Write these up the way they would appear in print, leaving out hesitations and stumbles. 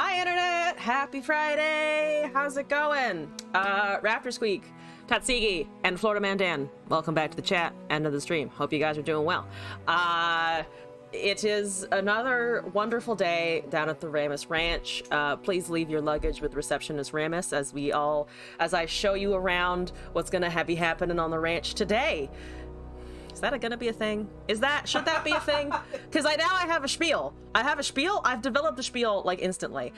Hi internet! Happy Friday! How's it going? Raptor Squeak, Tatsigi, and Florida Man Dan, welcome back to the chat and to the stream. Hope you guys are doing well. It is another wonderful day down at the Ramus Ranch. Please leave your luggage with receptionist Ramus as I show you around what's gonna be happening on the ranch today. Is that gonna be a thing? Should that be a thing? Because I have a spiel. I've developed a spiel like instantly.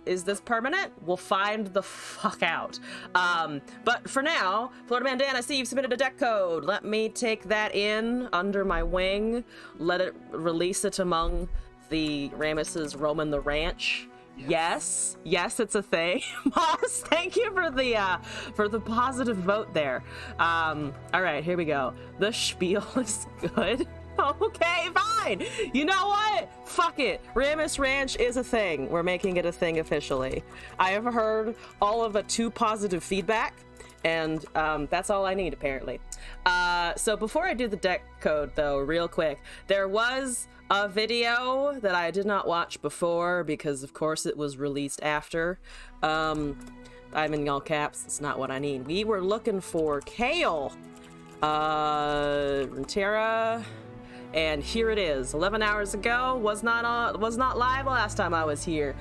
Is this permanent? We'll find the fuck out. But for now, Florida Man Dan, I see you've submitted a deck code. Let me take that in under my wing. Let it release it among the Ramuses roaming the ranch. Yes, it's a thing. Moss, thank you for the positive vote there. All right, here we go. The spiel is good. Okay, fine. You know what? Fuck it. Ramus Ranch is a thing. We're making it a thing officially. I have heard all of the 2 positive feedback, and that's all I need apparently. So before I do the deck code though, real quick, there was a video that I did not watch before because of course it was released after. I'm in all caps, it's not what I need. We were looking for KAYLE, Runeterra, and here it is. 11 hours ago, was not live last time I was here.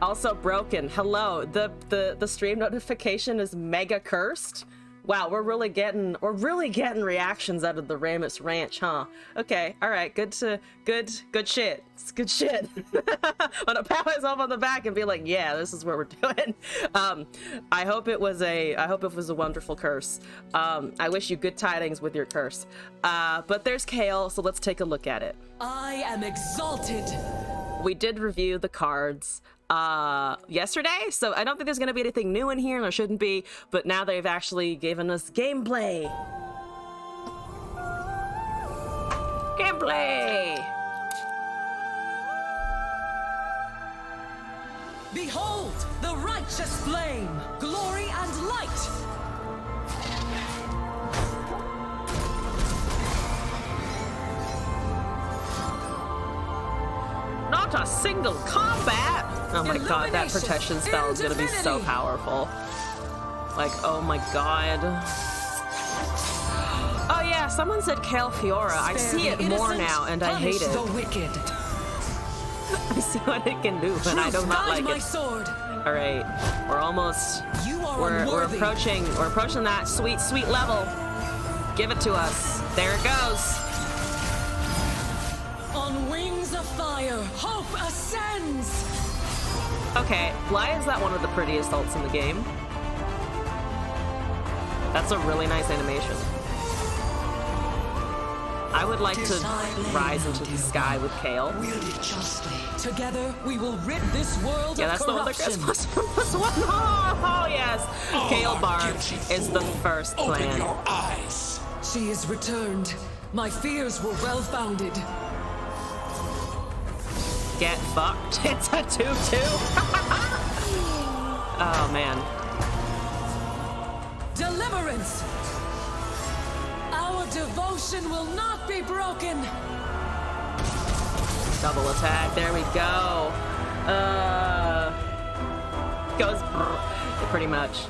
Also broken. Hello. The stream notification is mega cursed. Wow, we're really getting reactions out of the Ramus Ranch, huh? Okay, all right, good shit. It's good shit. I'm gonna pat myself on the back and be like, yeah, this is what we're doing. I hope it was a wonderful curse. I wish you good tidings with your curse. But there's KAYLE, so let's take a look at it. I am exalted. We did review the cards yesterday, so I don't think there's gonna be anything new in here, and there shouldn't be, but now they've actually given us gameplay. Behold the righteous flame, glory and light. Not a single combat! Oh my god, that protection spell is gonna be so powerful. Like, oh my god. Oh yeah, someone said KAYLE Fiora. I see it more now, and I hate it. The wicked. I see what it can do, and I do not like it. Alright, we're almost... We're approaching that sweet, sweet level. Give it to us. There it goes. On wings of fire, hope ascends! Okay, why is that one of the prettiest ults in the game? That's a really nice animation. I would like to rise into the sky with KAYLE. Together, we will rid this world yeah, of that's corruption. The one that gets +1. Oh yes! KAYLE Bar is the first plan. Open your eyes. She is returned. My fears were well-founded. Get fucked. It's a 2-2. Oh man. Deliverance! Our devotion will not be broken! Double attack. There we go. Goes pretty much.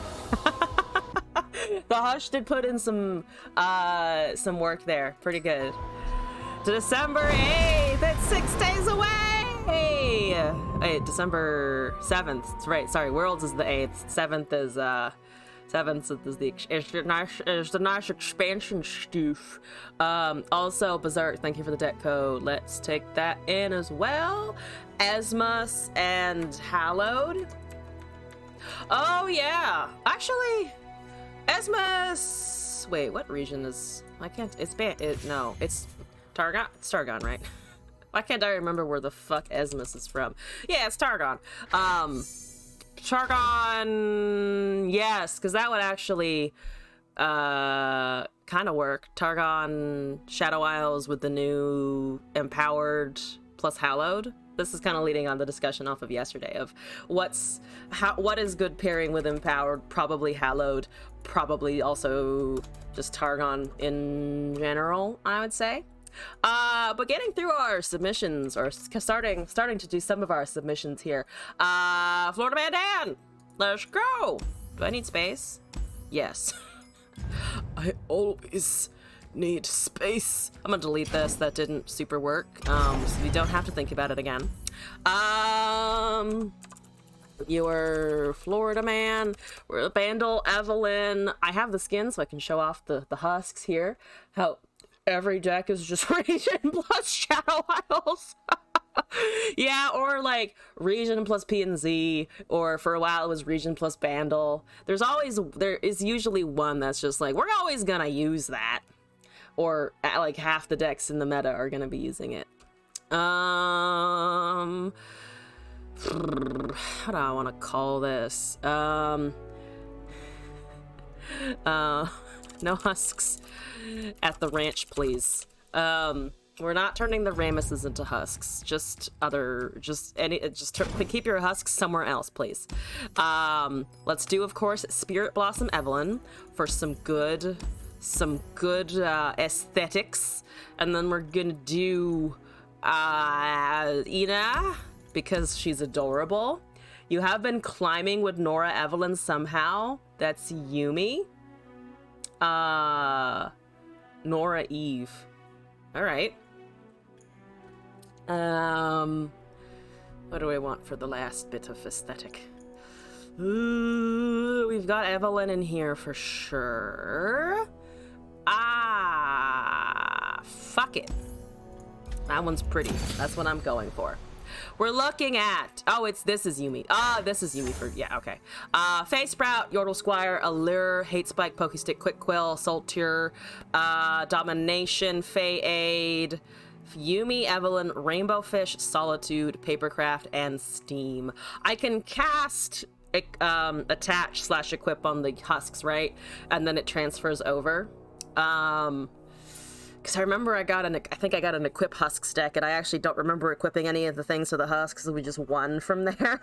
The Hush did put in some work there. Pretty good. December 8th. It's 6 days away. Hey, December 7th. That's right. Sorry, Worlds is the 8th. 7th is the nice expansion stuff. Also, Berserk, thank you for the deck code. Let's take that in as well. Esmus and Hallowed. Oh yeah, actually, Esmus. Wait, what region is? I can't. It's no, it's Targon. It's Targon, right? Why can't I remember where the fuck Esmus is from? Yeah, it's Targon. Targon, yes, because that would actually kind of work. Targon Shadow Isles with the new Empowered plus Hallowed. This is kind of leading on the discussion off of yesterday of what is good pairing with Empowered, probably Hallowed, probably also just Targon in general, I would say. But getting through our submissions, or starting to do some of our submissions here. Florida Man Dan, let's go. Do I need space? Yes. I always need space. I'm gonna delete this. That didn't super work. So we don't have to think about it again. You're Florida Man. We're Bandle, Evelyn. I have the skin, so I can show off the husks here. How every deck is just region plus Shadow Isles. Yeah, or like region plus P and Z, or for a while it was region plus Bandle. There is usually one that's just like, we're always gonna use that. Or like half the decks in the meta are gonna be using it. How do I want to call this? No husks at the ranch, please. We're not turning the Ramuses into husks. Keep your husks somewhere else, please. Let's do, of course, Spirit Blossom Evelyn for some good aesthetics, and then we're gonna do Ina, because she's adorable. You have been climbing with Nora Evelyn somehow. That's Yumi. Nora Eve. All right. What do I want for the last bit of aesthetic? Ooh, we've got Evelyn in here for sure. Fuck it. That one's pretty. That's what I'm going for. We're looking at, this is Yumi. This is Yumi for, yeah, okay. Face Sprout, Yordle Squire, Allure, Hate Spike, Pokestick, Quick Quill, Saltier, Domination, Fey Aid, Yumi, Evelyn, Rainbow Fish, Solitude, Papercraft, and Steam. I can cast attach / equip on the husks, right? And then it transfers over. Because I remember I think I got an equip husks deck, and I actually don't remember equipping any of the things to the husks, because we just won from there.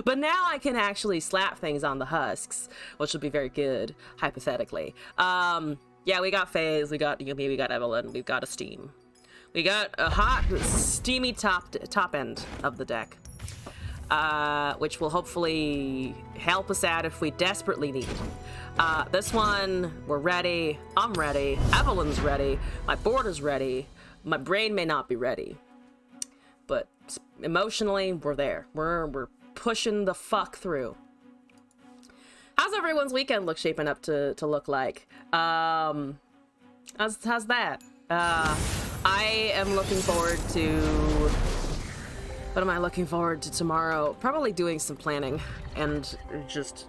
But now I can actually slap things on the husks, which would be very good, hypothetically. Yeah, we got Faze, we got Yumi, we got Evelyn, we've got a Steam. We got a hot, steamy top end of the deck, which will hopefully help us out if we desperately need. This one, we're ready. I'm ready. Evelyn's ready. My board is ready. My brain may not be ready, but emotionally, we're there. We're pushing the fuck through. How's everyone's weekend shaping up to look like? How's that? I am looking forward to... What am I looking forward to tomorrow? Probably doing some planning and just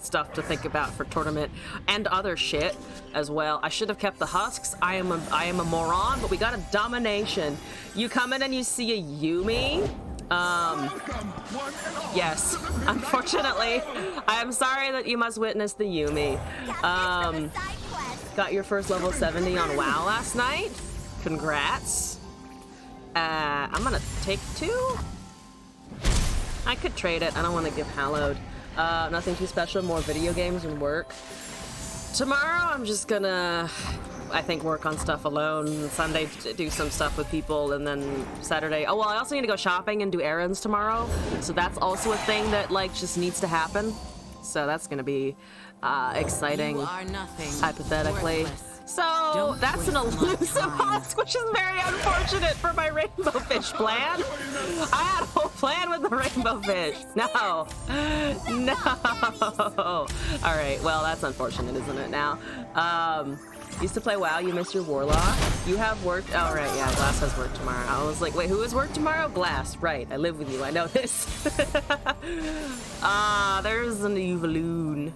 stuff to think about for tournament and other shit as well. I should have kept the husks. I am a moron, but we got a domination. You come in and you see a Yumi. Yes, unfortunately, I am sorry that you must witness the Yumi. Got your first level 70 on WoW last night. Congrats. I'm gonna take 2. I could trade it. I don't want to give Hallowed. Nothing too special, more video games and work. Tomorrow I'm just gonna, I think, work on stuff alone. Sunday do some stuff with people, and then Saturday, oh well, I also need to go shopping and do errands tomorrow, so that's also a thing that just needs to happen. So that's gonna be exciting, hypothetically. So that's an elusive husk, which is very unfortunate for my rainbow fish plan. I had a whole plan with the rainbow fish. No. All right, well, that's unfortunate, isn't it now? Used to play WoW, you missed your Warlock. You have work, oh right, yeah, Glass has work tomorrow. I was like, wait, who has work tomorrow? Glass, right, I live with you, I know this. There's an Uvaloon.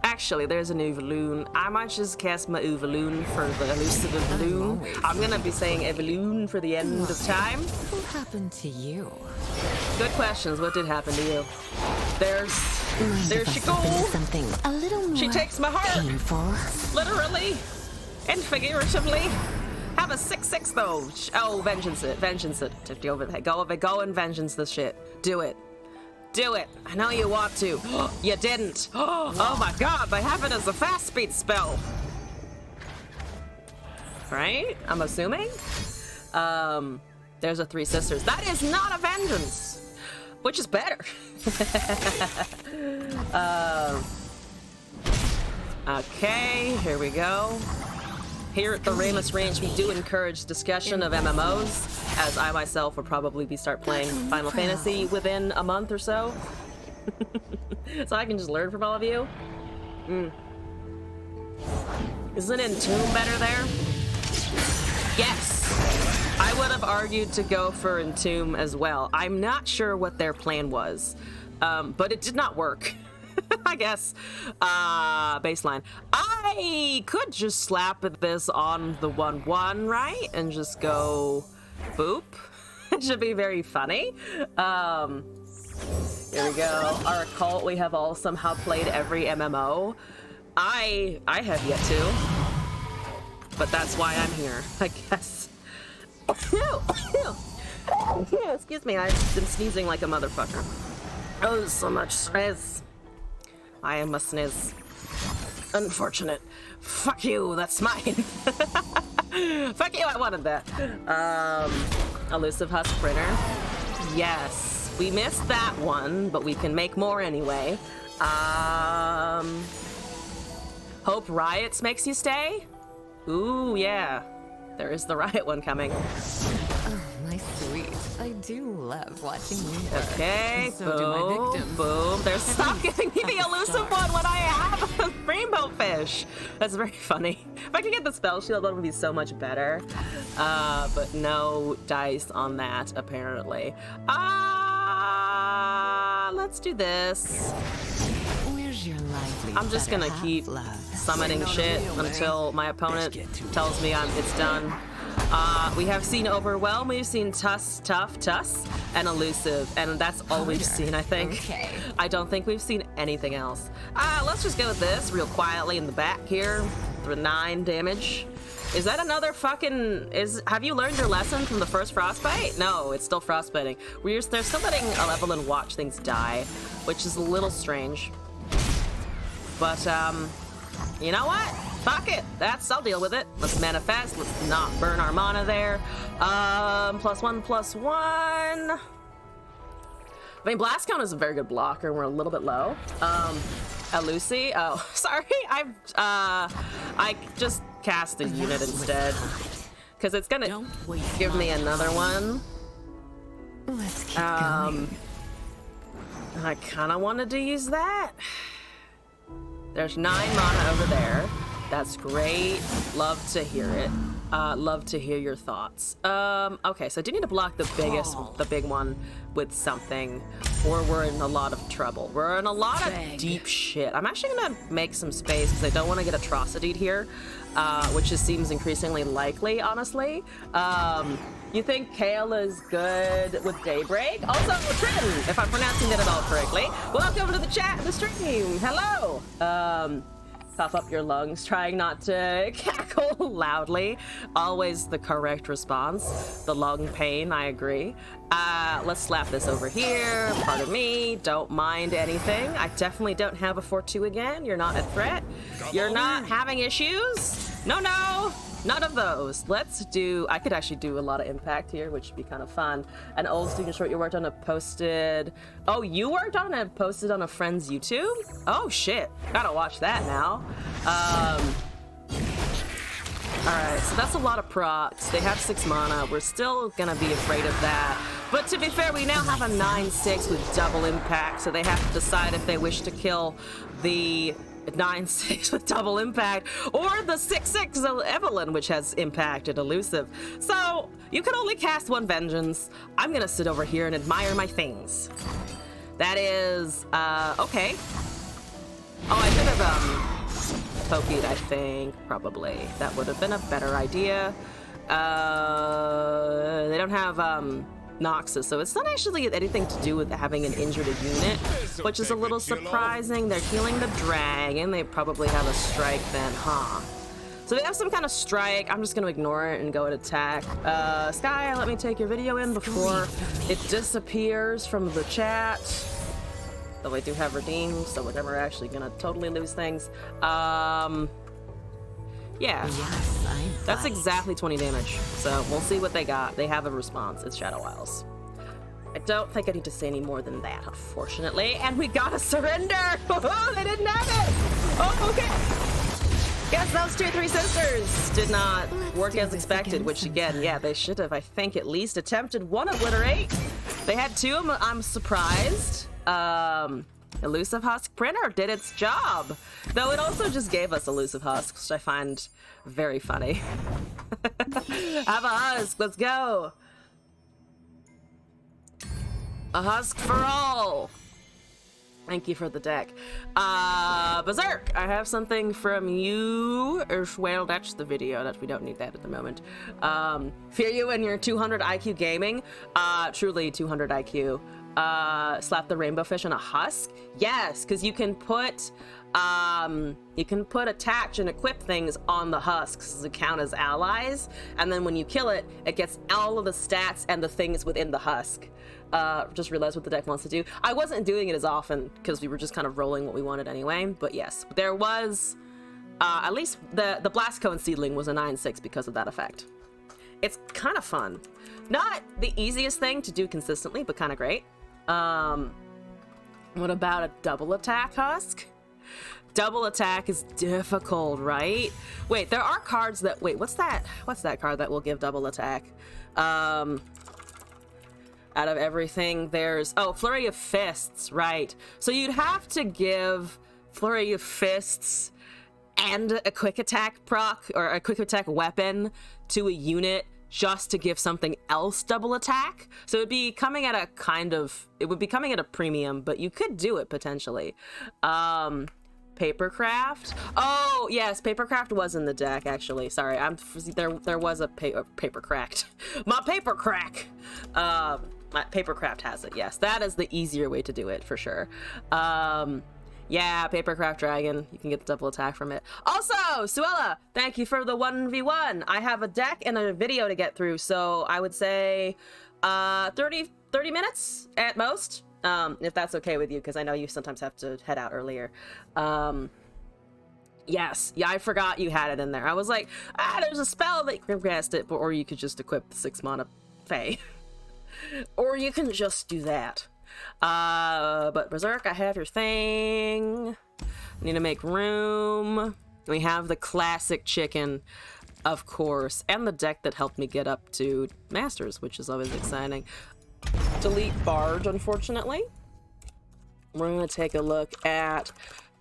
Actually, there's an Uvaloon. I might just cast my Uvaloon for the elusive Uvaloon. I'm gonna be saying Uvaloon for the end of time. What happened to you? Good questions. What did happen to you? There she goes. Something a little more She takes my heart. painful. Literally and figuratively. Have a 6/6 though. Oh, vengeance it. Go and vengeance this shit. Do it. Do it. I know you want to. You didn't. Oh my god, they have it as a fast speed spell. right? I'm assuming. There's a Three Sisters. That is not a vengeance, which is better. Okay, here we go. Here at the Ramus Range, we do encourage discussion of MMOs, as I myself will probably start playing Final Fantasy within a month or so. So I can just learn from all of you. Isn't Entomb better there? Yes! I would have argued to go for Entomb as well. I'm not sure what their plan was, but it did not work. I guess. Baseline. I could just slap this on the 1-1, right? And just go boop. It should be very funny. Here we go. Our occult, we have all somehow played every MMO. I have yet to. But that's why I'm here, I guess. Excuse me, I've been sneezing like a motherfucker. Oh, so much stress. I am a sniz. Unfortunate. Fuck you, that's mine. Fuck you, I wanted that. Elusive Husk Printer. Yes, we missed that one, but we can make more anyway. Hope Riots makes you stay? Ooh, yeah. There is the Riot one coming. Oh, my sweet. I do love watching you work. Okay, So boom, do my victims. boom. There's stop giving me the elusive one when I have a rainbow fish. That's very funny. If I could get the spell shield, that would be so much better. But no dice on that, apparently. Let's do this. Where's your lively I'm just gonna keep summoning shit until my opponent tells me it's done. We have seen Overwhelm, we've seen Tuss, and Elusive, and that's all we've seen, I think. Okay. I don't think we've seen anything else. Let's just go with this real quietly in the back here for 9 damage. Is that another fucking... Have you learned your lesson from the first Frostbite? No, it's still frostbiting. They're still letting Evelyn watch things die, which is a little strange. But, you know what? Fuck it. I'll deal with it. Let's manifest. Let's not burn our mana there. +1/+1. I mean, Blast Cone is a very good blocker. We're a little bit low. Lucy. Oh, sorry. I just cast a unit instead. Because it's gonna give me another one. Let's keep going. I kind of wanted to use that. There's 9 mana over there. That's great. Love to hear it. Love to hear your thoughts. Okay, so I do need to block the big one with something, or we're in a lot of trouble. We're in a lot of deep shit. I'm actually gonna make some space because I don't want to get atrocity'd here, which just seems increasingly likely, honestly. You think KAYLE is good with Daybreak? Also, Trin, if I'm pronouncing that at all correctly. Welcome to the chat, the stream. Hello. Puff up your lungs, trying not to cackle loudly. Always the correct response. The lung pain, I agree. Let's slap this over here. Pardon me, don't mind anything. I definitely don't have a 4-2 again. You're not a threat. You're not having issues. No, none of those. Let's do, I could actually do a lot of impact here, which would be kind of fun. An old student short you worked on a posted. Oh, you worked on a posted on a friend's YouTube? Oh shit, gotta watch that now. Alright, so that's a lot of procs. They have 6 mana. We're still gonna be afraid of that. But to be fair, we now have a 9/6 with double impact, so they have to decide if they wish to kill the 9/6 with double impact, or the 6/6 Evelyn, which has impact and elusive. So you can only cast 1 vengeance. I'm gonna sit over here and admire my things. That is okay. Oh, I could have pokied, I think, probably. That would have been a better idea. They don't have Noxus, so it's not actually anything to do with having an injured unit, which is a little surprising. They're healing the dragon. They probably have a strike then, huh? So they have some kind of strike. I'm just gonna ignore it and go and attack. Sky, let me take your video in before it disappears from the chat. Though I do have redeem, so we're never actually gonna totally lose things. Yeah. Yes, That's exactly 20 damage. So we'll see what they got. They have a response. It's Shadow Isles. I don't think I need to say any more than that, unfortunately. And we got a surrender! Oh, they didn't have it! Oh, okay. Guess those 2-3 sisters did not work as expected, which again, yeah, they should have, I think, at least attempted one obliterate. They had two. I'm surprised. Elusive Husk Printer did its job. Though it also just gave us Elusive Husks, which I find very funny. Have a husk, let's go. A husk for all. Thank you for the deck. Berserk, I have something from you. Well, that's the video. That we don't need that at the moment. Fear you and your 200 IQ gaming. Truly 200 IQ. Slap the rainbow fish on a husk. Yes, because you can put attach and equip things on the husks to count as allies, and then when you kill it, it gets all of the stats and the things within the husk. Just realized what the deck wants to do. I wasn't doing it as often because we were just kind of rolling what we wanted anyway, but yes, there was at least the Blast Cone Seedling was a 9/6 because of that effect. It's kind of fun. Not the easiest thing to do consistently, but kind of great. What about a double attack husk? Double attack is difficult, right? Wait, there are cards that, wait, what's that card that will give double attack? Out of everything, there's, oh, Flurry of Fists, right. So you'd have to give Flurry of Fists and a quick attack proc, or a quick attack weapon to a unit just to give something else double attack. So it'd be coming at a it would be coming at a premium, but you could do it potentially. Papercraft. Oh yes, Papercraft was in the deck actually. Sorry, there was a Papercraft. My Papercrack. My Papercraft has it. Yes, that is the easier way to do it for sure. Yeah, Papercraft Dragon. You can get the double attack from it. Also, Suella, thank you for the 1v1. I have a deck and a video to get through, so I would say 30 minutes at most, if that's okay with you, because I know you sometimes have to head out earlier. Yes, yeah, I forgot you had it in there. I was like, there's a spell that you can cast it, or you could just equip the 6 mana Fae. Or you can just do that. But Berserk, I have your thing. Need to make room. We have the classic chicken, of course, and the deck that helped me get up to Masters, which is always exciting. Delete Barge, unfortunately. We're gonna take a look at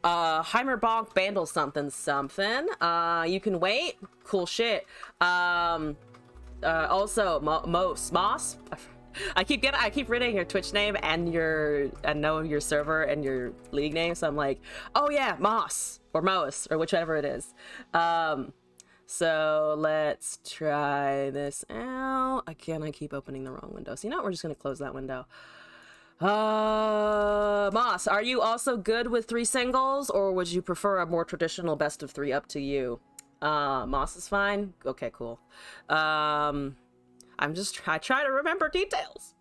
Heimerbonk Bandle something. You can wait. Cool shit. Also Moss. I keep reading your Twitch name and I know your server and your league name, so I'm like, oh yeah, Moss or Moas or whichever it is. So let's try this out. Again, I keep opening the wrong window. So you know what? We're just gonna close that window. Moss, are you also good with 3 singles, or would you prefer a more traditional best of 3? Up to you. Moss is fine. Okay, cool. I try to remember details.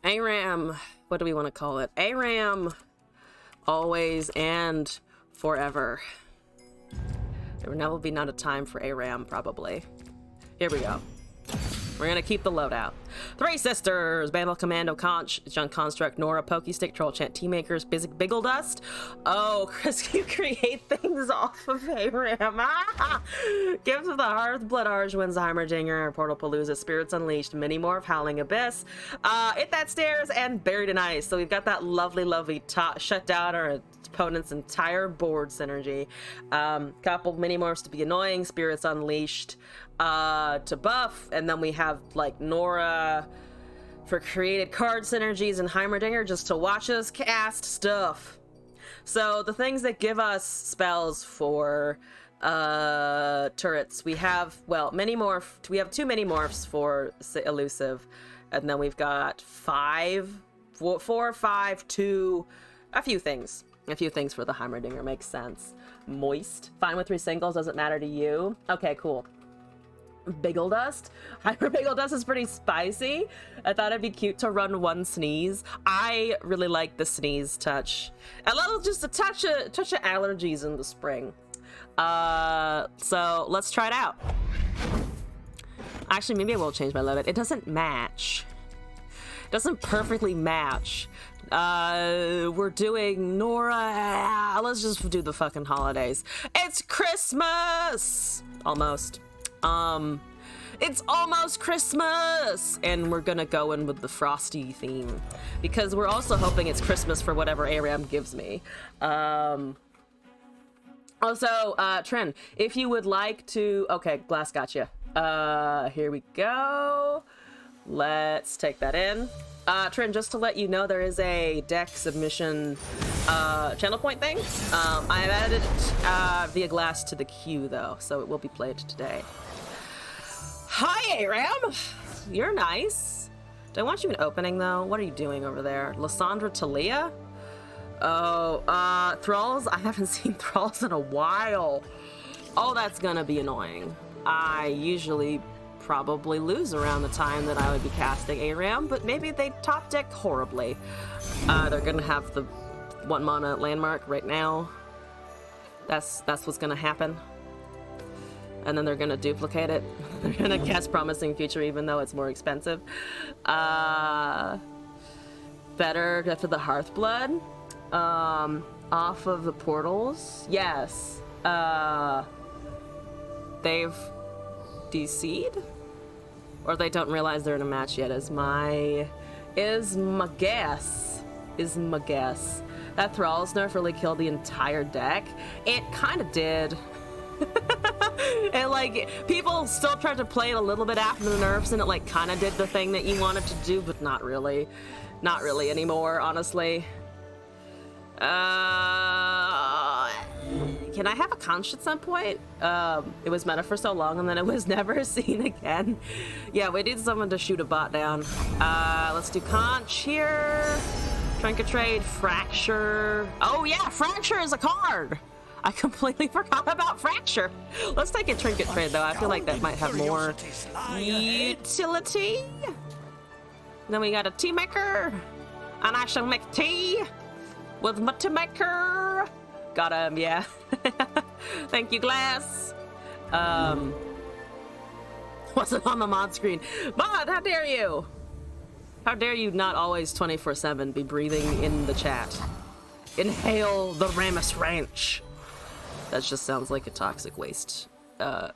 ARAM, what do we want to call it? ARAM, always and forever. There will never be not a time for ARAM, probably. Here we go. We're gonna keep the loadout. 3 sisters, Bandle Commando Conch, Junk Construct, Nora, Pokestick, Troll Chant, Tea Makers, Biggle Dust. Oh, Chris, you create things off of ARAM. Gifts of the Hearth, Blood Arch, Winsheimer, Portal Palooza, Spirits Unleashed, Mini Morph, Howling Abyss, It That Stairs, and Buried in Ice. So we've got that lovely shut down our opponent's entire board synergy. Couple Mini Morphs to be annoying, Spirits Unleashed to buff, and then we have like Nora for created card synergies and Heimerdinger just to watch us cast stuff. So the things that give us spells for turrets, we have, well, Mini-Morph, we have 2 Mini-Morphs for elusive, and then we've got 4, 5, 2, a few things for the Heimerdinger. Makes sense. Moist, fine with 3 singles, doesn't matter to you. Okay, cool. Bagel Dust. Hyper Bagel Dust is pretty spicy. I thought it'd be cute to run one sneeze. I really like the sneeze touch. A little, just a touch of allergies in the spring. So let's try it out. Actually, maybe I will change my limit. It doesn't match. It doesn't perfectly match. We're doing Nora. Let's just do the fucking holidays. It's Christmas! Almost. It's almost Christmas! And we're gonna go in with the frosty theme. Because we're also hoping it's Christmas for whatever ARAM gives me. Also, Trin, if you would like to... Okay, Glass got you. Here we go. Let's take that in. Trin, just to let you know, there is a deck submission channel point thing. I have added via Glass to the queue, though, so it will be played today. Hi, ARAM! You're nice. Do I want you in opening, though? What are you doing over there? Lysandra Talia? Oh, Thralls? I haven't seen Thralls in a while. Oh, that's gonna be annoying. I usually probably lose around the time that I would be casting ARAM, but maybe they top deck horribly. They're gonna have the 1 mana landmark right now. That's what's gonna happen. And then they're gonna duplicate it. They're gonna cast Promising Future even though it's more expensive. Better after the Hearthblood. Off of the portals. Yes. They've DC'd? Or they don't realize they're in a match yet is my guess. That Thrall's nerf really killed the entire deck. It kind of did. And like, people still tried to play it a little bit after the nerfs, and it like kind of did the thing that you wanted to do, but not really. Not really anymore, honestly. Can I have a conch at some point? It was meta for so long and then it was never seen again. Yeah, we need someone to shoot a bot down. Let's do conch here. Trinket Trade, Fracture. Oh yeah, Fracture is a card! I completely forgot about Fracture. Let's take a Trinket Trade though. I feel like that might have more utility. Then we got a tea maker. And I shall make tea with my tea maker. Got him, yeah. Thank you, Glass. Wasn't on the mod screen. Mod, how dare you? How dare you not always 24/7 be breathing in the chat? Inhale the Ramus Ranch. That just sounds like a toxic waste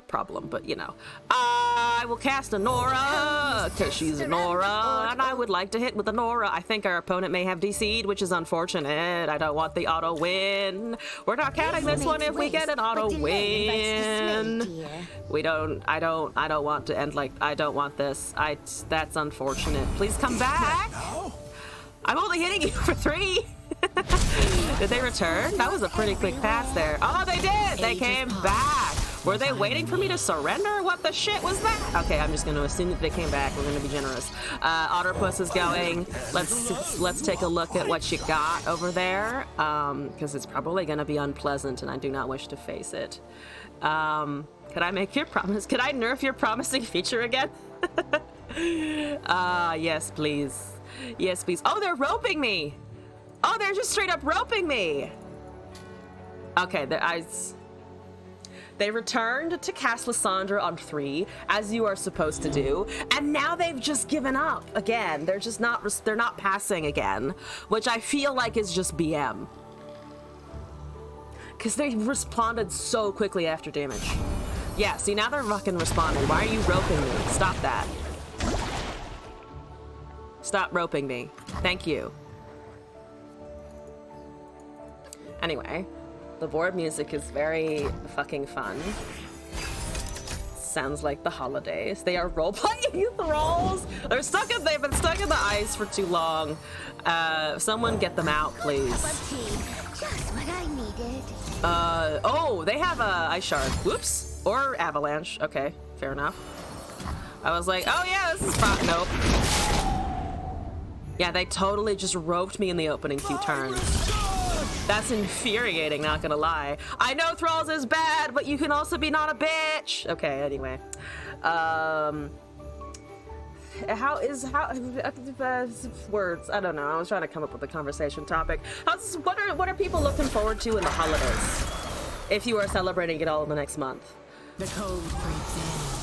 problem, but you know. I will cast a Nora, because she's a Nora, and I would like to hit with a Nora. I think our opponent may have DC'd, which is unfortunate. I don't want the auto win. We're not counting this one if we get an auto win. We don't, I don't want to end like, I don't want this. That's unfortunate. Please come back. I'm only hitting you for 3. Did they return? That was a pretty quick pass there. Oh, they did! They came back! Were they waiting for me to surrender? What the shit was that? Okay, I'm just gonna assume that they came back. We're gonna be generous. Otterpuss is going. Let's take a look at what you got over there. Because it's probably gonna be unpleasant and I do not wish to face it. Could I make your promise? Could I nerf your promising feature again? Yes, please. Yes, please. Oh, they're roping me! Oh, they're just straight up roping me! Okay, they returned to cast Lysandra on 3, as you are supposed to do, and now they've just given up again. They're just not, they're not passing again, which I feel like is just BM. Because they responded so quickly after damage. Yeah, see, now they're fucking responding. Why are you roping me? Stop that. Stop roping me. Thank you. Anyway, the board music is very fucking fun. Sounds like the holidays. They are role-playing Thralls. They've been stuck in the ice for too long. Someone get them out, please. Just what I needed. Oh, they have a Ice Shard. Whoops. Or Avalanche. Okay, fair enough. I was like, oh yeah, this is nope. Yeah, they totally just roped me in the opening few turns. That's infuriating, not gonna lie. I know Thralls is bad, but you can also be not a bitch. Okay, anyway. Words, I don't know. I was trying to come up with a conversation topic. What are people looking forward to in the holidays? If you are celebrating it all in the next month. The cold creeps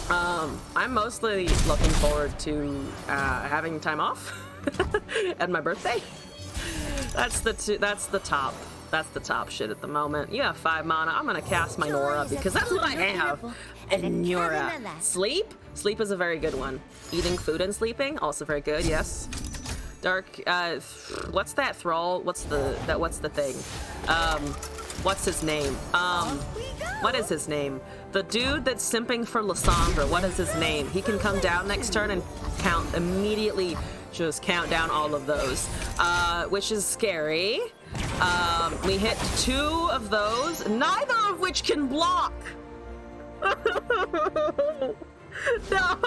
in. I'm mostly looking forward to having time off and my birthday. That's the top shit at the moment. You have 5 mana. I'm gonna cast my Nora because that's what I have. And Nora. Sleep is a very good one. Eating food and sleeping, also very good, yes. Dark, what's that thrall? What's the thing? What's his name? What is his name? The dude that's simping for Lysandra, what is his name? He can come down next turn and immediately just count down all of those, which is scary. We hit 2 of those, neither of which can block. No!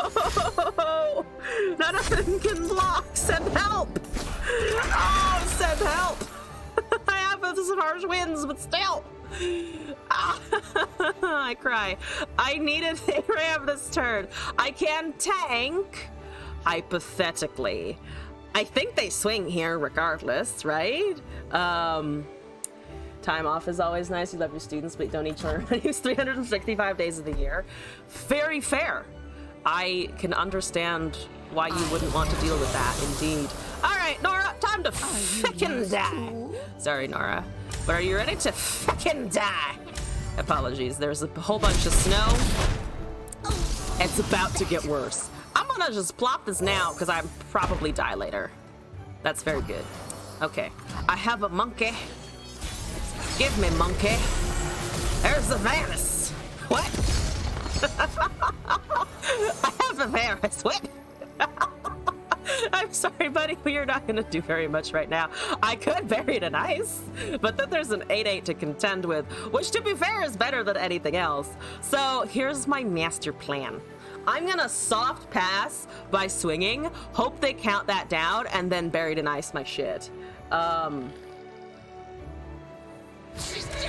None of them can block! Send help! Oh, send help! I have some harsh winds, but still! I cry. I needed a ram this turn. I can tank, hypothetically. I think they swing here regardless, right? Time off is always nice. You love your students, but don't each use 365 days of the year. Very fair. I can understand why you wouldn't want to deal with that, indeed. All right, Nora, time to fucking die. Sorry, Nora, but are you ready to fucking die? Apologies, there's a whole bunch of snow. It's about to get worse. I'm gonna just plop this now because I probably die later. That's very good. Okay, I have a monkey. Give me monkey. There's the Vanus. What? I have a Vanus. What? I'm sorry, buddy, but you're not gonna do very much right now. I could bury it in ice, but then there's an 8/8 to contend with, which to be fair is better than anything else. So here's my master plan. I'm gonna soft pass by swinging, hope they count that down, and then buried in ice my shit.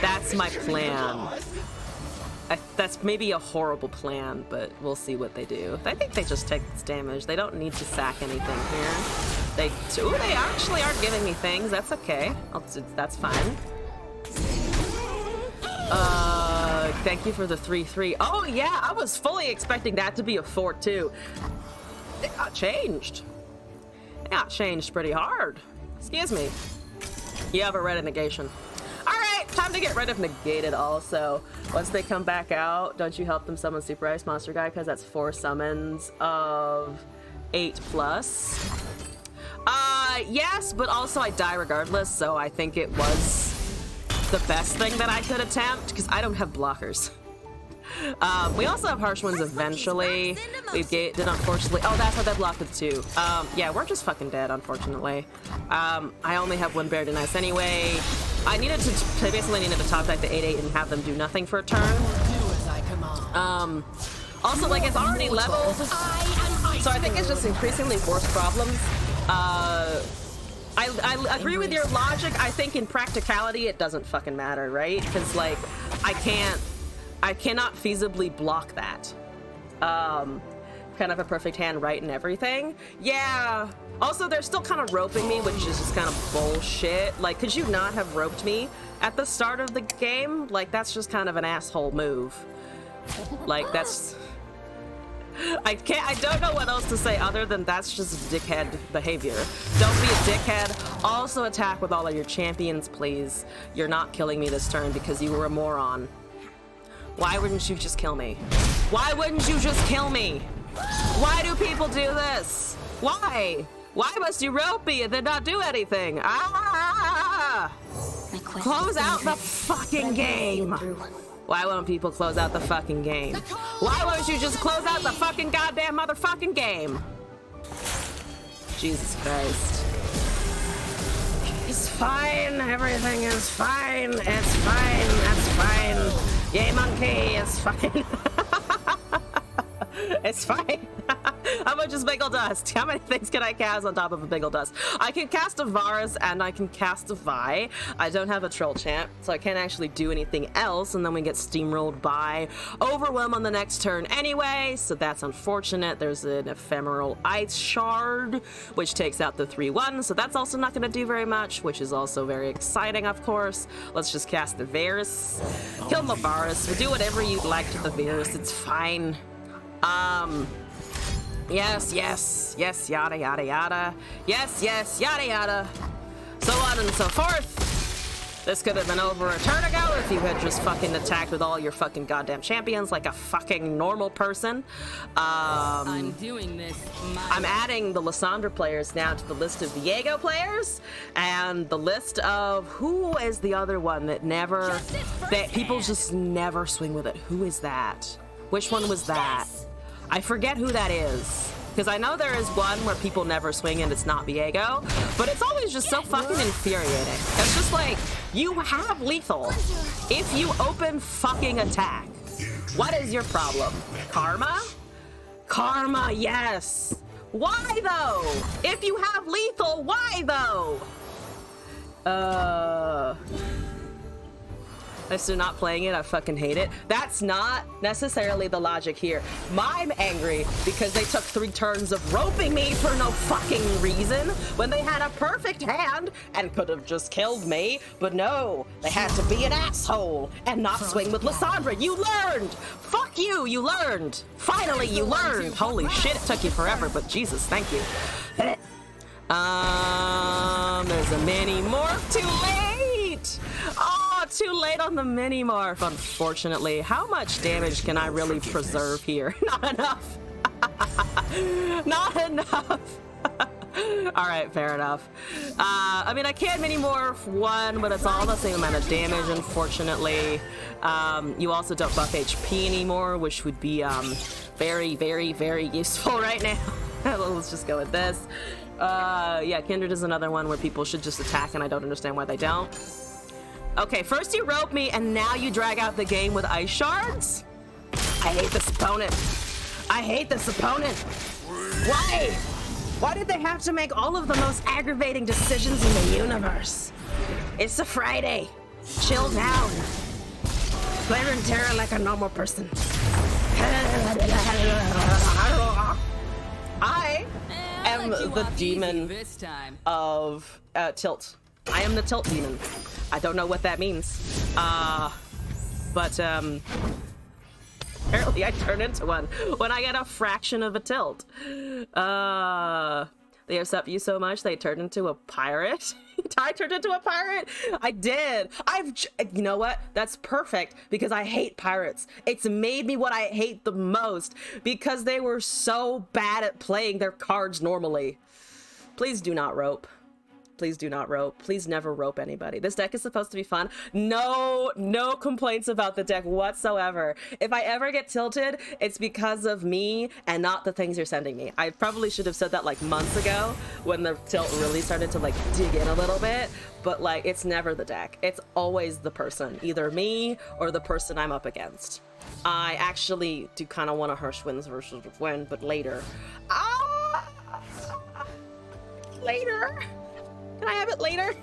That's my plan. That's maybe a horrible plan, but we'll see what they do. I think they just take this damage. They don't need to sack anything here. They actually aren't giving me things. That's okay. That's fine. Thank you for the 3/3. Oh yeah, I was fully expecting that to be a 4/2. It got changed. It got changed pretty hard. Excuse me. You have a red negation. Time to get rid of negated also. Once they come back out, don't you help them summon Super Ice Monster Guy? Because that's 4 summons of 8+. Yes, but also I die regardless, so I think it was the best thing that I could attempt, because I don't have blockers. We also have harsh ones eventually. We did unfortunately. Oh, that's how they blocked it too. Yeah, we're just fucking dead, unfortunately. I only have 1 buried in ice anyway. I basically needed to top deck the 8/8 and have them do nothing for a turn. Also, like, it's already leveled, so I think it's just increasingly worse problems. I agree with your logic. I think in practicality it doesn't fucking matter, right? Because like I cannot feasibly block that. Kind of a perfect hand right and everything. Yeah. Also, they're still kind of roping me, which is just kind of bullshit. Like, could you not have roped me at the start of the game? Like, that's just kind of an asshole move. Like, that's... I don't know what else to say other than that's just dickhead behavior. Don't be a dickhead. Also attack with all of your champions, please. You're not killing me this turn because you were a moron. Why wouldn't you just kill me? Why wouldn't you just kill me? Why do people do this? Why? Why must you rope me and then not do anything? Ah! Close out the fucking game. Why won't people close out the fucking game? Why won't you just close out the fucking goddamn motherfucking game? Jesus Christ. It's fine. Everything is fine. It's fine. It's fine. Yay, monkey. It's fine. It's fine. How much is Biggle Dust? How many things can I cast on top of a Biggle Dust? I can cast a Varus and I can cast a Vi. I don't have a Troll Champ, so I can't actually do anything else, and then we get steamrolled by Overwhelm on the next turn anyway, so that's unfortunate. There's an Ephemeral Ice Shard, which takes out the 3/1, so that's also not going to do very much, which is also very exciting, of course. Let's just cast the Varus. Kill my Varus. We'll do whatever you'd like to the Varus. It's fine. Yes, yes, yes, yada, yada, yada. Yes, yes, yada, yada. So on and so forth. This could have been over a turn ago if you had just fucking attacked with all your fucking goddamn champions like a fucking normal person. I'm doing this. I'm adding the Lysandra players now to the list of Viego players, and the list of who is the other one that never, that people just never swing with it. Who is that? Which one was that? I forget who that is, because I know there is one where people never swing and it's not Viego, but it's always just so fucking infuriating. It's just like, you have lethal if you open fucking attack. What is your problem? Karma? Karma, yes. Why though? If you have lethal, why though? I'm still not playing it. I fucking hate it. That's not necessarily the logic here. I'm angry because they took 3 turns of roping me for no fucking reason when they had a perfect hand and could have just killed me. But no, they had to be an asshole and not swing with Lysandra. You learned. Fuck you. You learned. Finally, you learned. Holy shit, it took you forever, but Jesus, thank you. There's a mini morph. Too late. Oh, too late on the mini morph, unfortunately. How much damage can I really preserve here? Not enough. Not enough. All right, fair enough. I mean, I can mini morph 1, but it's all the same amount of damage, unfortunately. You also don't buff HP anymore, which would be very, very, very useful right now. Let's just go with this. Yeah, Kindred is another one where people should just attack, and I don't understand why they don't. Okay, first you rope me, and now you drag out the game with ice shards? I hate this opponent. I hate this opponent. Why? Why did they have to make all of the most aggravating decisions in the universe? It's a Friday. Chill down. Play Runeterra like a normal person. I am the demon of tilt. I am the tilt demon. I don't know what that means. But apparently I turn into one when I get a fraction of a tilt. They accept you so much they turned into a pirate. I turned into a pirate? I did. You know what? That's perfect because I hate pirates. It's made me what I hate the most because they were so bad at playing their cards normally. Please do not rope. Please do not rope. Please never rope anybody. This deck is supposed to be fun. No complaints about the deck whatsoever. If I ever get tilted, it's because of me and not the things you're sending me. I probably should have said that like months ago when the tilt really started to like dig in a little bit, but like it's never the deck. It's always the person, either me or the person I'm up against. I actually do kind of want a Hirschwinds versus win, but later. Later? Can I have it later?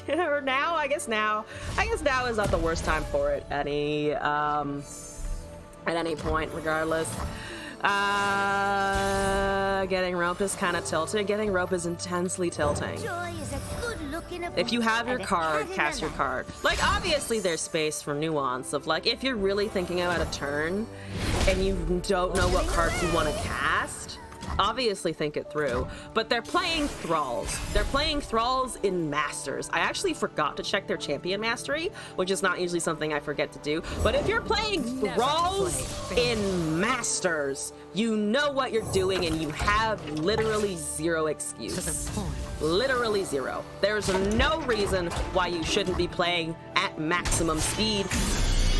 Or now? I guess now. I guess now is not the worst time for it at any point, regardless. Getting rope is kind of tilted. Getting rope is intensely tilting. If you have your card, cast your card. Like, obviously there's space for nuance of like, if you're really thinking about a turn and you don't know what cards you want to cast, obviously think it through. But they're playing Thralls. They're playing Thralls in Masters. I actually forgot to check their champion mastery, which is not usually something I forget to do. But if you're playing Thralls in Masters, you know what you're doing and you have literally zero excuse. Literally zero. There's no reason why you shouldn't be playing at maximum speed,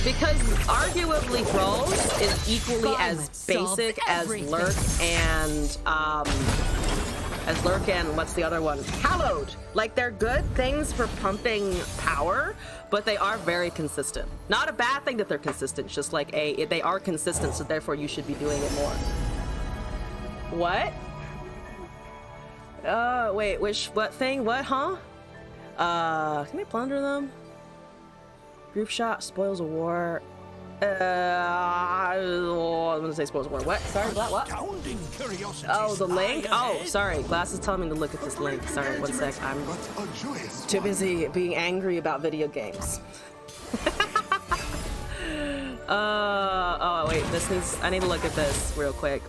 because arguably Thralls is equally as basic as Lurk and what's the other one? Hallowed. Like, they're good things for pumping power, but they are very consistent. Not a bad thing that they're consistent, just like they are consistent, so therefore you should be doing it more. What? Wait, what thing? What, huh? Can we plunder them? Group shot, spoils of war. I'm gonna say spoils of war. What? Sorry, what? Oh, the link? Oh, sorry. Glass is telling me to look at this link. Sorry, one sec. I'm too busy being angry about video games. Oh, wait, I need to look at this real quick.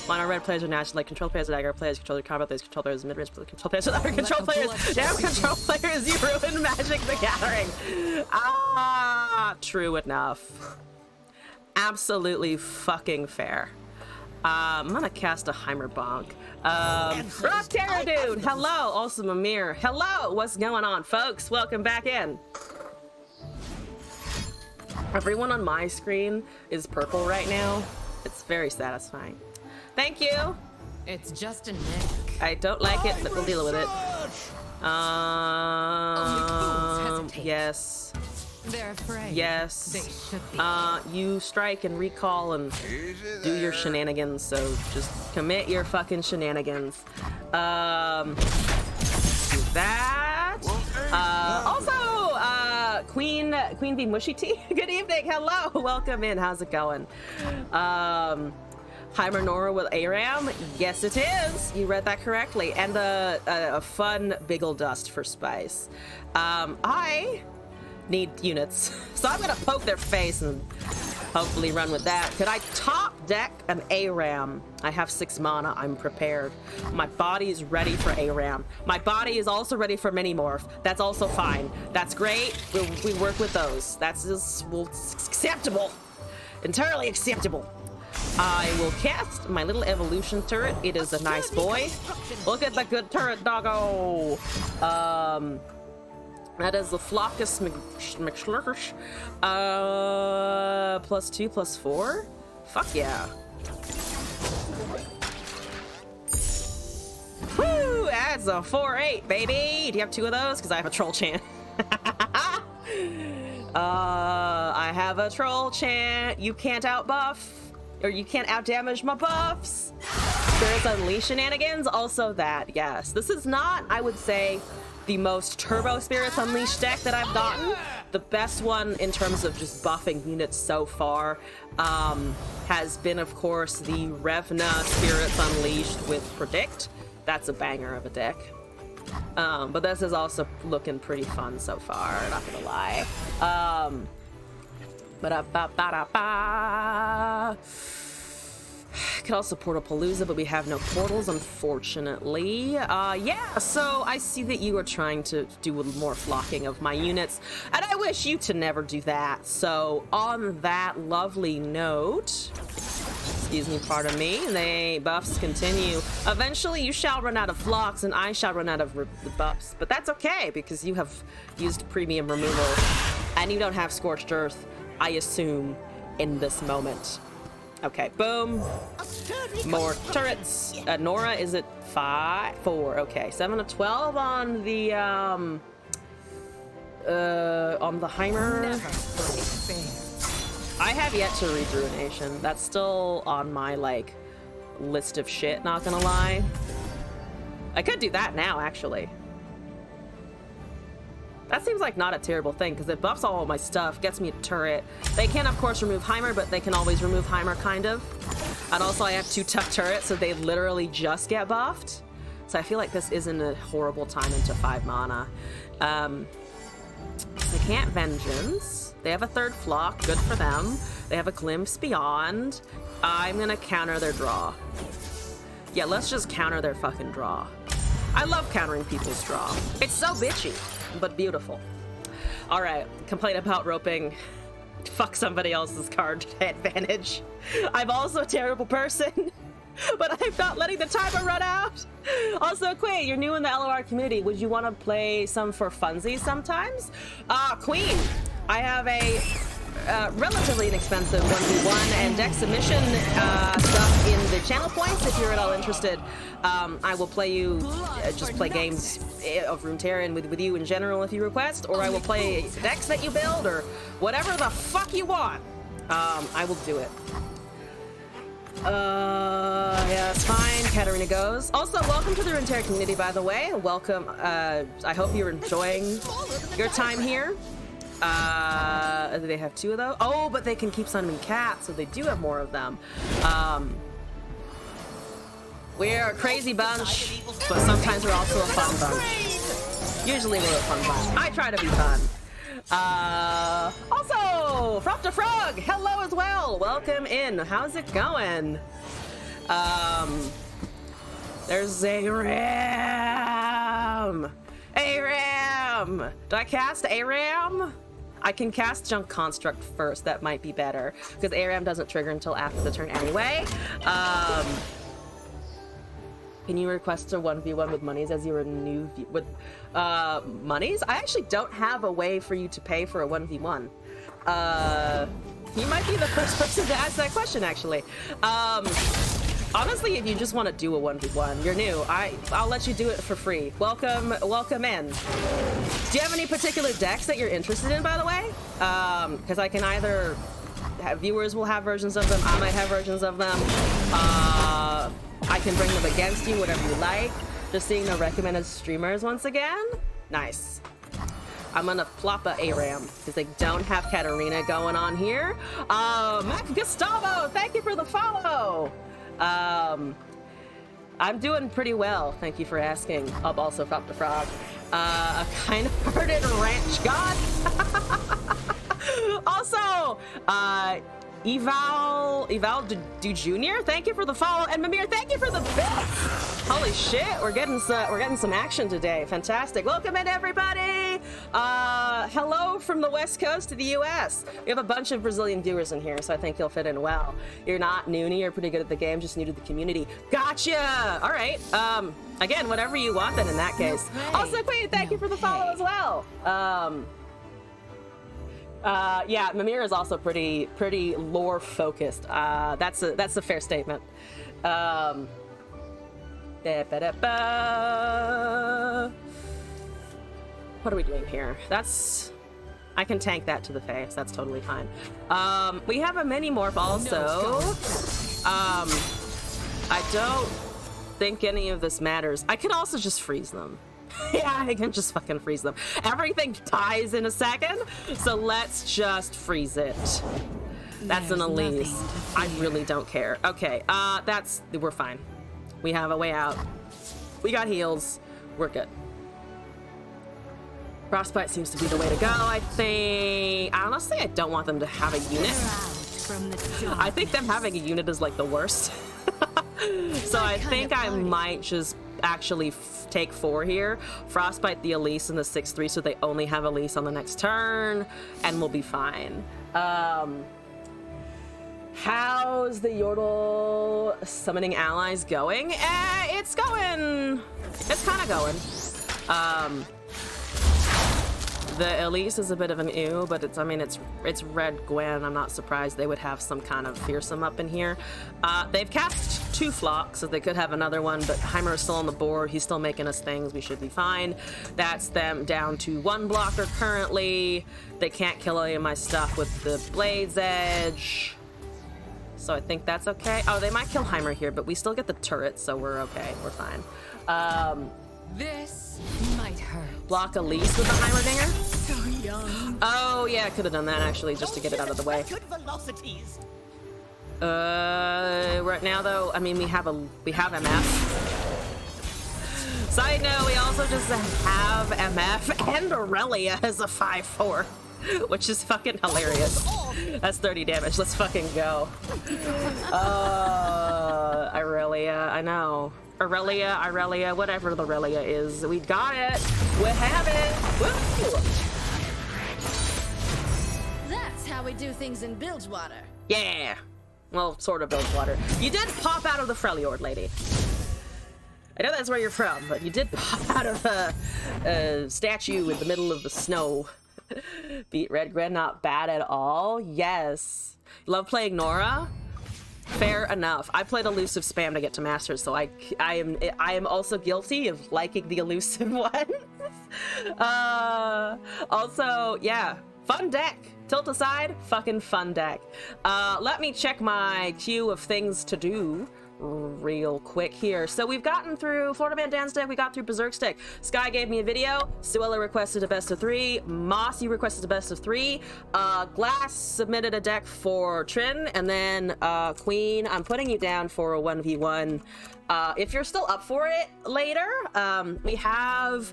Mono red players are naturally like control players, dagger players, controller combat players, control players, mid-range control players, other control players. Damn control players, you ruined Magic the Gathering. Ah, true enough. Absolutely fucking fair. I'm gonna cast a Heimer Bonk. Rock Terror Dude, hello. Also Mimir, hello. What's going on, folks? Welcome back in. Everyone on my screen is purple right now. It's very satisfying. Thank you. It's just a nick. I don't like it, but we'll deal with it. Yes. They're afraid. Yes. They should be. You strike and recall and do your shenanigans, so just commit your fucking shenanigans. Do that. Also, Queen V Mushy Tea. Good evening. Hello. Welcome in. How's it going? Heimer Nora with Aram. Yes, it is. You read that correctly. And a fun Biggle Dust for Spice. I need units, so I'm gonna poke their face and hopefully run with that. Could I top deck an ARAM? I have 6 mana. I'm prepared. My body is ready for ARAM. My body is also ready for Minimorph. That's also fine. That's great. We work with those. That's just acceptable. Entirely acceptable. I will cast my little evolution turret. It is a nice boy. Look at the good turret, doggo. That is the Flockus McShlurkish. +2, +4? Fuck yeah. Woo! That's a 4/8, baby! Do you have 2 of those? Because I have a troll chant. I have a troll chant. You can't outbuff, or you can't outdamage my buffs. There's Unleash shenanigans. Also that, yes. This is not, I would say, the most Turbo Spirits Unleashed deck that I've gotten. The best one in terms of just buffing units so far has been, of course, the Revna Spirits Unleashed with Predict. That's a banger of a deck. But this is also looking pretty fun so far, not gonna lie. Could also Portalpalooza, but we have no portals, unfortunately. Yeah, so I see that you are trying to do more flocking of my units, and I wish you to never do that. So on that lovely note, excuse me, pardon me, the buffs continue. Eventually you shall run out of flocks, and I shall run out of buffs, but that's okay, because you have used premium removal, and you don't have Scorched Earth, I assume, in this moment. Okay, boom. More turrets. Nora is at 4. Okay, 7 of 12 on the Heimer. I have yet to read Ruination. That's still on my like list of shit, not gonna lie. I could do that now, actually. That seems like not a terrible thing, because it buffs all of my stuff, gets me a turret. They can, of course, remove Heimer, but they can always remove Heimer, kind of. And also, I have 2 tough turrets, so they literally just get buffed. So I feel like this isn't a horrible time into 5 mana. They can't Vengeance. They have a 3rd Flock, good for them. They have a Glimpse Beyond. I'm gonna counter their draw. Yeah, let's just counter their fucking draw. I love countering people's draw. It's so bitchy, but beautiful. All right, complain about roping. Fuck somebody else's card advantage. I'm also a terrible person, but I'm not letting the timer run out. Also, Queen, you're new in the LOR community. Would you want to play some for funsies sometimes? Queen, I have a relatively inexpensive 1v1 and deck submission stuff in the channel points if you're at all interested. I will play you, just play games of Runeterra with you in general if you request, or I will play decks that you build, or whatever the fuck you want. I will do it. Yeah, it's fine. Katarina goes. Also, welcome to the entire community, by the way. Welcome. I hope you're enjoying your time here. Do they have 2 of those? Oh, but they can keep summoning cats, so they do have more of them. We're a crazy bunch, but sometimes we're also a fun bunch. Usually we're a fun bunch. I try to be fun. Also, Frog Frog, hello as well. Welcome in. How's it going? There's Aram. Aram. Do I cast Aram? I can cast Junk Construct first. That might be better because Aram doesn't trigger until after the turn anyway. Can you request a 1v1 with monies as you're a new with monies? I actually don't have a way for you to pay for a 1v1. You might be the first person to ask that question, actually. Honestly, if you just want to do a 1v1, you're new. I'll let you do it for free. Welcome in. Do you have any particular decks that you're interested in, by the way? Because I can either have viewers will have versions of them. I might have versions of them. I can bring them against you, whatever you like. Just seeing the recommended streamers once again. Nice. I'm gonna plop a Aram because they don't have Katarina going on here. Mac Gustavo, thank you for the follow. I'm doing pretty well. Thank you for asking. Up also Frog the Frog. A kind-hearted ranch god. Also, Eval do Jr. Thank you for the follow, and Mimir, thank you for the bits. Holy shit, we're getting some action today. Fantastic. Welcome in, everybody. Hello from the West Coast to the U.S. We have a bunch of Brazilian viewers in here, so I think you'll fit in well. You're not noonie, you're pretty good at the game, just new to the community. Gotcha. All right. Again, whatever you want, then in that case. Also, Queen, thank you for the follow as well. Yeah, Mimir is also pretty lore focused. That's a fair statement. What are we doing here? I can tank that to the face. That's totally fine. We have a mini morph also. I don't think any of this matters. I could also just freeze them. Yeah, I can just fucking freeze them. Everything dies in a second, so let's just freeze it. That's an Elise. I really don't care. Okay, we're fine. We have a way out. We got heals. We're good. Frostbite seems to be the way to go, I think. Honestly, I don't want them to have a unit. I think them having a unit is like the worst. So I think I might just actually take 4 here. Frostbite the Elise in the 6/3 so they only have Elise on the next turn, and we'll be fine. How's the Yordle summoning allies going? It's kind of going. The Elise is a bit of an ew, but it's Red Gwen. I'm not surprised they would have some kind of fearsome up in here. They've cast 2 flocks, so they could have another one, but Heimer is still on the board. He's still making us things. We should be fine. That's them down to 1 blocker currently. They can't kill any of my stuff with the Blade's Edge. So I think that's okay. Oh, they might kill Heimer here, but we still get the turret, so we're okay. We're fine. This might hurt. Block Elise with the Heimerdinger. So young. Oh yeah, I could have done that actually, just to get it out of the way. Good velocities. Right now though, I mean we have MF. Side note, we also just have MF and Aurelia as a 5/4, which is fucking hilarious. That's 30 damage. Let's fucking go. Aurelia, I know. Aurelia, whatever the Aurelia is. We got it. We have it. Woo! That's how we do things in Bilgewater. Yeah. Well, sort of Bilgewater. You did pop out of the Freljord, lady. I know that's where you're from, but you did pop out of a statue in the middle of the snow. Beat Red Gwen, not bad at all. Yes. Love playing Nora? Fair enough. I played elusive spam to get to masters, so I am also guilty of liking the elusive ones. Also, yeah, fun deck. Tilt aside, fucking fun deck. Let me check my queue of things to do real quick here. So we've gotten through Florida Man Dan's deck, we got through Berserk Stick. Sky gave me a video, Suella requested a best of 3, Moss, you requested a best of 3, Glass submitted a deck for Trin, and then Queen, I'm putting you down for a 1v1. If you're still up for it later, we have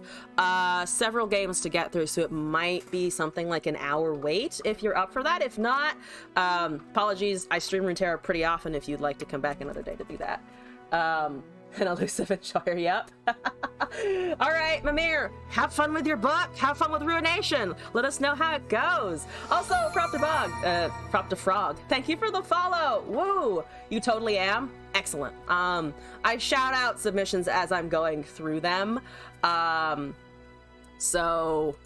several games to get through, so it might be something like an hour wait if you're up for that. If not, apologies, I stream Runeterra pretty often if you'd like to come back another day to do that. An elusive Enjoyer, yep. All right, Mimir, have fun with your book, have fun with Ruination. Let us know how it goes. Also, Prop to Frog, thank you for the follow. Woo, you totally am. Excellent. I shout out submissions as I'm going through them. So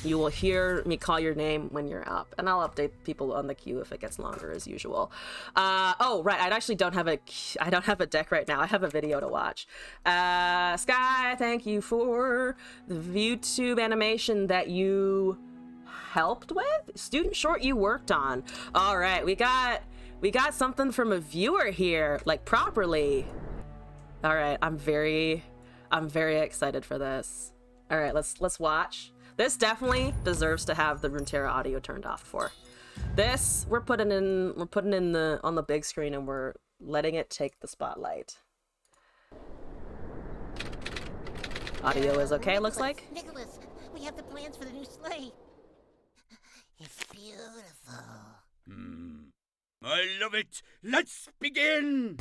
you will hear me call your name when you're up, and I'll update people on the queue if it gets longer as usual. Oh, right, I actually don't have a deck right now. I have a video to watch. Sky, thank you for the YouTube animation that you helped with. Student short you worked on. All right, we got something from a viewer here, like properly. All right, I'm very excited for this. All right, let's watch. This definitely deserves to have the Runeterra audio turned off for. This we're putting in on the big screen, and we're letting it take the spotlight. Audio is okay, looks like. Nicholas, we have the plans for the new sleigh. It's beautiful. I love it. Let's begin.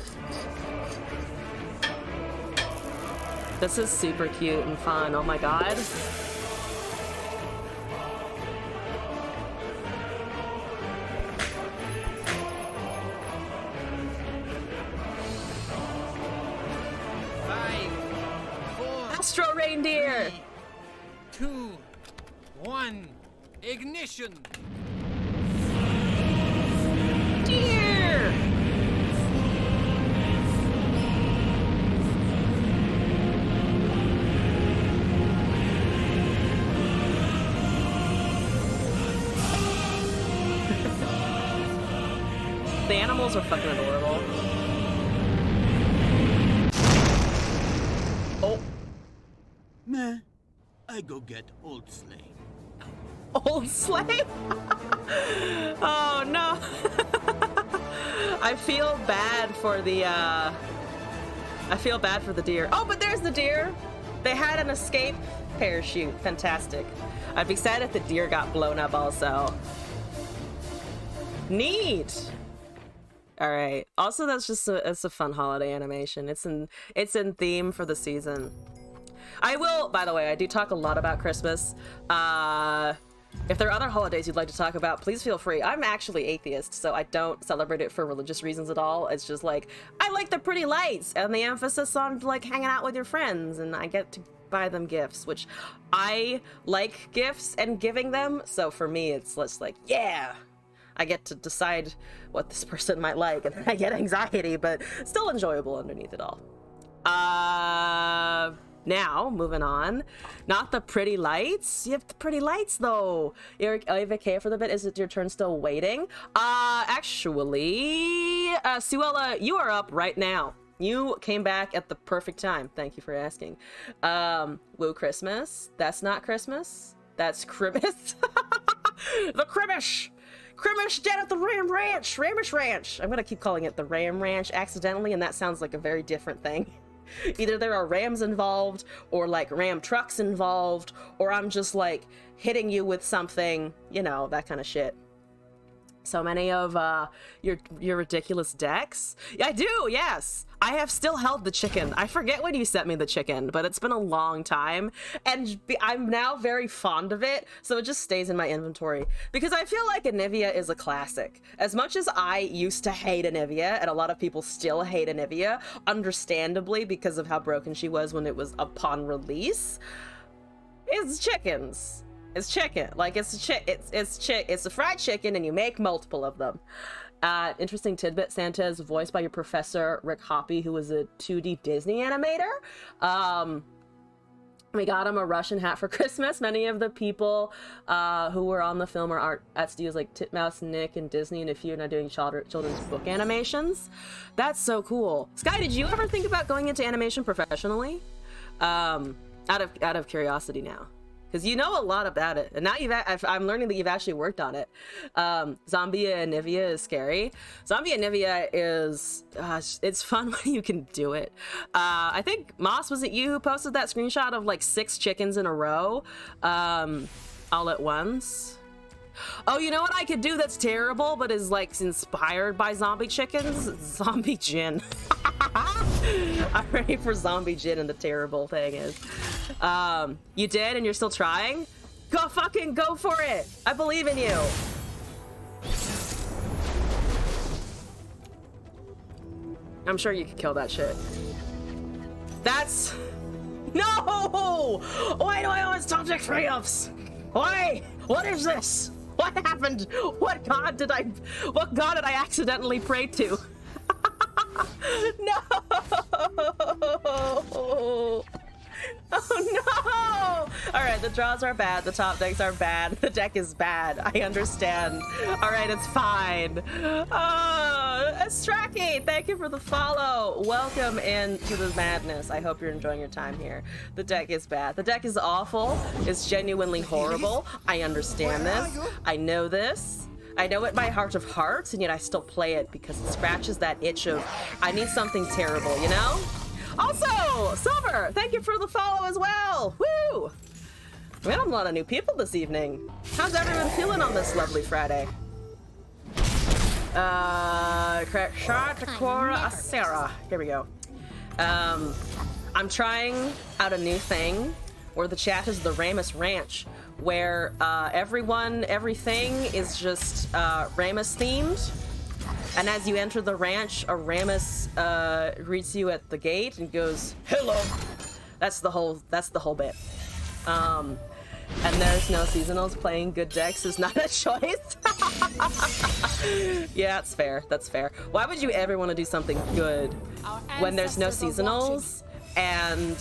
This is super cute and fun. Oh my god. Astro Reindeer! 3, 2, 1, ignition! Deer! The animals are fucking adorable. Oh. Meh. I go get old sleigh. Old sleigh? Oh no. I feel bad for the deer. Oh, but there's the deer. They had an escape parachute. Fantastic. I'd be sad if the deer got blown up also. Neat. All right. Also, that's just it's a fun holiday animation. It's in theme for the season. I will, by the way, I do talk a lot about Christmas. If there are other holidays you'd like to talk about, please feel free. I'm actually atheist, so I don't celebrate it for religious reasons at all. It's just like, I like the pretty lights and the emphasis on like hanging out with your friends, and I get to buy them gifts, which I like gifts and giving them. So for me, it's less like, yeah, I get to decide what this person might like, and then I get anxiety, but still enjoyable underneath it all. Now, moving on. Not the pretty lights. You have the pretty lights, though. You're AFK for the bit. Is it your turn still waiting? Actually, Suella, you are up right now. You came back at the perfect time. Thank you for asking. Woo Christmas. That's not Christmas. That's Crimis. The Crimish. Crimish dead at the Ram Ranch. Ramish Ranch. I'm gonna keep calling it the Ram Ranch accidentally, and that sounds like a very different thing. Either there are rams involved, or like ram trucks involved, or I'm just like hitting you with something, you know, that kind of shit. So many of your ridiculous decks? I do, yes. I have still held the chicken. I forget when you sent me the chicken, but it's been a long time, and I'm now very fond of it, so it just stays in my inventory. Because I feel like Anivia is a classic. As much as I used to hate Anivia, and a lot of people still hate Anivia, understandably because of how broken she was when it was upon release, it's chickens. It's chicken. Like, it's a fried chicken, and you make multiple of them. Interesting tidbit, Santa is voiced by your professor, Rick Hoppy, who was a 2D Disney animator. We got him a Russian hat for Christmas. Many of the people who were on the film are art at studios like Titmouse, Nick, and Disney, and a few are now doing children's book animations. That's so cool. Sky, did you ever think about going into animation professionally? Out of curiosity now. Because you know a lot about it, and now I'm learning that you've actually worked on it. Zombia and Nivea is scary. Zombia and Nivea is, it's fun when you can do it. I think, Moss, was it you who posted that screenshot of like 6 chickens in a row all at once? Oh, you know what I could do that's terrible, but is like inspired by zombie chickens? Zombie gin. I'm ready for zombie gin, and the terrible thing is, you did and you're still trying? Go fucking go for it! I believe in you! I'm sure you could kill that shit. That's... No! Why do I always subject triumphs? Why? What is this? What happened? What god did I accidentally pray to? No! Oh no! Alright, the draws are bad, the top decks are bad, the deck is bad. I understand. Alright, it's fine. Straki, thank you for the follow. Welcome into the madness. I hope you're enjoying your time here. The deck is bad. The deck is awful. It's genuinely horrible. I understand this. I know this. I know it by heart of hearts, and yet I still play it because it scratches that itch of, I need something terrible, you know? Also, Silver, thank you for the follow as well. Woo! We had a lot of new people this evening. How's everyone feeling on this lovely Friday? Correct shot, Cora, Asera. Here we go. I'm trying out a new thing where the chat is the Ramus Ranch, where everything is just Ramus themed. And as you enter the ranch, a Ramus greets you at the gate and goes, "Hello." That's the whole bit. And there's no seasonals. Playing good decks is not a choice. Yeah, that's fair. That's fair. Why would you ever want to do something good when there's no seasonals and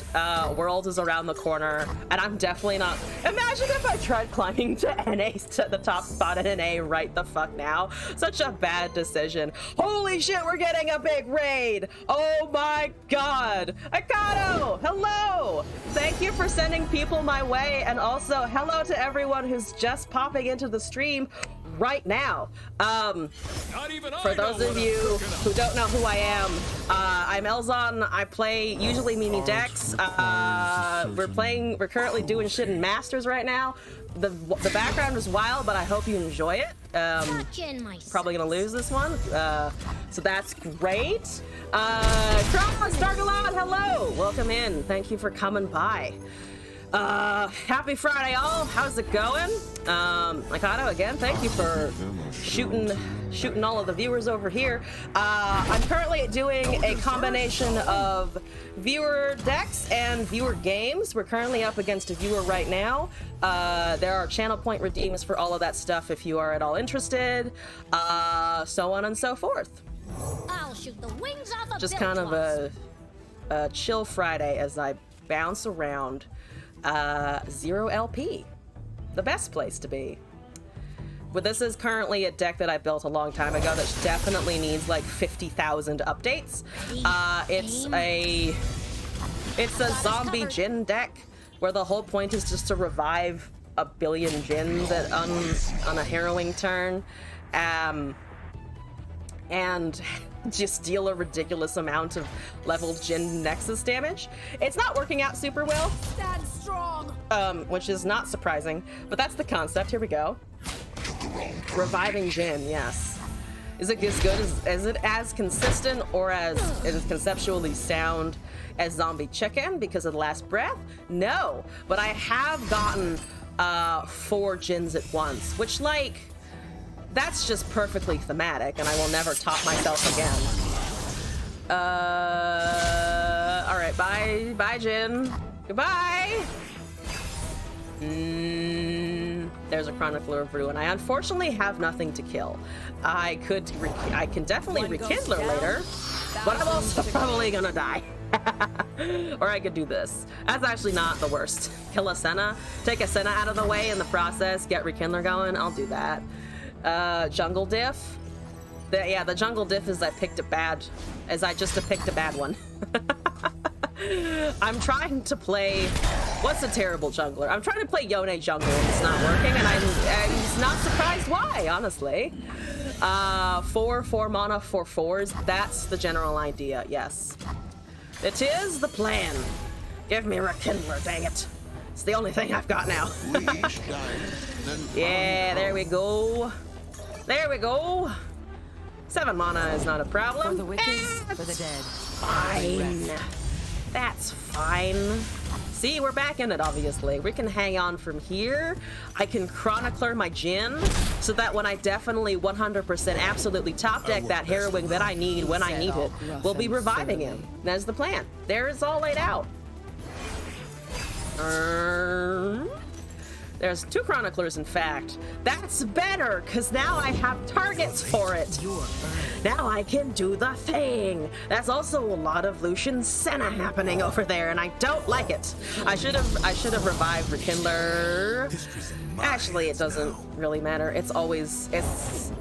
World is around the corner? And I'm definitely not. Imagine if I tried climbing to NA, to the top spot in NA right the fuck now. Such a bad decision. Holy shit, we're getting a big raid. Oh my god. Akado, hello. Thank you for sending people my way, and also hello to everyone who's just popping into the stream right now. For those of you who don't know who I am, I'm Elzon. I play usually mini decks. We're currently doing shit in Masters right now. The background is wild, but I hope you enjoy it. Probably gonna lose this one, so that's great. Cross, Dargalot, hello, welcome in. Thank you for coming by. Happy Friday, all. How's it going? Mikado, again, thank you for shooting all of the viewers over here. I'm currently doing a combination of viewer decks and viewer games. We're currently up against a viewer right now. There are channel point redeems for all of that stuff if you are at all interested. So on and so forth. I'll shoot the wings off a Just kind of a chill Friday as I bounce around. 0 LP, the best place to be. But this is currently a deck that I built a long time ago that definitely needs like 50,000 updates. It's a zombie Jin deck where the whole point is just to revive a billion Jins on a harrowing turn, and just deal a ridiculous amount of leveled Jin Nexus damage. It's not working out super well. Stand strong. Which is not surprising, but that's the concept. Here we go. Reviving Jin, yes. Is it as good is it as consistent or as conceptually sound as Zombie Chicken because of the last breath? No, but I have gotten 4 Jins at once, which, like, that's just perfectly thematic, and I will never top myself again. All right, bye, Jin. Goodbye. There's a Chronicler of Ruin. I unfortunately have nothing to kill. I can definitely rekindle her later. but I'm also probably gonna die. Or I could do this. That's actually not the worst. Kill a Senna, take a Senna out of the way in the process, get Rekindler going. I'll do that. Jungle diff. Yeah, the jungle diff is I just picked a bad one. I'm trying to play. What's a terrible jungler? I'm trying to play Yone jungle and it's not working, and I'm not surprised why, honestly. 4 mana for 4s. That's the general idea, yes. It is the plan. Give me Rekindler, dang it. It's the only thing I've got now. Yeah, there we go. There we go. 7 mana is not a problem. For the wicked, for the dead. Fine. That's fine. See, we're back in it, obviously. We can hang on from here. I can chronicler my Jhin so that when I definitely 100% absolutely top deck that Harrowing that I need when I need it, we'll be reviving him. That's the plan. There it's all laid out. There's 2 chroniclers, in fact. That's better, because now I have targets for it. Now I can do the thing. That's also a lot of Lucian Senna happening over there, and I don't like it. I should have revived Rekindler. Actually, it doesn't really matter. It's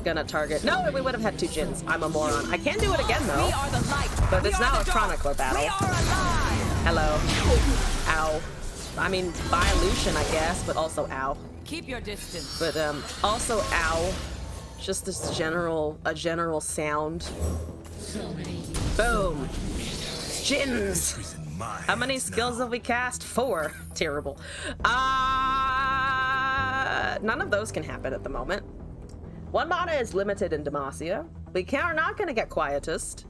gonna target. No, we would have had 2 Jins. I'm a moron. I can do it again, though. But it's now a chronicler battle. Hello. Ow. I mean, by Lucian, I guess, but also ow. Keep your distance. But also ow. Just this general sound. Boom. Jins. How many skills have we cast? 4. Terrible. None of those can happen at the moment. 1 mana is limited in Demacia. We are not going to get Quietist.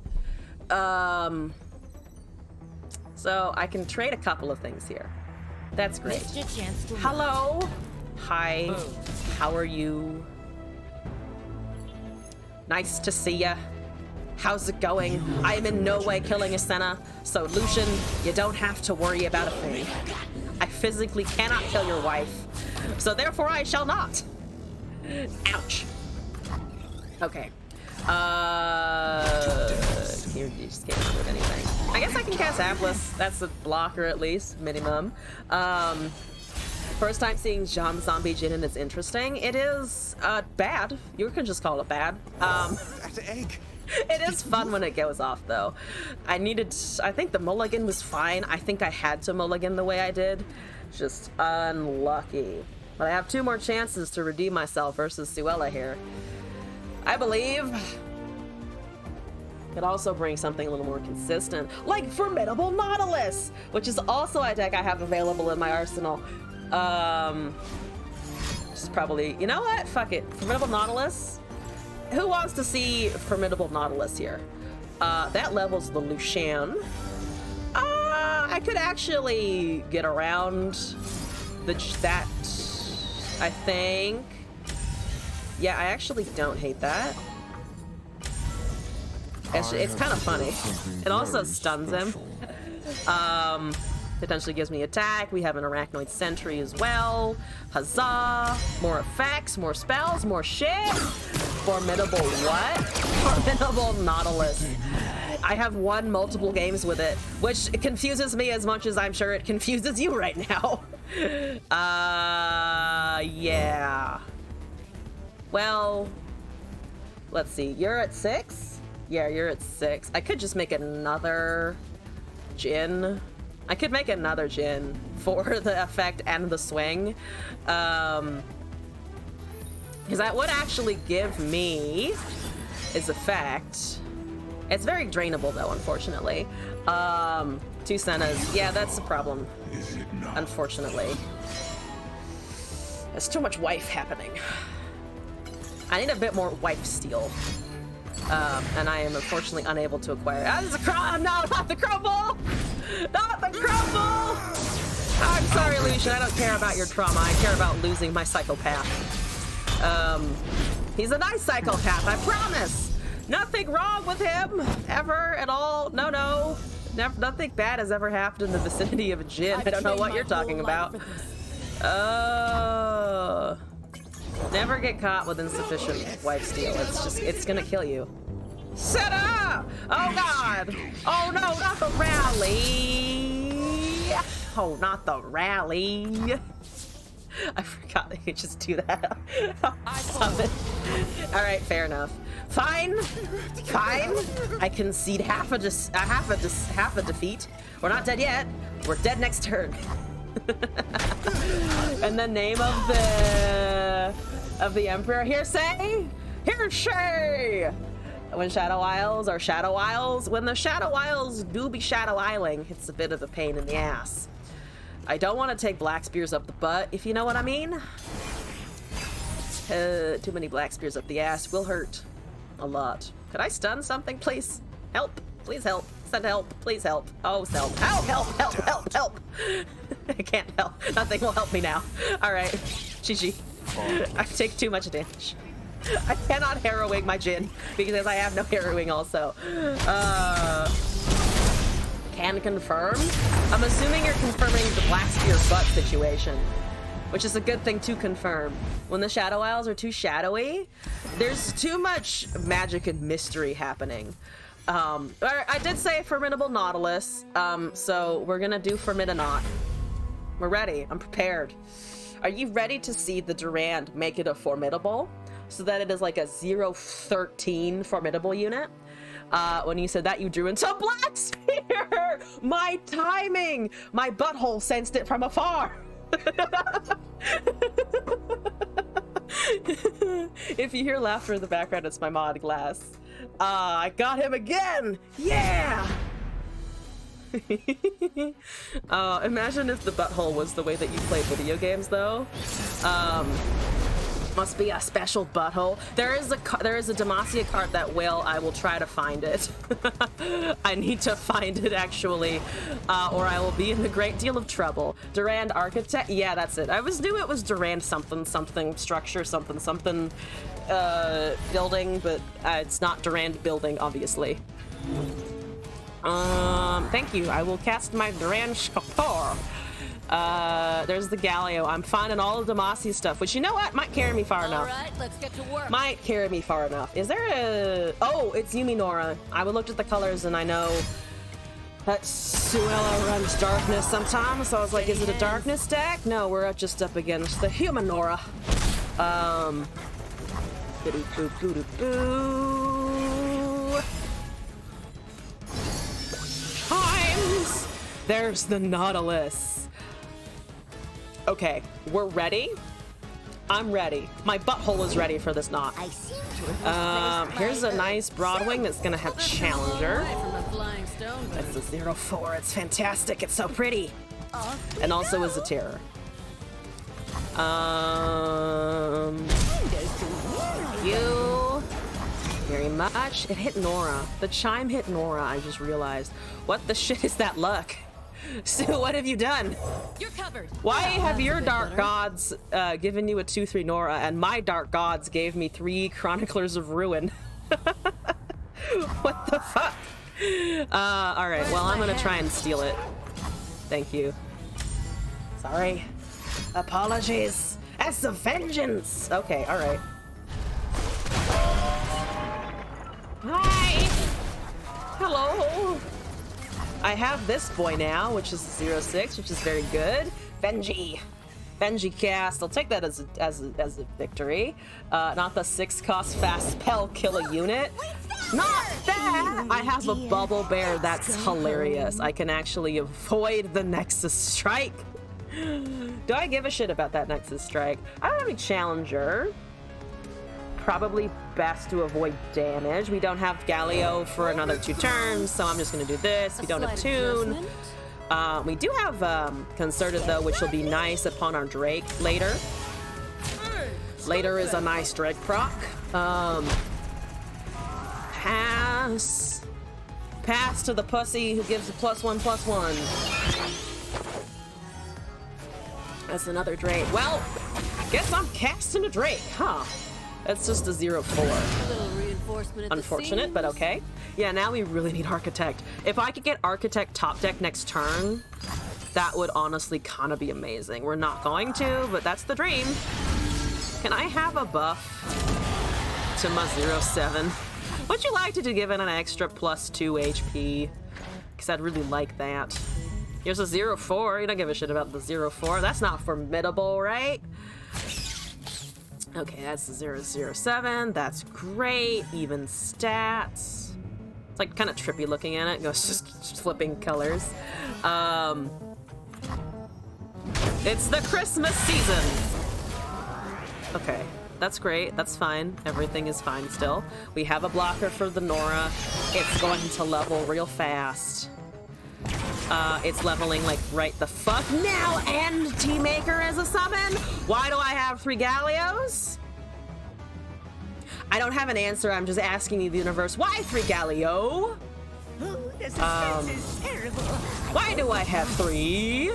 So I can trade a couple of things here. That's great. Hello. Hi. How are you? Nice to see ya. How's it going? I am in no way killing a Senna, so Lucian, you don't have to worry about a thing. I physically cannot kill your wife, so therefore I shall not. Ouch. Okay. You just can't do anything. I guess I can cast Atlas. That's a blocker at least, minimum. First time seeing Zombie Jhin and it's interesting. It is bad. You can just call it bad. It is fun when it goes off though. I think the mulligan was fine. I think I had to mulligan the way I did. Just unlucky. But I have 2 more chances to redeem myself versus Suella here. I believe. Could also bring something a little more consistent, like Formidable Nautilus, which is also a deck I have available in my arsenal. Just probably, you know what? Fuck it. Formidable Nautilus. Who wants to see Formidable Nautilus here? That levels the Lucian. I could actually get around that, I think. Yeah, I actually don't hate that. It's kind of funny. It also stuns him. Potentially gives me attack. We have an Arachnoid Sentry as well. Huzzah! More effects, more spells, more shit. Formidable what? Formidable Nautilus. I have won multiple games with it, which confuses me as much as I'm sure it confuses you right now. Yeah. Well, let's see. You're at 6? Yeah, you're at 6. I could just make another Jhin. I could make another Jhin for the effect and the swing. Because that would actually give me his effect. It's very drainable though, unfortunately. 2 Sennas. Yeah, that's the problem. Unfortunately. There's too much wife happening. I need a bit more wife steal. And I am unfortunately unable to acquire. There's a no, not the crumble! Not the crumble! I'm sorry, Lucian. I don't care about your trauma. I care about losing my psychopath. He's a nice psychopath, I promise. Nothing wrong with him ever at all. No. Nothing bad has ever happened in the vicinity of a Jhin. I don't know what you're talking about. Never get caught with insufficient wife steal. It's gonna kill you. Senna! Oh god! Oh no, not the rally! Oh, not the rally! I forgot they could just do that. Summon. Alright, fair enough. Fine! Fine! I concede half a defeat. We're not dead yet. We're dead next turn. And the name of the Emperor, Hearsay? Hearsay! When Shadow Isles are Shadow Isles, when the Shadow Isles do be Shadow Isling, it's a bit of a pain in the ass. I don't want to take black spears up the butt, if you know what I mean. Too many black spears up the ass will hurt a lot. Could I stun something, please? Help, please help. Send help, please help. Oh, help, help, help, help, help, help. I can't help. Nothing will help me now. All right, GG. I take too much damage. I cannot harrowing my Jin because I have no harrowing also. Can confirm? I'm assuming you're confirming the black spear butt situation, which is a good thing to confirm. When the Shadow Isles are too shadowy, there's too much magic and mystery happening. I did say Formidable Nautilus, so we're gonna do Formidanaut. We're ready. I'm prepared. Are you ready to see the Durand make it a Formidable? So that it is like a 0-13 Formidable unit? When you said that, you drew into Black Spear! My timing! My butthole sensed it from afar! If you hear laughter in the background, it's my mod Glass. I got him again! Yeah! Imagine if the butthole was the way that you play video games, though. Must be a special butthole. There is a Demacia card that I will try to find it. I need to find it actually, or I will be in a great deal of trouble. Durand Architect, yeah, that's it. I knew it was Durand something structure something building, but it's not Durand building, obviously. Thank you. I will cast my Durand Sculptor. There's the Galio. I'm finding all of Demacia stuff, which, you know what, might carry me far enough. All right, let's get to work. Might carry me far enough. Is there a... Oh, it's Yumi Nora. I would looked at the colors and I know that Suella runs darkness sometimes, so I was like, is it a darkness deck? No, we're just up against the human Nora. Times! There's the Nautilus. Okay, we're ready. I'm ready. My butthole is ready for this knot. I seem to have Here's a nice Broadwing that's gonna have Challenger. From a flying stone. It's a 0-4. It's fantastic. It's so pretty. And also is a terror. Thank you very much. It hit Nora. The chime hit Nora, I just realized. What the shit is that luck? Sue, what have you done? You're covered. Why have your dark gods given you a 2-3 Nora, and my dark gods gave me 3 Chroniclers of Ruin? What the fuck? Alright, well, I'm gonna try and steal it. Thank you. Sorry. Apologies. As a vengeance! Okay, alright. Hi! Hello! I have this boy now, which is 0-6, which is very good. Benji cast. I'll take that as a victory. Not the 6-cost fast spell kill a unit. Not that! I have a bubble bear that's hilarious. I can actually avoid the Nexus Strike. Do I give a shit about that Nexus Strike? I don't have any Challenger. Probably best to avoid damage. We don't have Galio for another 2 turns, so I'm just gonna do this. We don't have Tune. We do have Concerted, though, which will be nice upon our Drake later. Later is a nice Drake proc. Pass to the pussy who gives a +1/+1. That's another Drake. Well, guess I'm casting a Drake, huh? That's just a 0-4. Unfortunate, but okay. Yeah, now we really need Architect. If I could get Architect top deck next turn, that would honestly kind of be amazing. We're not going to, but that's the dream. Can I have a buff to my 0-7? Would you like to give it an extra +2 HP? Because I'd really like that. Here's a 0-4. You don't give a shit about the 0-4. That's not formidable, right? Okay, that's the 0-0-7. That's great. Even stats. It's like kind of trippy looking at it. It goes just flipping colors. It's the Christmas season. Okay, that's great. That's fine. Everything is fine still. We have a blocker for the Nora. It's going to level real fast. It's leveling like right the fuck now, and Teamaker as a summon? Why do I have 3 Gallios? I don't have an answer, I'm just asking the universe, why 3 Gallio? The suspense is terrible. Why do I have 3?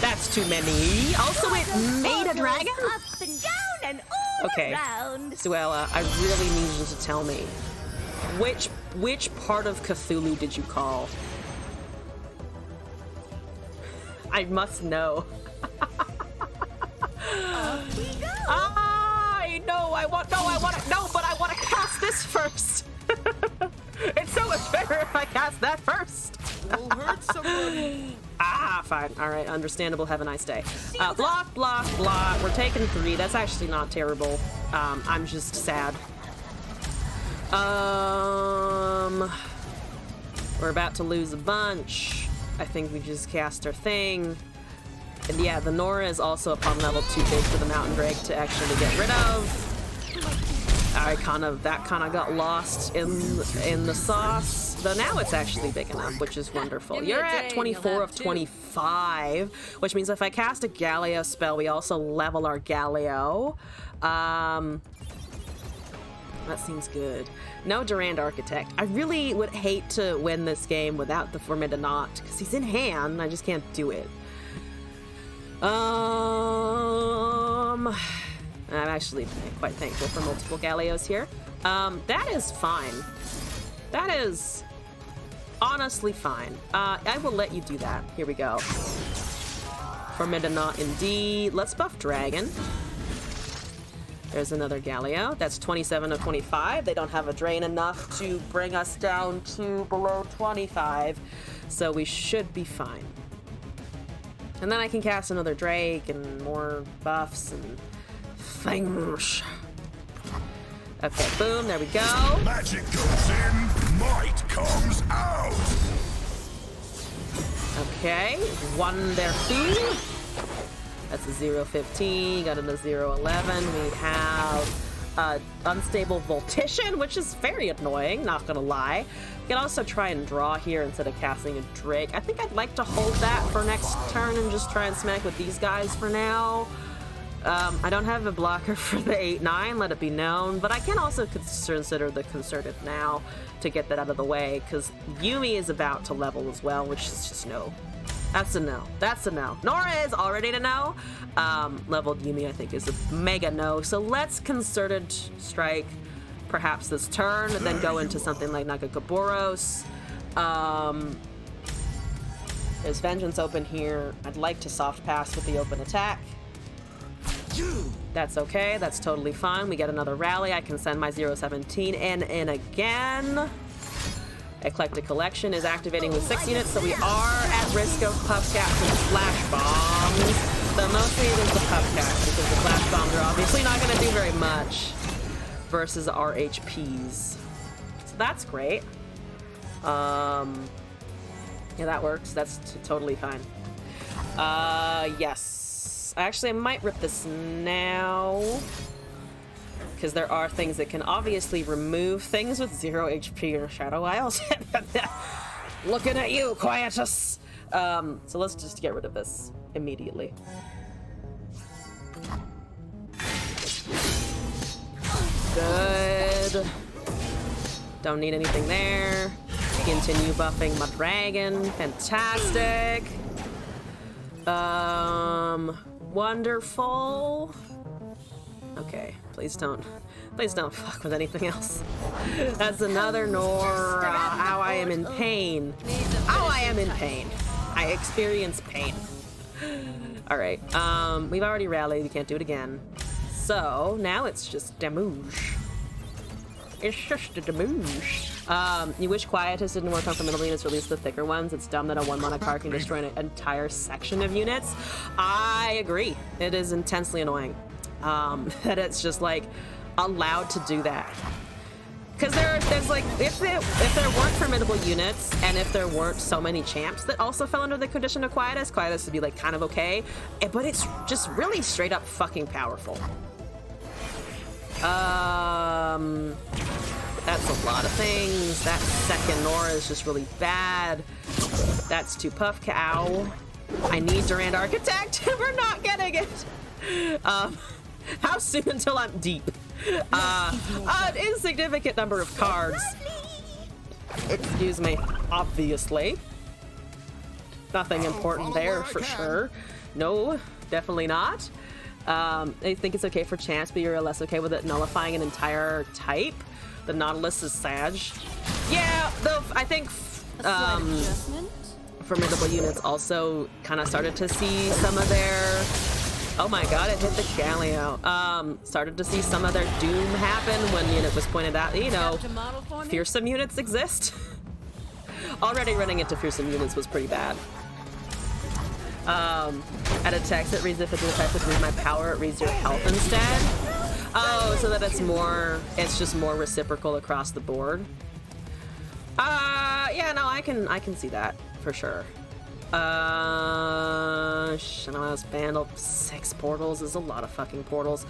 That's too many. Also, it made a dragon? Up and down and all Okay, around. Suella, I really need you to tell me, which part of Cthulhu did you call? I must know. Off we go. But I want to cast this first. It's so much better if I cast that first. You'll hurt somebody. Ah, fine. All right, understandable. Have a nice day. Block, block, block. We're taking 3. That's actually not terrible. I'm just sad. We're about to lose a bunch. I think we just cast our thing. And yeah, the Nora is also upon level too big for the Mountain Drake to actually get rid of. That kind of got lost in the sauce. Though now it's actually big enough, which is wonderful. You're at 24 of 25, which means if I cast a Gallio spell, we also level our Gallio. That seems good. No Durand Architect. I really would hate to win this game without the Formidanaut, because he's in hand, I just can't do it. I'm actually quite thankful for multiple Gallios here. That is fine. That is honestly fine. I will let you do that. Here we go. Formidanaut indeed. Let's buff Dragon. There's another Gallio. That's 27 of 25. They don't have a drain enough to bring us down to below 25, so we should be fine. And then I can cast another Drake and more buffs and things. Okay, boom, there we go. Magic goes in, might comes out. Okay, wonderful. That's a 0-15, got a 0-11. We have unstable Voltician, which is very annoying, not gonna lie. You can also try and draw here instead of casting a Drake. I think I'd like to hold that for next turn and just try and smack with these guys for now. I don't have a blocker for the 8-9, let it be known, but I can also consider the Concerted now to get that out of the way, because Yumi is about to level as well, which is just no. That's a no. That's a no. Nora is already a no. Leveled Yumi, I think, is a mega no. So let's Concerted Strike perhaps this turn, and then go into something like Nagakaboros. There's Vengeance open here. I'd like to soft pass with the open attack. That's okay. That's totally fine. We get another rally. I can send my 0-17 in again. Eclectic Collection is activating with 6 units, so we are at risk of Puffcaps and Flash Bombs. But mostly it is the Puffcaps, because the Flash Bombs are obviously not going to do very much versus our HPs. So that's great. Yeah, that works. That's totally fine. Yes. Actually, I might rip this now, because there are things that can obviously remove things with 0 HP or Shadow Isles. Looking at you, Quietus! So let's just get rid of this immediately. Good. Don't need anything there. Continue buffing my dragon. Fantastic. Wonderful. Okay, please don't fuck with anything else. That's another Nora. Ow, I am in pain. Ow, I am in pain. I experience pain. All right, we've already rallied. We can't do it again. So now it's just damage. It's just a demoosh. You wish Quietus didn't work on formidable units, or at least the thicker ones. It's dumb that a 1-mana card can destroy an entire section of units. I agree. It is intensely annoying that it's just like allowed to do that. Because there's like, if there weren't formidable units, and if there weren't so many champs that also fell under the condition of Quietus, Quietus would be like kind of okay. But it's just really straight up fucking powerful. That's a lot of things. That second Nora is just really bad. That's 2 Puff Cow. I need Durand Architect. We're not getting it. How soon until I'm deep? An insignificant number of cards. Excuse me. Obviously. Nothing important there for sure. No, definitely not. I think it's okay for chance, but you're less okay with it nullifying an entire type. The Nautilus is Sag. Yeah, though I think formidable units also kind of started to see some of their... Oh my god, it hit the Galio. Started to see some of their doom happen when it was pointed out, you know, fearsome units exist. Already running into fearsome units was pretty bad. At a text, it reads if it's an attack with read my power, it reads your health instead. Oh, so that it's just more reciprocal across the board. Yeah, no, I can see that for sure. Shana's Vandal, 6 portals is a lot of fucking portals.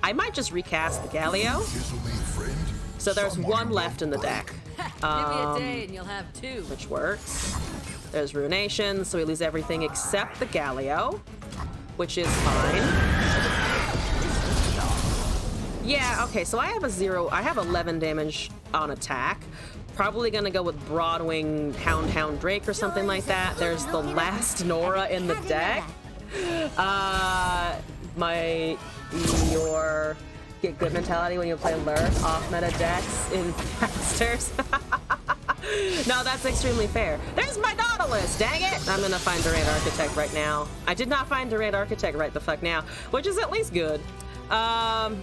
I might just recast the Galio. So there's 1 left in the deck. Give me a day and you'll have 2. Which works. There's Ruination, so we lose everything except the Galio, which is fine. Yeah, okay, so I have 11 damage on attack. Probably gonna go with Broadwing Hound Drake or something like that. There's the last Nora in the deck. Your get good mentality when you play Lurk off meta decks in Masters. No, that's extremely fair. There's my Nautilus, dang it! I'm gonna find Durand Architect right now. I did not find Durand Architect right the fuck now, which is at least good.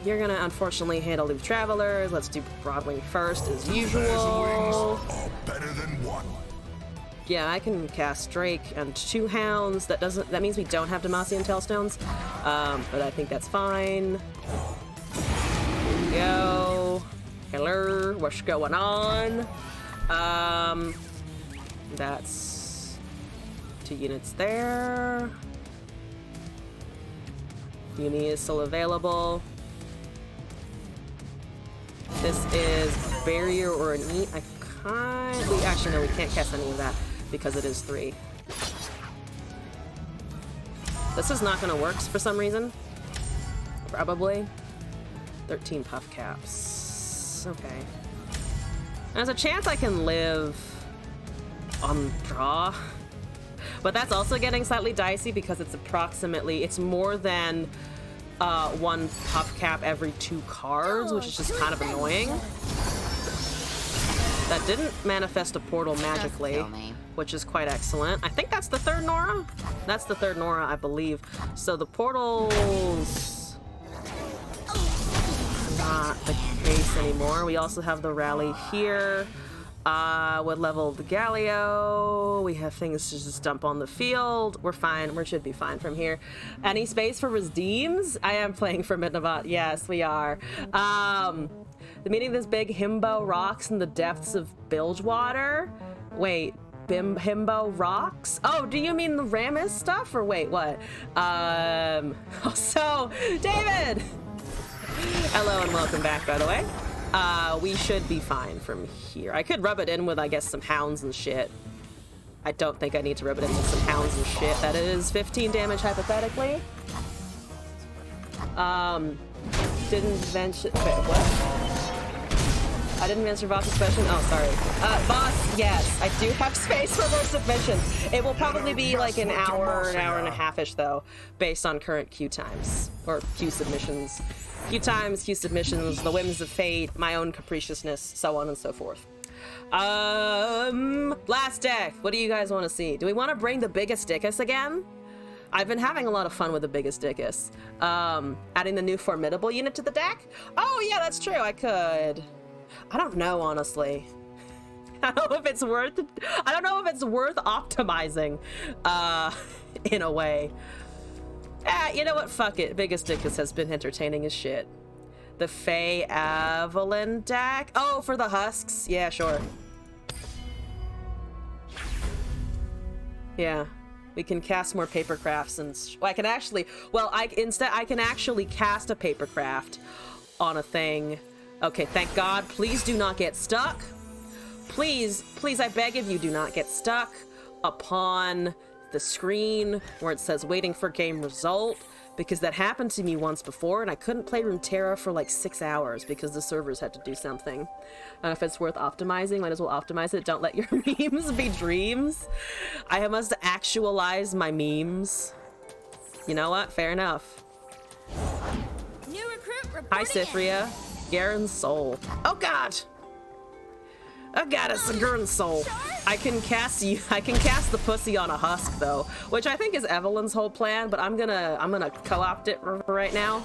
You're gonna unfortunately hit Aloof Travelers. Let's do Broadwing first, as usual. Better than 1. Yeah, I can cast Drake and 2 Hounds. That means we don't have Demacian Tailstones. But I think that's fine. Here we go. Hello, what's going on? That's 2 units there. Uni is still available. This is Barrier or an Eat. Actually, no, we can't cast any of that because it is 3. This is not gonna work for some reason. Probably. 13 Puff Caps. Okay. There's a chance I can live on draw. But that's also getting slightly dicey because it's more than 1 Puff Cap every 2 cards, which is just kind of annoying. That didn't manifest a portal magically, which is quite excellent. I think that's the 3rd Nora? That's the 3rd Nora, I believe. So the portals are not the case anymore. We also have the rally here. Would level the Galio. We have things to just dump on the field. We're fine. We should be fine from here. Any space for redeems? I am playing for Midnabot. Yes, we are. The meaning of this big himbo rocks in the depths of Bilgewater. Wait, himbo rocks? Oh, do you mean the Ramus stuff? Or wait, what? So, David! Hello and welcome back, by the way. We should be fine from here. I could rub it in with, I guess, some hounds and shit. I don't think I need to rub it in with some hounds and shit. That is 15 damage, hypothetically. Didn't venture... Wait, what? I didn't answer Voss's question? Oh, sorry. Voss, yes. I do have space for more submissions. It will probably be like an hour and a half-ish, though, based on current queue times. Or queue submissions. Queue times, queue submissions, the whims of fate, my own capriciousness, so on and so forth. Last deck. What do you guys want to see? Do we want to bring the biggest dickus again? I've been having a lot of fun with the biggest dickus. Adding the new formidable unit to the deck? Oh yeah, that's true, I could. I don't know, honestly. I don't know if it's worth it. I don't know if it's worth optimizing in a way. You know what? Fuck it. Biggest Dickus has been entertaining as shit. The Fae Evelyn deck. Oh, for the husks. Yeah, sure. Yeah. We can cast more papercrafts and I can actually, well, I can actually cast a papercraft on a thing. Okay, thank God. Please do not get stuck. Please, please, I beg of you, do not get stuck upon the screen where it says waiting for game result, because that happened to me once before and I couldn't play Runeterra for like 6 hours because the servers had to do something. I don't know if it's worth optimizing. Might as well optimize it. Don't let your memes be dreams. I must actualize my memes. You know what? Fair enough. New recruit reporting. Hi, Cythria. Garen's soul. Oh God! Oh God, it's a Gurn's soul. I can cast the pussy on a husk though, which I think is Evelyn's whole plan, but I'm gonna co-opt it right now.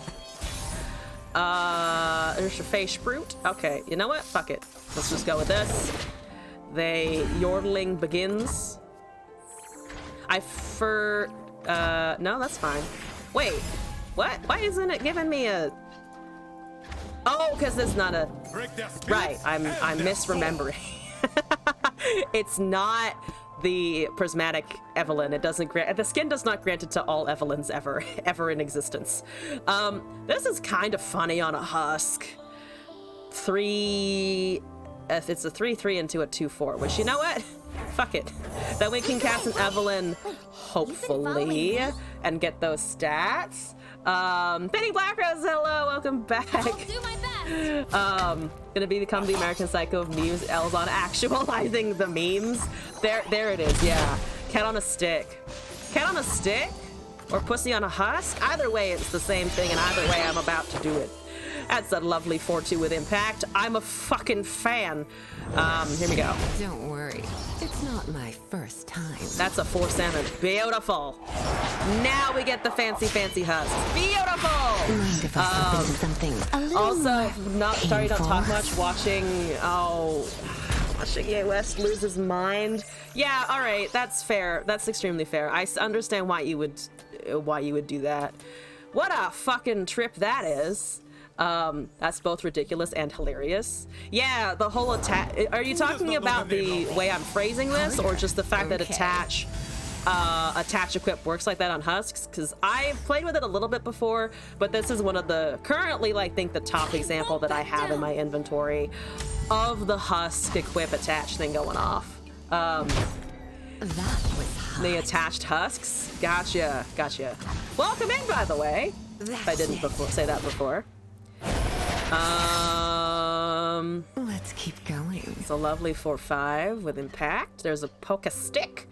There's your face Sprute. Okay, you know what? Fuck it. Let's just go with this. Yodeling begins. No, that's fine. Wait, what? Why isn't it giving me a... Oh, because it's not a... Right, I'm misremembering. It's not the prismatic Evelyn. It doesn't grant... The skin does not grant it to all Evelyns ever in existence. This is kind of funny on a husk. It's a 3/3 into a 2/4, which, you know what? Fuck it. Then we can cast an Evelyn, hopefully, and get those stats. Penny Blackrose, hello, welcome back. I'll do my best. Gonna become the American Psycho of memes. L's on actualizing the memes. There it is, yeah. Cat on a stick. Cat on a stick? Or pussy on a husk? Either way, it's the same thing, and either way, I'm about to do it. That's a lovely 4-2 with impact. I'm a fucking fan. Here we go. Don't worry, it's not my first time. That's a 4-7. Beautiful. Now we get the fancy husk. Beautiful. Mind if I slip in something a little Also, more sorry, don't talk painful? much. Watching Ye West lose his mind. Yeah, all right, that's fair. That's extremely fair. I understand why you would do that. What a fucking trip that is. That's both ridiculous and hilarious. Yeah, the whole attach. Are you talking about the way I'm phrasing this, or just the fact that attach equip works like that on husks? Because I've played with it a little bit before, but this is one of the currently, I think, the top example that I have in my inventory of the husk equip attach thing going off. That was hot. The attached husks. Gotcha. Welcome in, by the way. If I didn't say that before. Let's keep going. It's a lovely 4/5 with impact. There's a poke stick.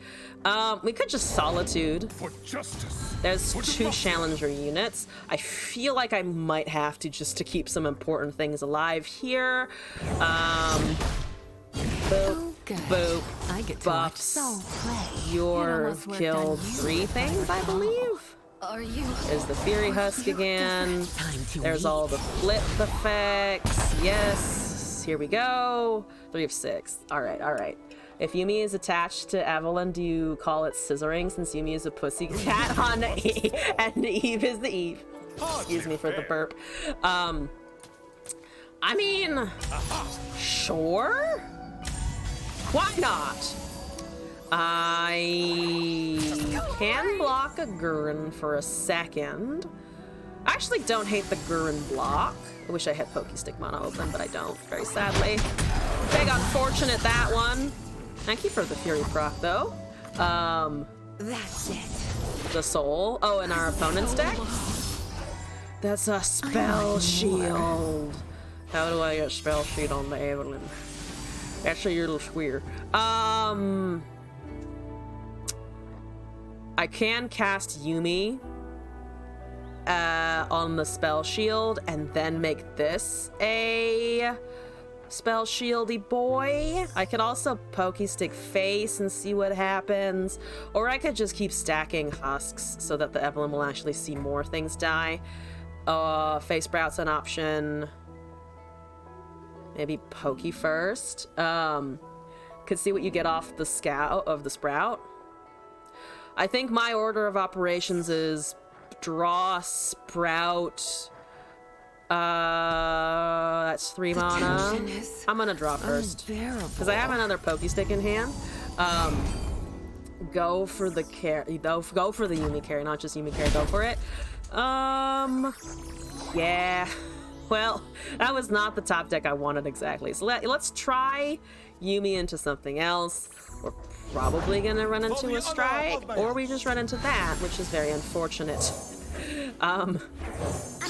We could just solitude. For justice. There's 2 challenger units. I feel like I might have to just to keep some important things alive here. Boop, Good. boop. I get to watch Buffs. Soul play. You're almost worked killed on you 3 things, I believe. Are you? There's the Fury Husk again. Time to There's all the flip effects. Yes. Here we go. 3 of 6. All right. If Yumi is attached to Evelyn, do you call it scissoring since Yumi is a pussy cat on Eve and Eve is the Eve? Excuse me for the burp. I mean, sure. Why not? I can block a Gurren for a second. I actually don't hate the Gurren block. I wish I had Pokestick Mono open, but I don't, very sadly. Big unfortunate, that one. Thank you for the Fury proc, though. That's it. The Soul. Oh, in our opponent's deck? That's a Spell Shield. How do I get Spell Shield on the Evelyn? Actually, you're a little weird. I can cast Yumi on the Spell Shield and then make this a Spell Shieldy boy. I could also Pokestick Face and see what happens. Or I could just keep stacking husks so that the Evelyn will actually see more things die. Face Sprout's an option. maybe Pokey first. Could see what you get off the sprout. I think my order of operations is draw, sprout. That's 3 mana. I'm gonna draw first because I have another Pokestick in hand. Go for the go for the Yumi carry, not just Yumi carry. Go for it. Yeah. Well, that was not the top deck I wanted exactly. So let's try Yumi into something else. We're probably gonna run into a strike, or we just run into that, which is very unfortunate. I'm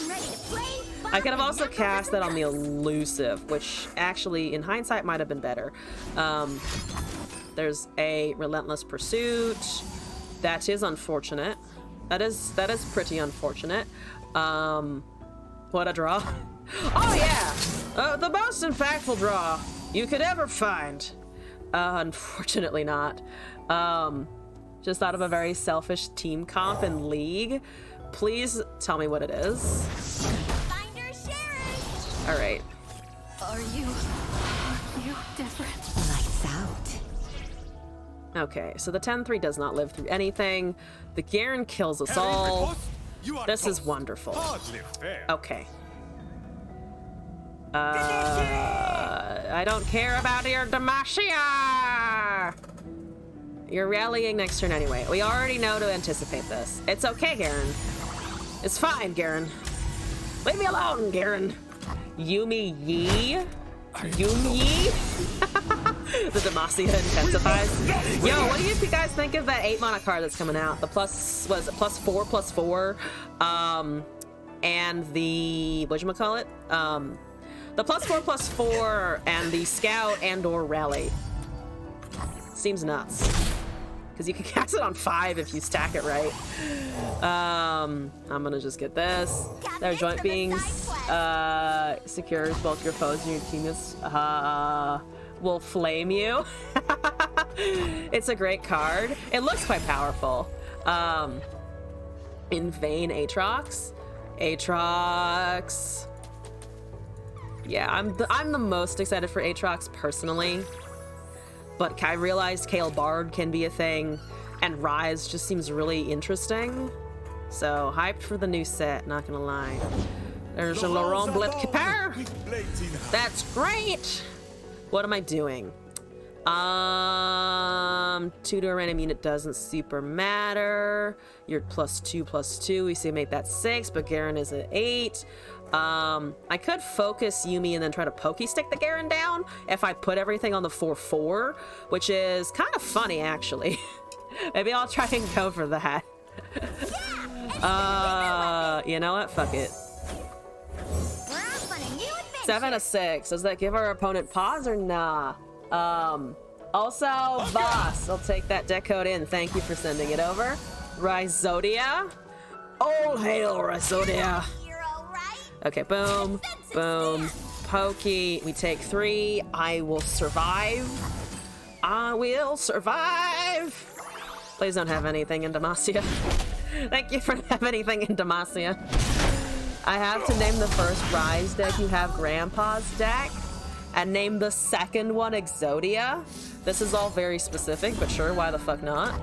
ready to play. I could have also cast that on the elusive, which actually, in hindsight, might have been better. There's a relentless pursuit. That is unfortunate. That is pretty unfortunate. What a draw. Oh yeah! The most impactful draw you could ever find. Unfortunately not. Just thought of a very selfish team comp in League. Please tell me what it is. Finder sharers. All right. Are you different? Lights out. Okay, so the 10-3 does not live through anything. The Garen kills us all. This is wonderful. Okay. I don't care about your Demacia! You're rallying next turn anyway. We already know to anticipate this. It's okay, Garen. It's fine, Garen. Leave me alone, Garen. Yumi Yi? Yumi Yi? The Demacia intensifies. Yo, what do you guys think of that 8 mana card that's coming out? The +4/+4? And the whatchamacallit? The +4/+4 and the scout and/or rally. Seems nuts. Because you can cast it on 5 if you stack it right. I'm gonna just get this. Their joint beings secures both your foes and your teammates will flame you. It's a great card. It looks quite powerful. In vain, Aatrox. Aatrox. Yeah, I'm the most excited for Aatrox personally. But I realized KAYLE Bard can be a thing, and Rise just seems really interesting. So, hyped for the new set, not gonna lie. There's a Laurent Blitkeper. That's great! What am I doing? Tutor random unit doesn't super matter. You're +2/+2. We say make that 6, but Garen is at 8. I could focus Yumi and then try to Pokestick the Garen down if I put everything on the 4/4, which is kind of funny actually. Maybe I'll try and go for that. You know what? Fuck it. We're off on a new adventure. 7/6. Does that give our opponent pause or nah? Also, Voss, I'll take that deck code in. Thank you for sending it over. Rhyzodia. All hail Rhyzodia. You're all right. Okay, boom, boom, pokey. We take 3. I will survive. I will survive. Please don't have anything in Demacia. Thank you for not having anything in Demacia. I have to name the first Rise deck you have Grandpa's deck, and name the second one Exodia. This is all very specific, but sure, why the fuck not?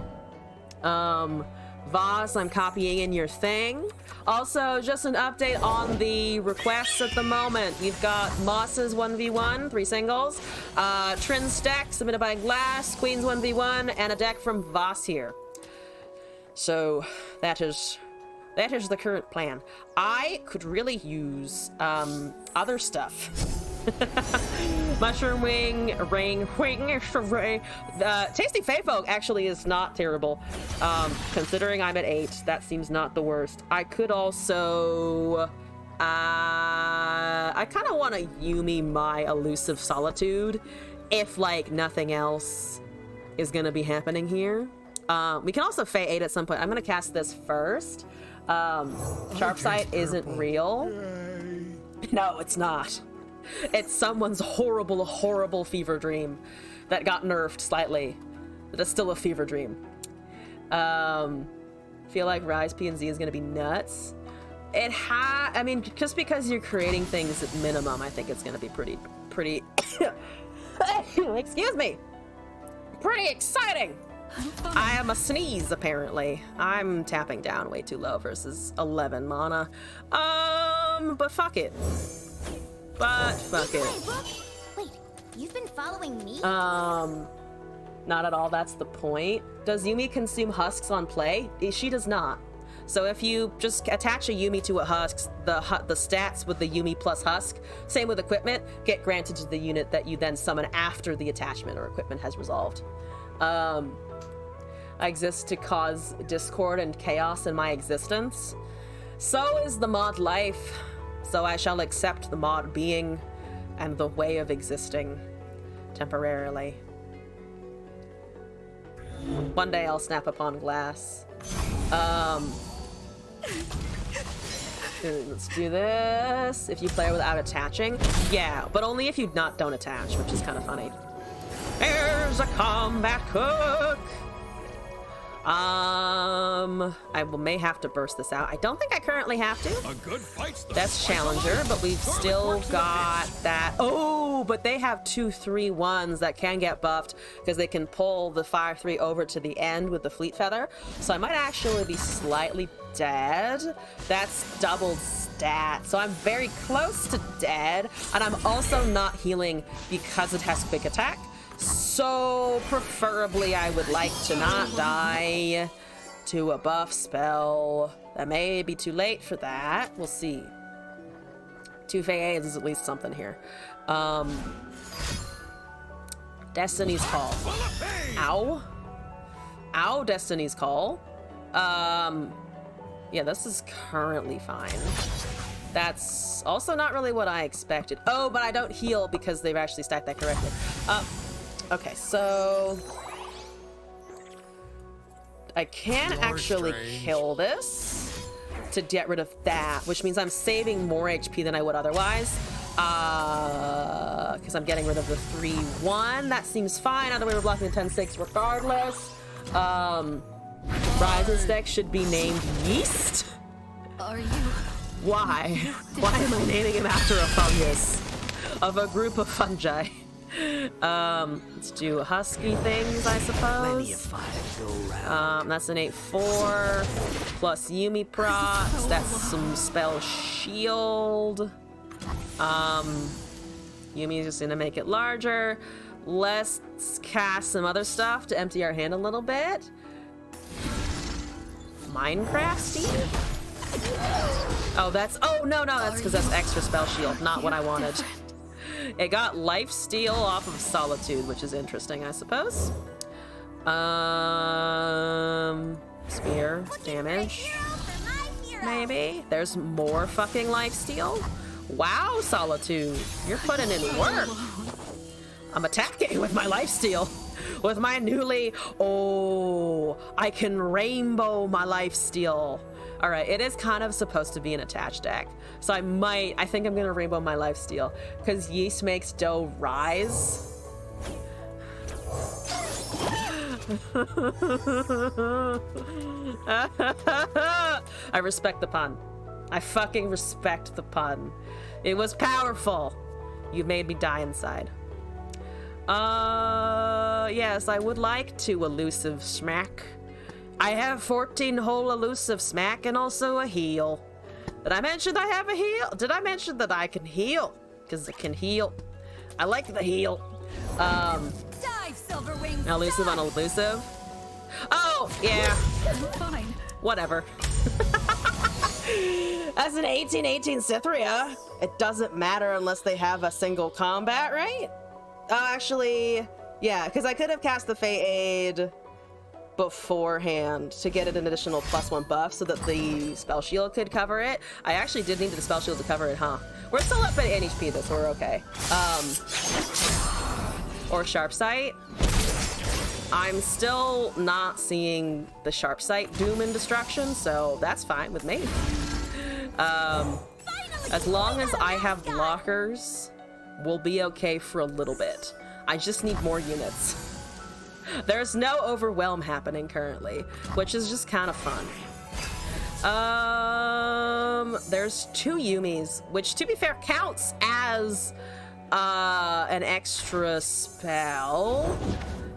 Voss, I'm copying in your thing. Also, just an update on the requests at the moment. You've got Moss's 1v1, 3 singles, Trin's deck submitted by Glass, Queen's 1v1, and a deck from Voss here. So that is the current plan. I could really use other stuff. Mushroom Wing, Ring, Tasty Feyfolk actually is not terrible. Considering I'm at 8, that seems not the worst. I could also... I kind of want to Yumi my Elusive Solitude if, like, nothing else is going to be happening here. We can also Fey 8 at some point. I'm going to cast this first. Sharpsight isn't real. No, it's not. It's someone's horrible, horrible fever dream that got nerfed slightly. But it's still a fever dream. Feel like Rise P&Z is going to be nuts. I mean, just because you're creating things at minimum, I think it's going to be pretty pretty... Excuse me! Pretty exciting! I am a sneeze, apparently. I'm tapping down way too low versus 11 mana. But fuck it. But fuck it. Wait, you've been following me? Not at all, that's the point. Does Yumi consume husks on play? She does not. So if you just attach a Yumi to a husk, the stats with the Yumi plus husk, same with equipment, get granted to the unit that you then summon after the attachment or equipment has resolved. I exist to cause discord and chaos in my existence. So is the mod life. So I shall accept the mod being and the way of existing temporarily. One day I'll snap upon glass. Let's do this. If you play without attaching, yeah, but only if you don't attach, which is kind of funny. There's a combat cook. I may have to burst this out. I don't think I currently have to. A good fight's the That's Challenger, but we've still got that. Oh, but they have 2 3-1s that can get buffed because they can pull the 5/3 over to the end with the Fleet Feather. So I might actually be slightly dead. That's doubled stat. So I'm very close to dead, and I'm also not healing because it has quick attack. So preferably I would like to not die to a buff spell. That may be too late for that. We'll see. 2 Fey is at least something here. Destiny's Call. Ow. Ow, Destiny's Call. Yeah, this is currently fine. That's also not really what I expected. Oh, but I don't heal because they've actually stacked that correctly. Okay, so I can actually kill this to get rid of that, which means I'm saving more HP than I would otherwise, because I'm getting rid of the 3-1. That seems fine. Either way, we're blocking the 10-6 regardless. Rise's deck should be named Yeast. Are you? Why? Why am I naming him after a fungus of a group of fungi? Let's do husky things, I suppose. That's an 8/4 plus Yumi procs. That's some spell shield. Yumi's just gonna make it larger. Let's cast some other stuff to empty our hand a little bit. Minecraft Steve? Oh, that's, oh no, that's because that's extra spell shield, not what I wanted. It got life steal off of Solitude, which is interesting, I suppose. Spear damage. Maybe. There's more fucking life steal. Wow, Solitude, you're putting in work. I'm attacking with my life steal. With my newly, oh, I can rainbow my life steal. All right, it is kind of supposed to be an attached deck. So I think I'm gonna rainbow my lifesteal because Yeast makes dough rise. I respect the pun. I fucking respect the pun. It was powerful. You made me die inside. Yes, I would like to elusive smack. I have 14 whole elusive smack and also a heal. Did I mention I have a heal? Did I mention that I can heal? Because I can heal. I like the heal. Dive, Silverwing. Elusive on elusive. Oh, yeah. Fine. Whatever. As an 18/18 Cythria, it doesn't matter unless they have a single combat, right? Actually, yeah, because I could have cast the Fey Aid beforehand to get an additional +1 buff so that the spell shield could cover it. I actually did need the spell shield to cover it, huh? We're still up at 8 HP though, so we're okay. Or Sharp Sight. I'm still not seeing the Sharp Sight doom and destruction, so that's fine with me. As long as I have blockers, we'll be okay for a little bit. I just need more units. There's no overwhelm happening currently, which is just kind of fun. There's 2 Yumis, which to be fair counts as an extra spell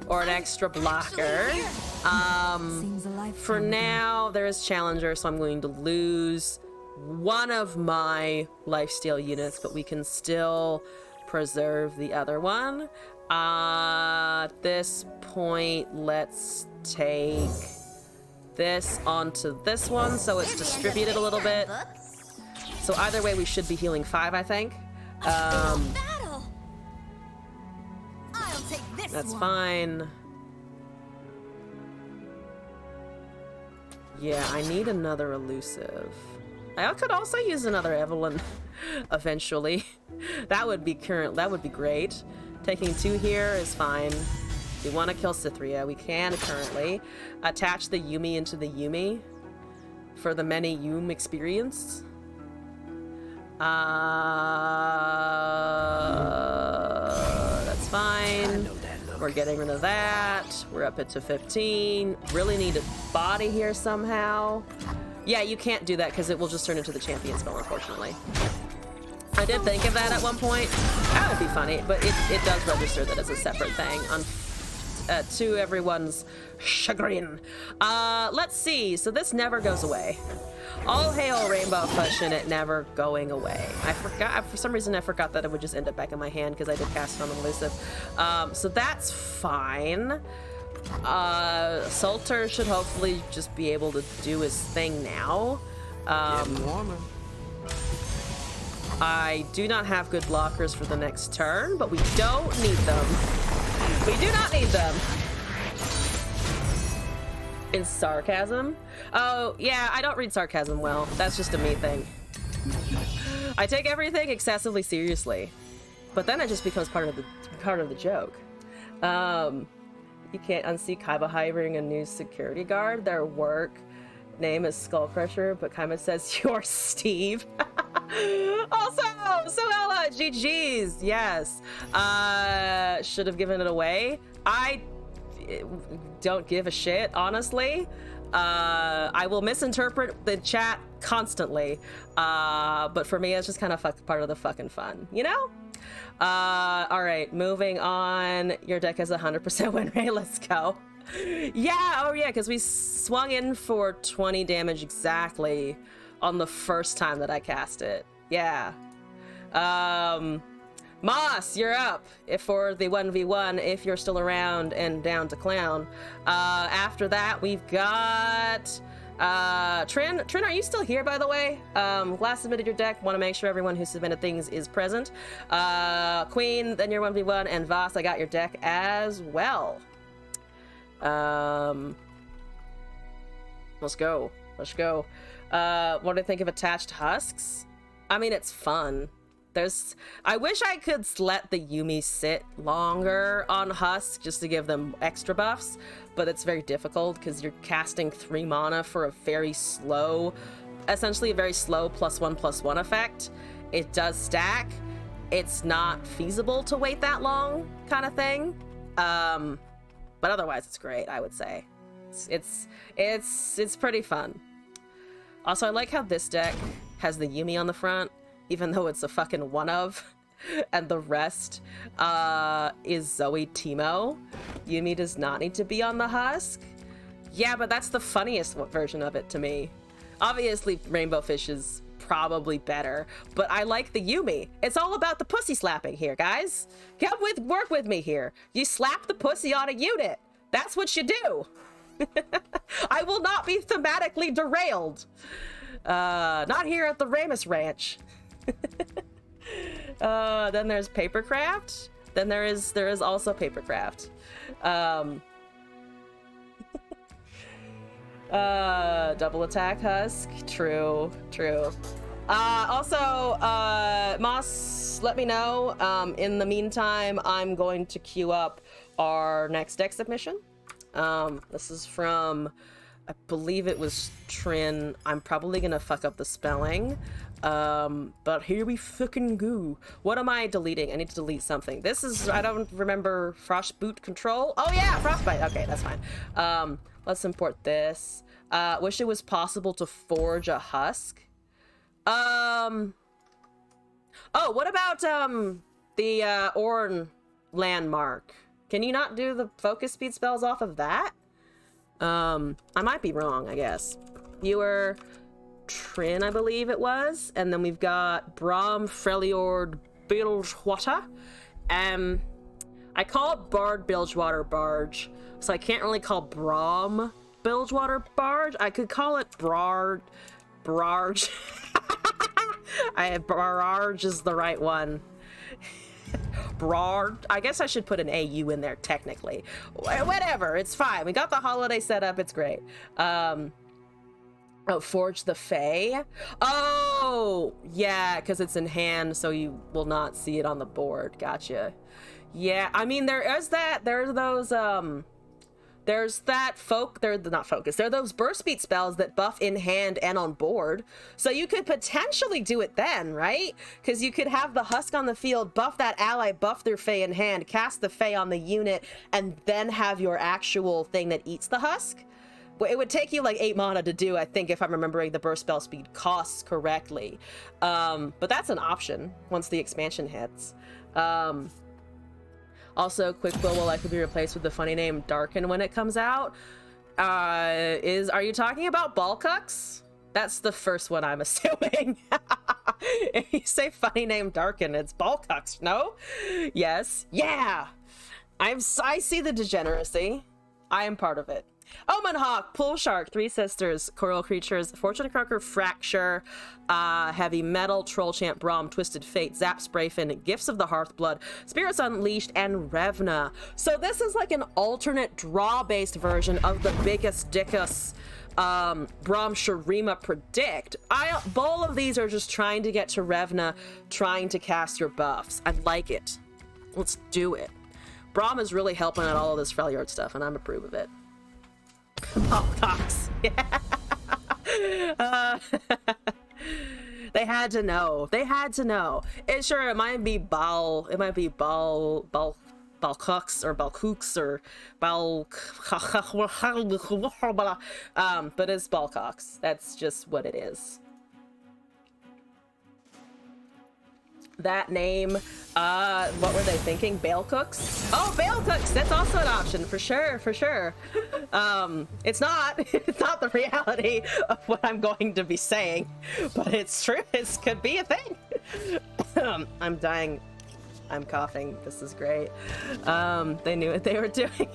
or an extra blocker. Seems a lifetime For ago. now, there is Challenger, so I'm going to lose one of my lifesteal units, but we can still preserve the other one. At this point, let's take this onto this one so it's distributed a little bit. So either way, we should be healing 5, I think. Battle. I'll take this That's one. fine. Yeah, I need another elusive. I could also use another Evelyn eventually. That would be great. Taking 2 here is fine. We want to kill Cythria. We can currently attach the Yumi into the Yumi for the many Yum experience. That's fine. We're getting rid of that. We're up it to 15. Really need a body here somehow. Yeah, you can't do that because it will just turn into the champion spell, unfortunately. I did think of that at one point. That would be funny, but it does register that as a separate thing to everyone's chagrin. Let's see. So this never goes away. All hail Rainbow Push and it never going away. I forgot, for some reason I forgot that it would just end up back in my hand because I did cast it on elusive. So that's fine. Salter should hopefully just be able to do his thing now. Warmer. I do not have good blockers for the next turn, but we don't need them. We do not need them. In sarcasm? Oh, yeah, I don't read sarcasm well. That's just a me thing. I take everything excessively seriously, but then it just becomes part of the joke. You can't unsee Kaiba hiring a new security guard. Their work name is Skullcrusher, but Kaiba says you're Steve. Also, Soella, GG's, yes. Should have given it away. I don't give a shit, honestly. I will misinterpret the chat constantly, but for me, it's just kind of part of the fucking fun, you know? All right, moving on. Your deck has 100% win rate. Let's go. Yeah, oh yeah, because we swung in for 20 damage exactly on the first time that I cast it. Yeah. Moss, you're up for the 1v1 if you're still around and down to clown. After that, we've got Trin. Trin, are you still here, by the way? Last submitted your deck. Want to make sure everyone who submitted things is present. Queen, then your 1v1, and Voss, I got your deck as well. Let's go. Let's go. What do I think of attached husks? I mean, it's fun. I wish I could let the Yumi sit longer on Husk just to give them extra buffs, but it's very difficult because you're casting 3 mana for a very slow, essentially a very slow +1/+1 effect. It does stack. It's not feasible to wait that long, kind of thing. But otherwise, it's great, I would say. It's pretty fun. Also, I like how this deck has the Yumi on the front, even though it's a fucking one of, and the rest is Zoe Teemo. Yumi does not need to be on the Husk. Yeah, but that's the funniest version of it to me. Obviously, Rainbow Fish is probably better, but I like the Yumi. It's all about the pussy slapping here, guys. Work with me here. You slap the pussy on a unit. That's what you do. I will not be thematically derailed. Not here at the Ramus Ranch. Then there's Papercraft. Then there is also Papercraft. Double attack Husk. True. Also, Moss, let me know. In the meantime, I'm going to queue up our next deck submission. This is from, I believe it was Trin. I'm probably gonna fuck up the spelling. But here we fucking go. What am I deleting? I need to delete something. This is, I don't remember, Frostboot Control. Oh yeah, Frostbite. Okay, that's fine. Let's import this. Wish it was possible to forge a husk. Oh, what about, the Orn landmark. Can you not do the focus speed spells off of that? I might be wrong, I guess. You were Trin, I believe it was. And then we've got Brom, Freljord, Bilgewater. I call it Bard Bilgewater Barge, so I can't really call Brom Bilgewater Barge. I could call it Brarge. Barge is the right one. Brard. I guess I should put an AU in there technically. Whatever, it's fine. We got the holiday set up. It's great. Oh, Forge the Fae. Oh, yeah, because it's in hand, so you will not see it on the board. Gotcha. Yeah, I mean, there are those burst speed spells that buff in hand and on board. So you could potentially do it then, right? Because you could have the husk on the field, buff that ally, buff their Fae in hand, cast the Fae on the unit, and then have your actual thing that eats the husk. It would take you like 8 mana to do, I think, if I'm remembering the burst spell speed costs correctly. But that's an option once the expansion hits. Also, Quickbill will likely be replaced with the funny name Darken when it comes out. Are you talking about Balkux? That's the first one I'm assuming. If you say funny name Darken, it's Balkux, no? Yes. Yeah! I see the degeneracy. I am part of it. Omen Hawk, Pool Shark, Three Sisters, Coral Creatures, Fortune Croaker, Fracture, Heavy Metal, Troll Champ, Braum, Twisted Fate, Zap Sprayfin, Gifts of the Hearthblood, Spirits Unleashed, and Revna. So this is like an alternate draw-based version of the biggest dickus Braum Shurima Predict. Both of these are just trying to get to Revna, trying to cast your buffs. I like it. Let's do it. Braum is really helping out all of this Freljord stuff, and I'm approve of it. Balkux. Yeah. They had to know. They had to know. It might be Balkux or Balkooks or but it's Balkux. That's just what it is. That name, what were they thinking? Bale Cooks? Oh, Bale Cooks! That's also an option, for sure, for sure. It's not the reality of what I'm going to be saying, but it's true. It could be a thing. I'm dying. I'm coughing. This is great. They knew what they were doing.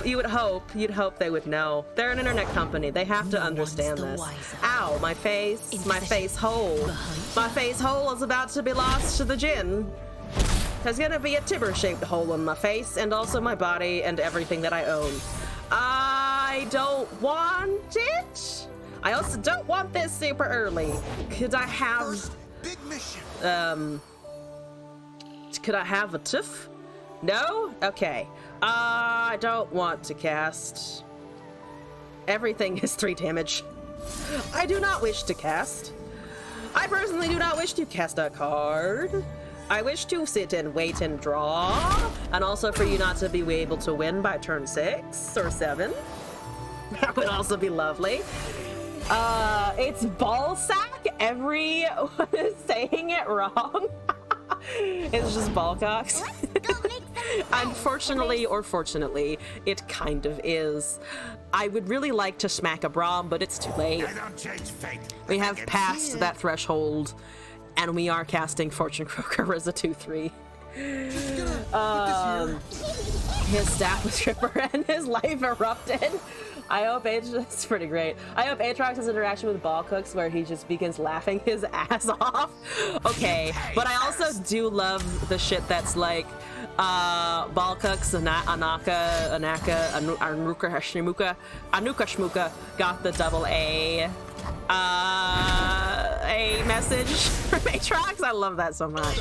You'd hope they would know. They're an internet company. They have to understand this. Ow, my face hole. My face hole is about to be lost to the gin. There's gonna be a Tibber-shaped hole in my face, and also my body and everything that I own. I don't want it. I also don't want this super early. Could I have... Big mission. Could I have a tiff? No? Okay. I don't want to cast. Everything is 3 damage. I do not wish to cast. I personally do not wish to cast a card. I wish to sit and wait and draw, and also for you not to be able to win by turn 6 or 7. That would also be lovely. It's Ballsack. Everyone is saying it wrong. It's just Balkux. Unfortunately or fortunately, it kind of is. I would really like to smack a Braum, but it's too late. I don't change fate. We have passed that threshold, and we are casting Fortune Croaker as a 2/3. His staff was Tripper and his life erupted. I hope it's pretty great. I hope Aatrox's interaction with Balkux where he just begins laughing his ass off. Okay, but I also do love the shit that's like Balkux, Anuka Shmuka got the double A message from Aatrox. I love that so much.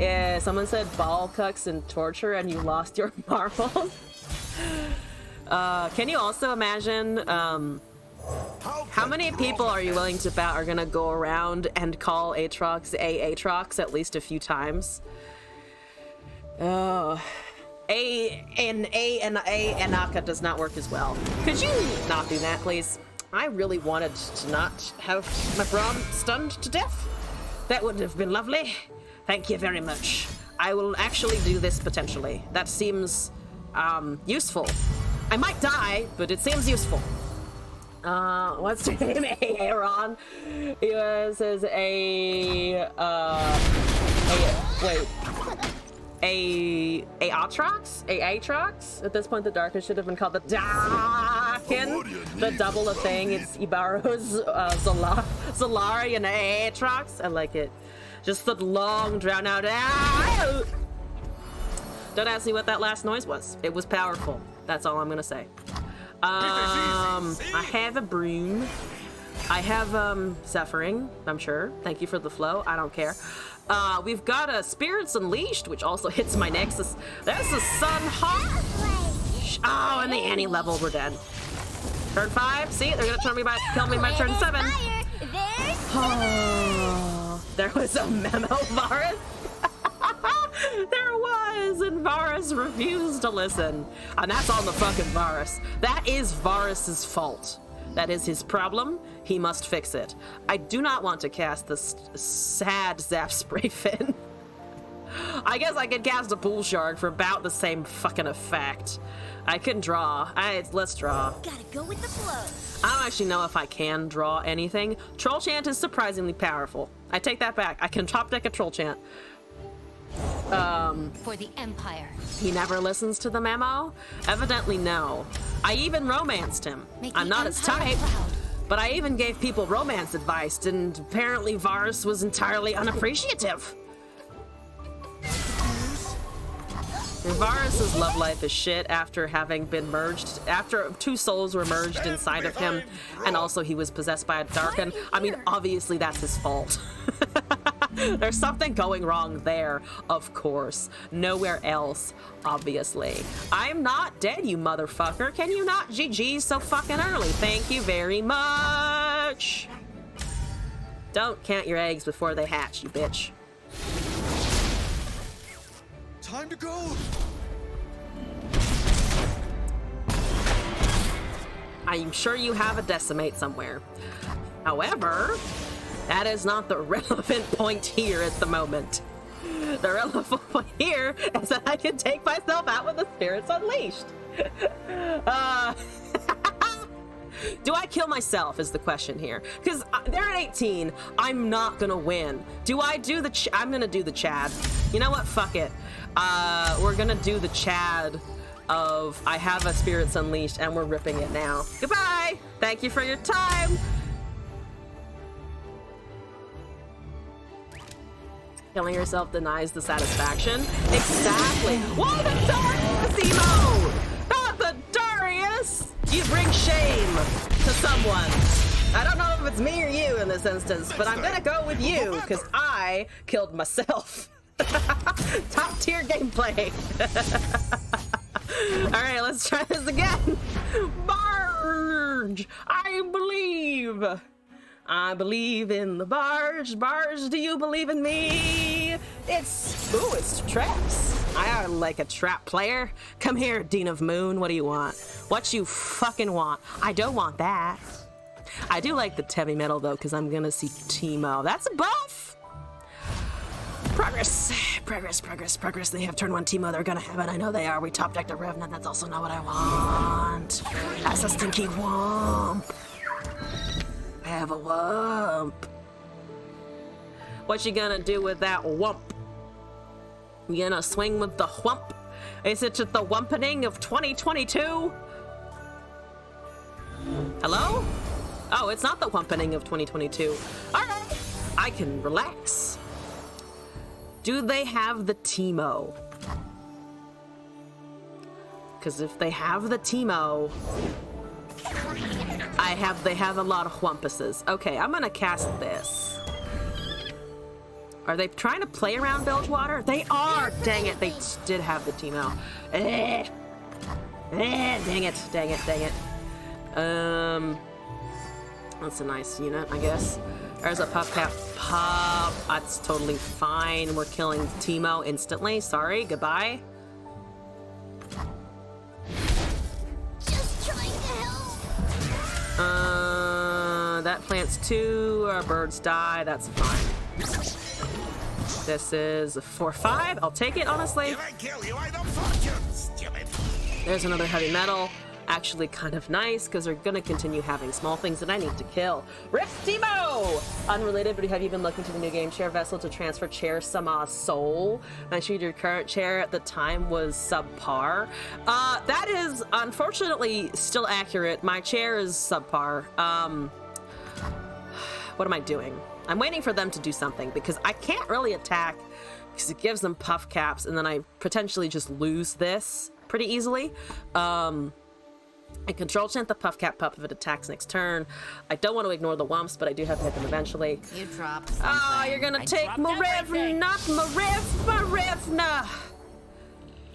Yeah, someone said Balkux and torture and you lost your marbles. Can you also imagine how many people are you willing to bet are gonna go around and call Aatrox Aatrox at least a few times? Anaka does not work as well. Could you not do that, please? I really wanted to not have my Braum stunned to death. That would have been lovely. Thank you very much. I will actually do this potentially. That seems useful. I might die, but it seems useful. What's your name? Aaron. He says Aatrox? At this point, the darkness should have been called the Darkin. The double of thing. It's Ibaro's Zolari and Aatrox. I like it. Just the long, drown out. Don't ask me what that last noise was. It was powerful. That's all I'm gonna say. I have a broom. I have suffering, I'm sure. Thank you for the flow. I don't care. We've got a Spirits Unleashed, which also hits my nexus. There's a Sun Hawk. Oh, and the Annie level, we're dead. Turn 5. See, they're gonna kill me by turn 7. Oh, there was a memo, Varus. There was, and Varus refused to listen. And that's on the fucking Varus. That is Varus's fault. That is his problem. He must fix it. I do not want to cast this sad Zap Spray Fin. I guess I could cast a Pool Shark for about the same fucking effect. I can draw. Let's draw. Gotta go with the flow. I don't actually know if I can draw anything. Troll Chant is surprisingly powerful. I take that back. I can top deck a Troll Chant. For the Empire. He never listens to the memo? Evidently no. I even romanced him. I'm not his type, but I even gave people romance advice, and apparently Varus was entirely unappreciative. Varus's love life is shit after having been merged, after 2 souls were merged inside of him, and also he was possessed by a Darkin. I mean, obviously that's his fault. There's something going wrong there, of course. Nowhere else, obviously. I'm not dead, you motherfucker. Can you not GG so fucking early? Thank you very much. Don't count your eggs before they hatch, you bitch. Time to go. I'm sure you have a decimate somewhere. However, that is not the relevant point here at the moment. The relevant point here is that I can take myself out with the Spirits Unleashed. Do I kill myself is the question here. Because they're at 18. I'm not gonna win. Do I do the I'm gonna do the Chad. You know what? Fuck it. We're gonna do the Chad of I have a Spirits Unleashed and we're ripping it now. Goodbye. Thank you for your time. Killing yourself denies the satisfaction. Exactly. Why the Darius emo? Not the Darius! You bring shame to someone. I don't know if it's me or you in this instance, but I'm gonna go with you because I killed myself. Top tier gameplay. All right, let's try this again. Barge, I believe. I believe in the barge. Barge, do you believe in me? It's traps. I like a trap player. Come here, Dean of Moon. What do you want? What you fucking want? I don't want that. I do like the heavy metal though, because I'm gonna see Teemo. That's a buff. Progress. They have turn 1 Teemo. They're gonna have it. I know they are. We top decked a Revenant. That's also not what I want. That's a stinky womp. I have a wump. What you gonna do with that wump? You gonna swing with the whump? Is it the wumpening of 2022? Hello? Oh, it's not the wumpening of 2022. Alright, I can relax. Do they have the Teemo? Because if they have the Teemo, they have a lot of whumpuses. Okay, I'm gonna cast this. Are they trying to play around Bilgewater? They are! Dang it, they did have the Teemo. Dang it. That's a nice unit, I guess. There's a Puff Cap Pop. That's totally fine. We're killing Teemo instantly. Sorry, goodbye. Just trying to help. That plants 2. Our birds die. That's fine. This is 4-5. I'll take it, honestly. If I kill you, I don't fortune, stupid. There's another heavy metal. Actually kind of nice, because they're gonna continue having small things that I need to kill. Rip Timo! Unrelated, but have you been looking to the new game Chair Vessel to transfer Chair Sama Soul? I sure your current chair at the time was subpar. That is unfortunately still accurate. My chair is subpar. What am I doing? I'm waiting for them to do something, because I can't really attack, because it gives them puff caps, and then I potentially just lose this pretty easily. I control chant the puff cap pup if it attacks next turn. I don't want to ignore the wumps, but I do have to hit them eventually. You dropped something. Oh, you're gonna take Marevna, not Marevna.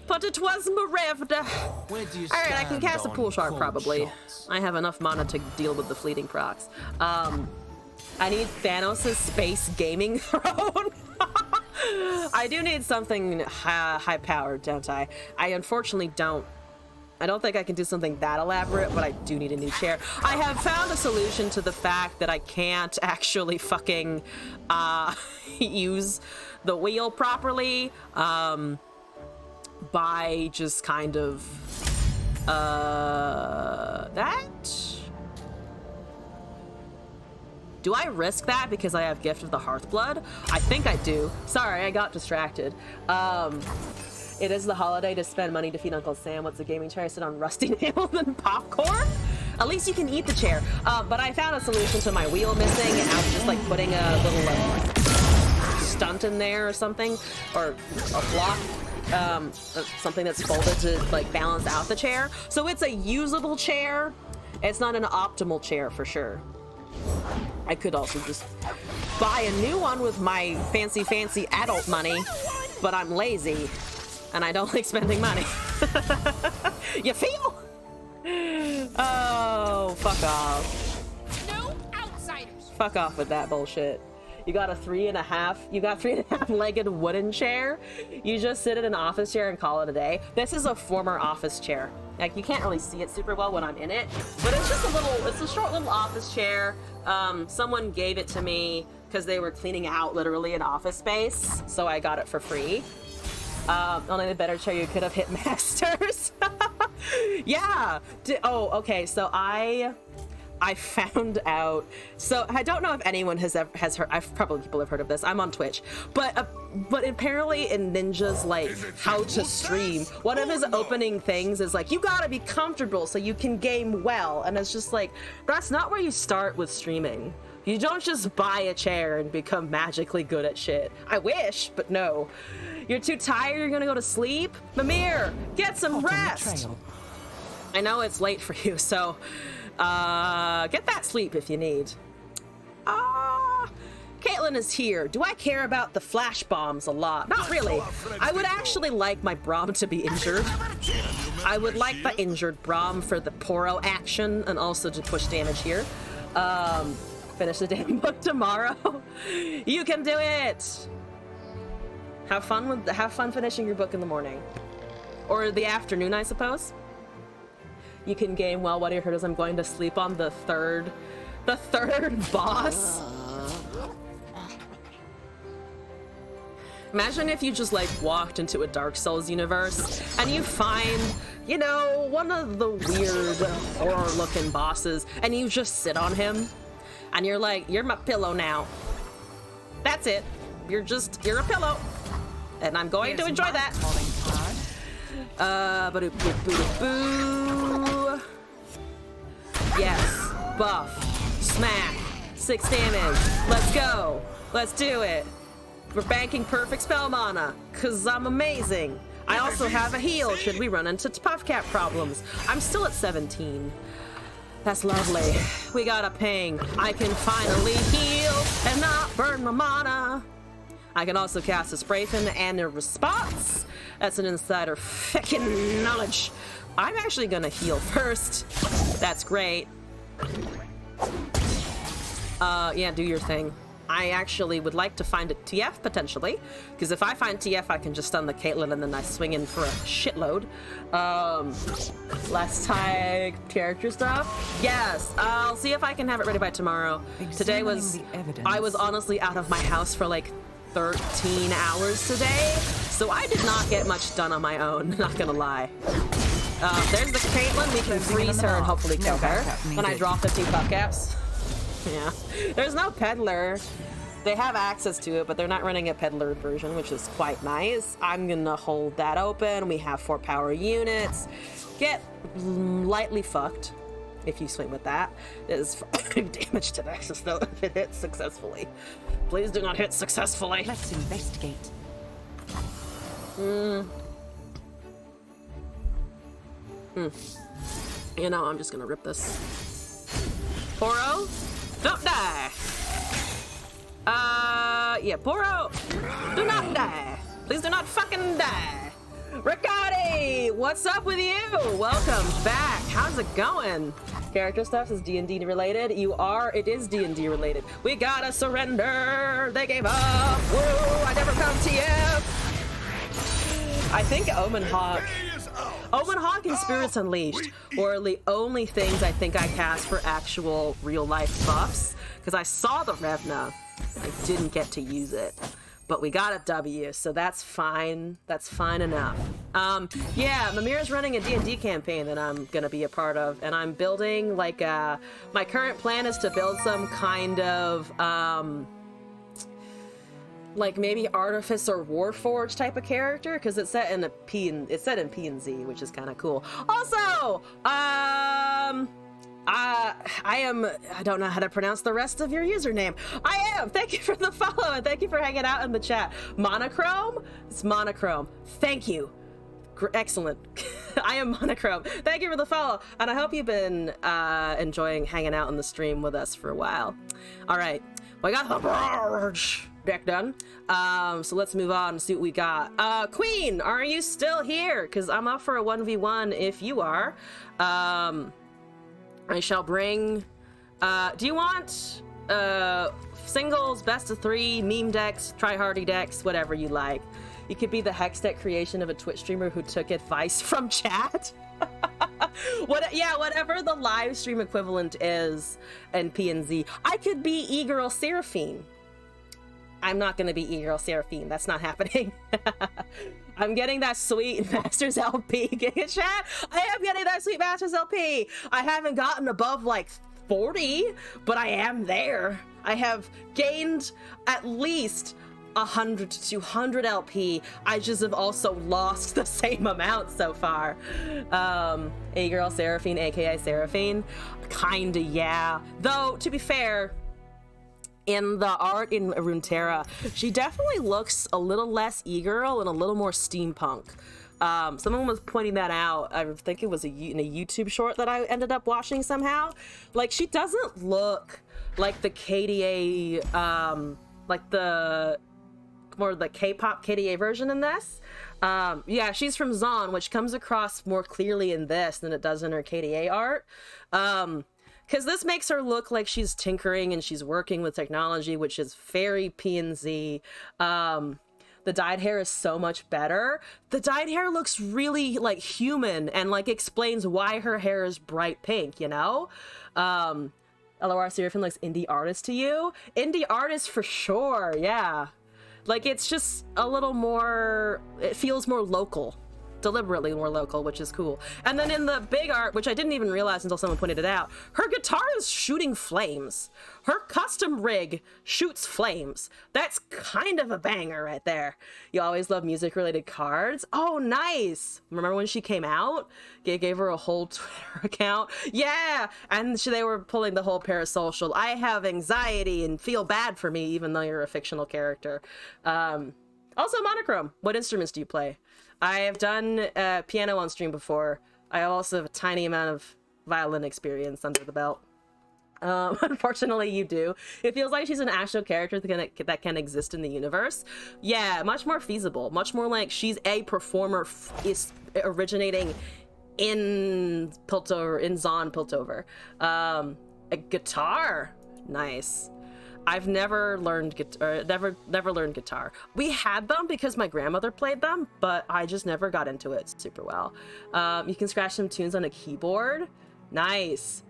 But it was Marevna. Alright, I can cast a pool shark probably. I have enough mana to deal with the fleeting procs. I need Thanos' space gaming throne. I do need something high powered, don't I? I unfortunately don't. I don't think I can do something that elaborate, but I do need a new chair. I have found a solution to the fact that I can't actually fucking use the wheel properly by just kind of that. Do I risk that because I have Gift of the Hearthblood? I think I do. Sorry, I got distracted. It is the holiday to spend money to feed Uncle Sam. What's a gaming chair? I sit on rusty nails and popcorn? At least you can eat the chair. But I found a solution to my wheel missing, and I was just like putting a little like stunt in there or something, or a block, something that's folded to like balance out the chair. So it's a usable chair. It's not an optimal chair for sure. I could also just buy a new one with my fancy adult money, but I'm lazy. And I don't like spending money. You feel? Oh, fuck off. No outsiders. Fuck off with that bullshit. You got a 3.5 legged wooden chair. You just sit in an office chair and call it a day. This is a former office chair. Like, you can't really see it super well when I'm in it, but it's just it's a short little office chair. Someone gave it to me because they were cleaning out literally an office space, so I got it for free. Only the better chair you could have hit Masters. Yeah. Okay. So I found out. So I don't know if anyone has heard. Probably people have heard of this. I'm on Twitch, but apparently in Ninja's like how to stream, one of his opening things is like, you gotta be comfortable so you can game well, and it's just like, that's not where you start with streaming. You don't just buy a chair and become magically good at shit. I wish, but no. You're too tired, you're gonna go to sleep? Mimir, get some rest! I know it's late for you, so get that sleep if you need. Caitlin is here. Do I care about the flash bombs a lot? Not really. I would actually like my Braum to be injured. I would like the injured Braum for the Poro action and also to push damage here. Finish the damn book tomorrow. You can do it. Have fun finishing your book in the morning, or the afternoon, I suppose. You can game well. What I heard is I'm going to sleep on the third boss. Imagine if you just like walked into a Dark Souls universe and you find, you know, one of the weird horror-looking bosses, and you just sit on him. And you're like, you're my pillow now. That's it. You're a pillow. And I'm going to enjoy that. Ba-doo-boo-boo-boo. Yes. Buff. Smack. 6 damage. Let's go. Let's do it. We're banking perfect spell mana, cause I'm amazing. I also have a heal should we run into puff cap problems. I'm still at 17. That's lovely. We got a ping. I can finally heal and not burn my mana. I can also cast a spray fin and a response. That's an insider feckin' knowledge. I'm actually gonna heal first. That's great. Yeah, do your thing. I actually would like to find a TF potentially, because if I find TF, I can just stun the Caitlyn and then I swing in for a shitload. Last type character stuff. Yes, I'll see if I can have it ready by tomorrow. Today was, I was honestly out of my house for like 13 hours today, so I did not get much done on my own, not gonna lie. There's the KAYLE, we can freeze her and hopefully kill her when I draw 15 buff caps. Yeah. There's no peddler. They have access to it, but they're not running a peddler version, which is quite nice. I'm gonna hold that open. We have 4 power units. Get lightly fucked if you swing with that. It is 5 damage to Nexus though if it hits successfully. Please do not hit successfully. Let's investigate. You know, I'm just gonna rip this. Poro, don't die. Yeah, Poro, do not die. Please do not fucking die. Riccati, what's up with you? Welcome back. How's it going? Character stuff is D&D related. You are, it is D&D related. We gotta surrender. They gave up. Woo, I never come TF. I think Omen Hawk and Spirits Unleashed were the only things I think I cast for actual real life buffs, because I saw the Revna. I didn't get to use it, but we got a W, so that's fine. That's fine enough. Yeah, Mimir's running a D&D campaign that I'm gonna be a part of, and I'm building like my current plan is to build some kind of like maybe Artifice or Warforge type of character, because it's set in it's set in P and Z, which is kind of cool. Also, I don't know how to pronounce the rest of your username. Thank you for the follow and thank you for hanging out in the chat. Monochrome? It's Monochrome. Thank you. Excellent. I am Monochrome. Thank you for the follow, and I hope you've been enjoying hanging out in the stream with us for a while. All right, well, I got the barge deck done. So let's move on and see what we got. Queen, are you still here? Because I'm up for a 1v1 if you are. I shall bring, do you want singles, best of 3, meme decks, try-hardy decks, whatever you like. You could be the hex deck creation of a Twitch streamer who took advice from chat. Whatever the live stream equivalent is in P&Z. I could be E-Girl Seraphine. I'm not gonna be E-Girl Seraphine. That's not happening. I'm getting that sweet Masters LP. Chat. I am getting that sweet Masters LP. I haven't gotten above like 40, but I am there. I have gained at least 100 to 200 LP. I just have also lost the same amount so far. A-Girl Seraphine, aka Seraphine. Kinda, yeah. Though, to be fair, in the art in Runeterra, she definitely looks a little less e-girl and a little more steampunk. Someone was pointing that out. I think it was in a YouTube short that I ended up watching somehow. Like, she doesn't look like the KDA, like the more the K-pop KDA version in this. Yeah, she's from Zon, which comes across more clearly in this than it does in her KDA art. Because this makes her look like she's tinkering and she's working with technology, which is very P&Z. The dyed hair is so much better. The dyed hair looks really like human and like explains why her hair is bright pink, you know? LOR Seraphine looks indie artist to you? Indie artist for sure, yeah. Like, it's just a little more, it feels more local. Deliberately more local, which is cool. And then in the big art, which I didn't even realize until someone pointed it out, her guitar is shooting flames. Her custom rig shoots flames. That's kind of a banger right there. You always love music related cards. Oh, nice. Remember when she came out? Gave her a whole Twitter account. Yeah, and they were pulling the whole parasocial. I have anxiety and feel bad for me, even though you're a fictional character. Also, Monochrome. What instruments do you play? I have done piano on stream before. I also have a tiny amount of violin experience under the belt. Unfortunately, you do. It feels like she's an actual character that can exist in the universe. Yeah, much more feasible. Much more like she's a performer is originating in Piltover, in Zon Piltover. A guitar. Nice. I've never learned guitar, never learned guitar. We had them because my grandmother played them, but I just never got into it super well. You can scratch some tunes on a keyboard. Nice.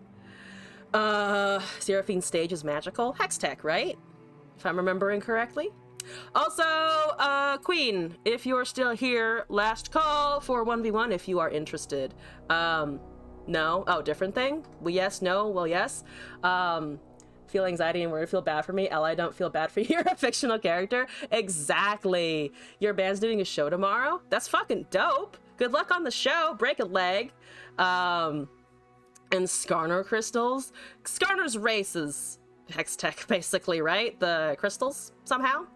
Seraphine's stage is magical. Hextech, right? If I'm remembering correctly. Also, Queen, if you're still here, last call for 1v1 if you are interested. No? Oh, different thing? Well, yes, no, well, yes. Feel anxiety and worry, feel bad for me. I don't feel bad for you. You're a fictional character. Exactly. Your band's doing a show tomorrow? That's fucking dope. Good luck on the show. Break a leg. And Skarner crystals. Skarner's race is Hextech, basically, right? The crystals, somehow.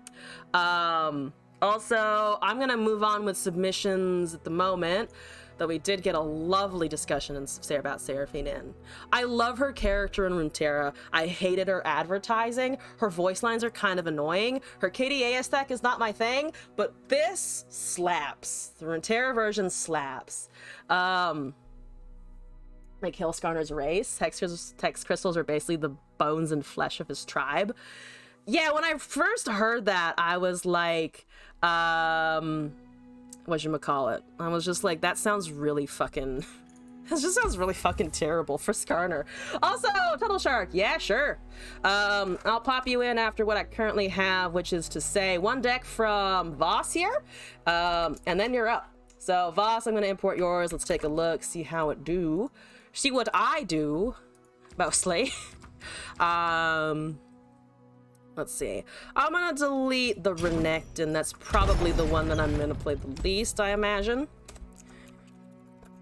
Also, I'm gonna move on with submissions at the moment, though we did get a lovely discussion about Seraphine in. I love her character in Runeterra. I hated her advertising. Her voice lines are kind of annoying. Her KDA aesthetic is not my thing, but this slaps. The Runeterra version slaps. Like Hill Skarner's race. Hex crystals are basically the bones and flesh of his tribe. Yeah, when I first heard that, I was like, whatchamacallit? I was just like, that sounds really fucking... That just sounds really fucking terrible for Skarner. Also, Tuttle Shark, yeah, sure. I'll pop you in after what I currently have, which is to say one deck from Voss here, and then you're up. So, Voss, I'm going to import yours. Let's take a look, see how it do. See what I do, mostly. Let's see. I'm gonna delete the Renekton. That's probably the one that I'm gonna play the least, I imagine.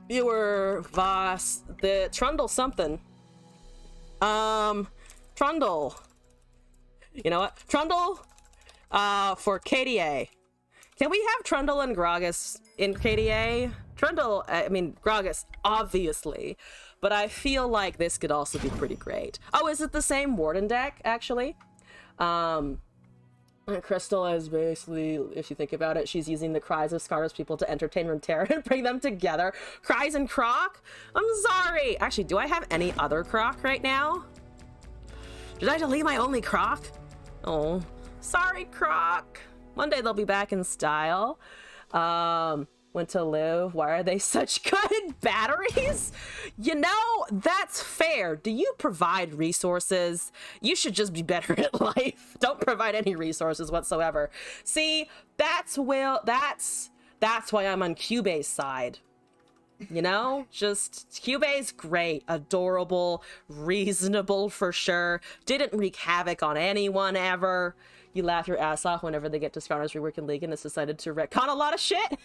Viewer, Voss, the Trundle something. Trundle. You know what? Trundle, for KDA. Can we have Trundle and Gragas in KDA? Trundle, I mean, Gragas, obviously. But I feel like this could also be pretty great. Oh, is it the same Warden deck, actually? Crystal is basically, if you think about it, she's using the cries of Skarner's people to entertain Runeterra and bring them together. Cries and Croc? I'm sorry. Actually, do I have any other Croc right now? Did I delete my only Croc? Oh, sorry, Croc. One day they'll be back in style. When to live, why are they such good batteries? You know, that's fair. Do you provide resources? You should just be better at life. Don't provide any resources whatsoever. See, that's why I'm on Cube's side. You know, just Cube's great, adorable, reasonable for sure. Didn't wreak havoc on anyone ever. You laugh your ass off whenever they get to Skarner's reworking league and it's decided to retcon a lot of shit.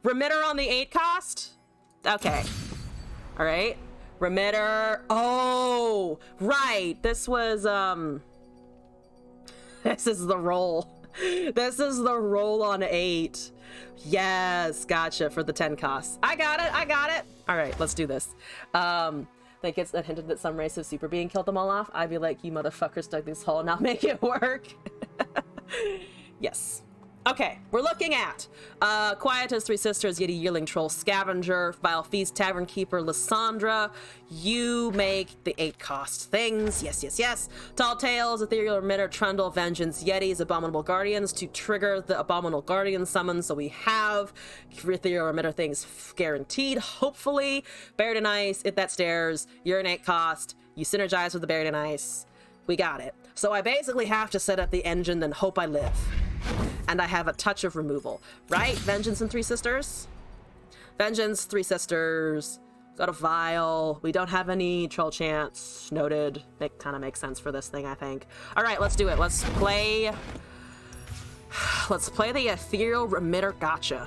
Remitter on the 8 cost? Okay. Alright. Remitter. Oh, right. This was, this is the roll. This is the roll on 8. Yes, gotcha, for the 10 costs. I got it. Alright, let's do this. Think it's that hinted that some race of super being killed them all off. I'd be like, you motherfuckers dug this hole, now make it work. Yes. Okay, we're looking at Quietus, Three Sisters, Yeti, Yearling, Troll, Scavenger, Vile Feast, Tavern Keeper, Lysandra. You make the 8 cost things. Yes. Tall Tales, Ethereal Remitter, Trundle, Vengeance, Yetis, Abominable Guardians to trigger the Abominable Guardian summon. So we have Ethereal Remitter things guaranteed, hopefully. Buried in Ice, hit that stairs. You're an 8 cost. You synergize with the Buried in Ice. We got it. So I basically have to set up the engine, then hope I live. And I have a touch of removal, right? Vengeance and Three Sisters. Vengeance, Three Sisters. Got a Vial. We don't have any Troll Chance. Noted. It kind of makes sense for this thing, I think. All right, let's do it. Let's play the Ethereal Remitter Gotcha.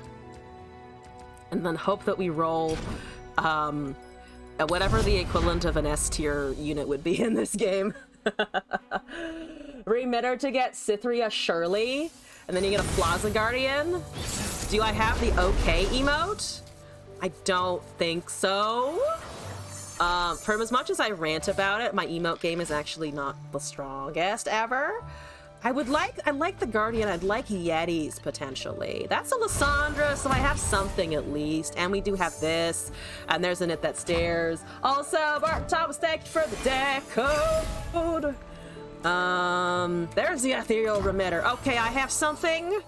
And then hope that we roll whatever the equivalent of an S tier unit would be in this game. Remitter to get Cytheria Shirley, and then you get a Plaza Guardian. Do I have the OK emote? I don't think so. For as much as I rant about it, my emote game is actually not the strongest ever. I like the Guardian. I'd like Yetis potentially. That's a Lysandra, so I have something at least. And we do have this. And there's an It That Stares. Also, Bart Thomas, thank you for the deck code. There's the Ethereal Remitter. Okay, I have something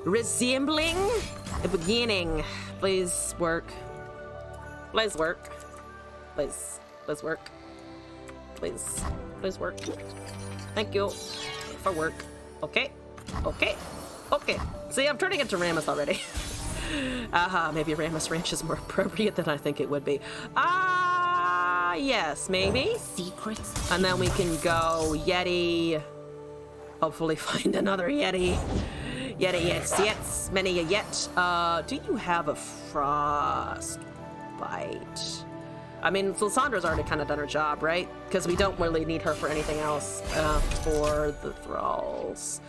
resembling the beginning. Please work. Please work. Please work. Please work. Thank you for work. Okay. Okay. Okay. See, I'm turning into Rammus already. Maybe Rammus Ranch is more appropriate than I think it would be. Yes, maybe. Secrets? And then we can go Yeti. Hopefully find another Yeti. Yets, many a yet. Do you have a frostbite? I mean, Lysandra's already kind of done her job, right? Because we don't really need her for anything else for the thralls.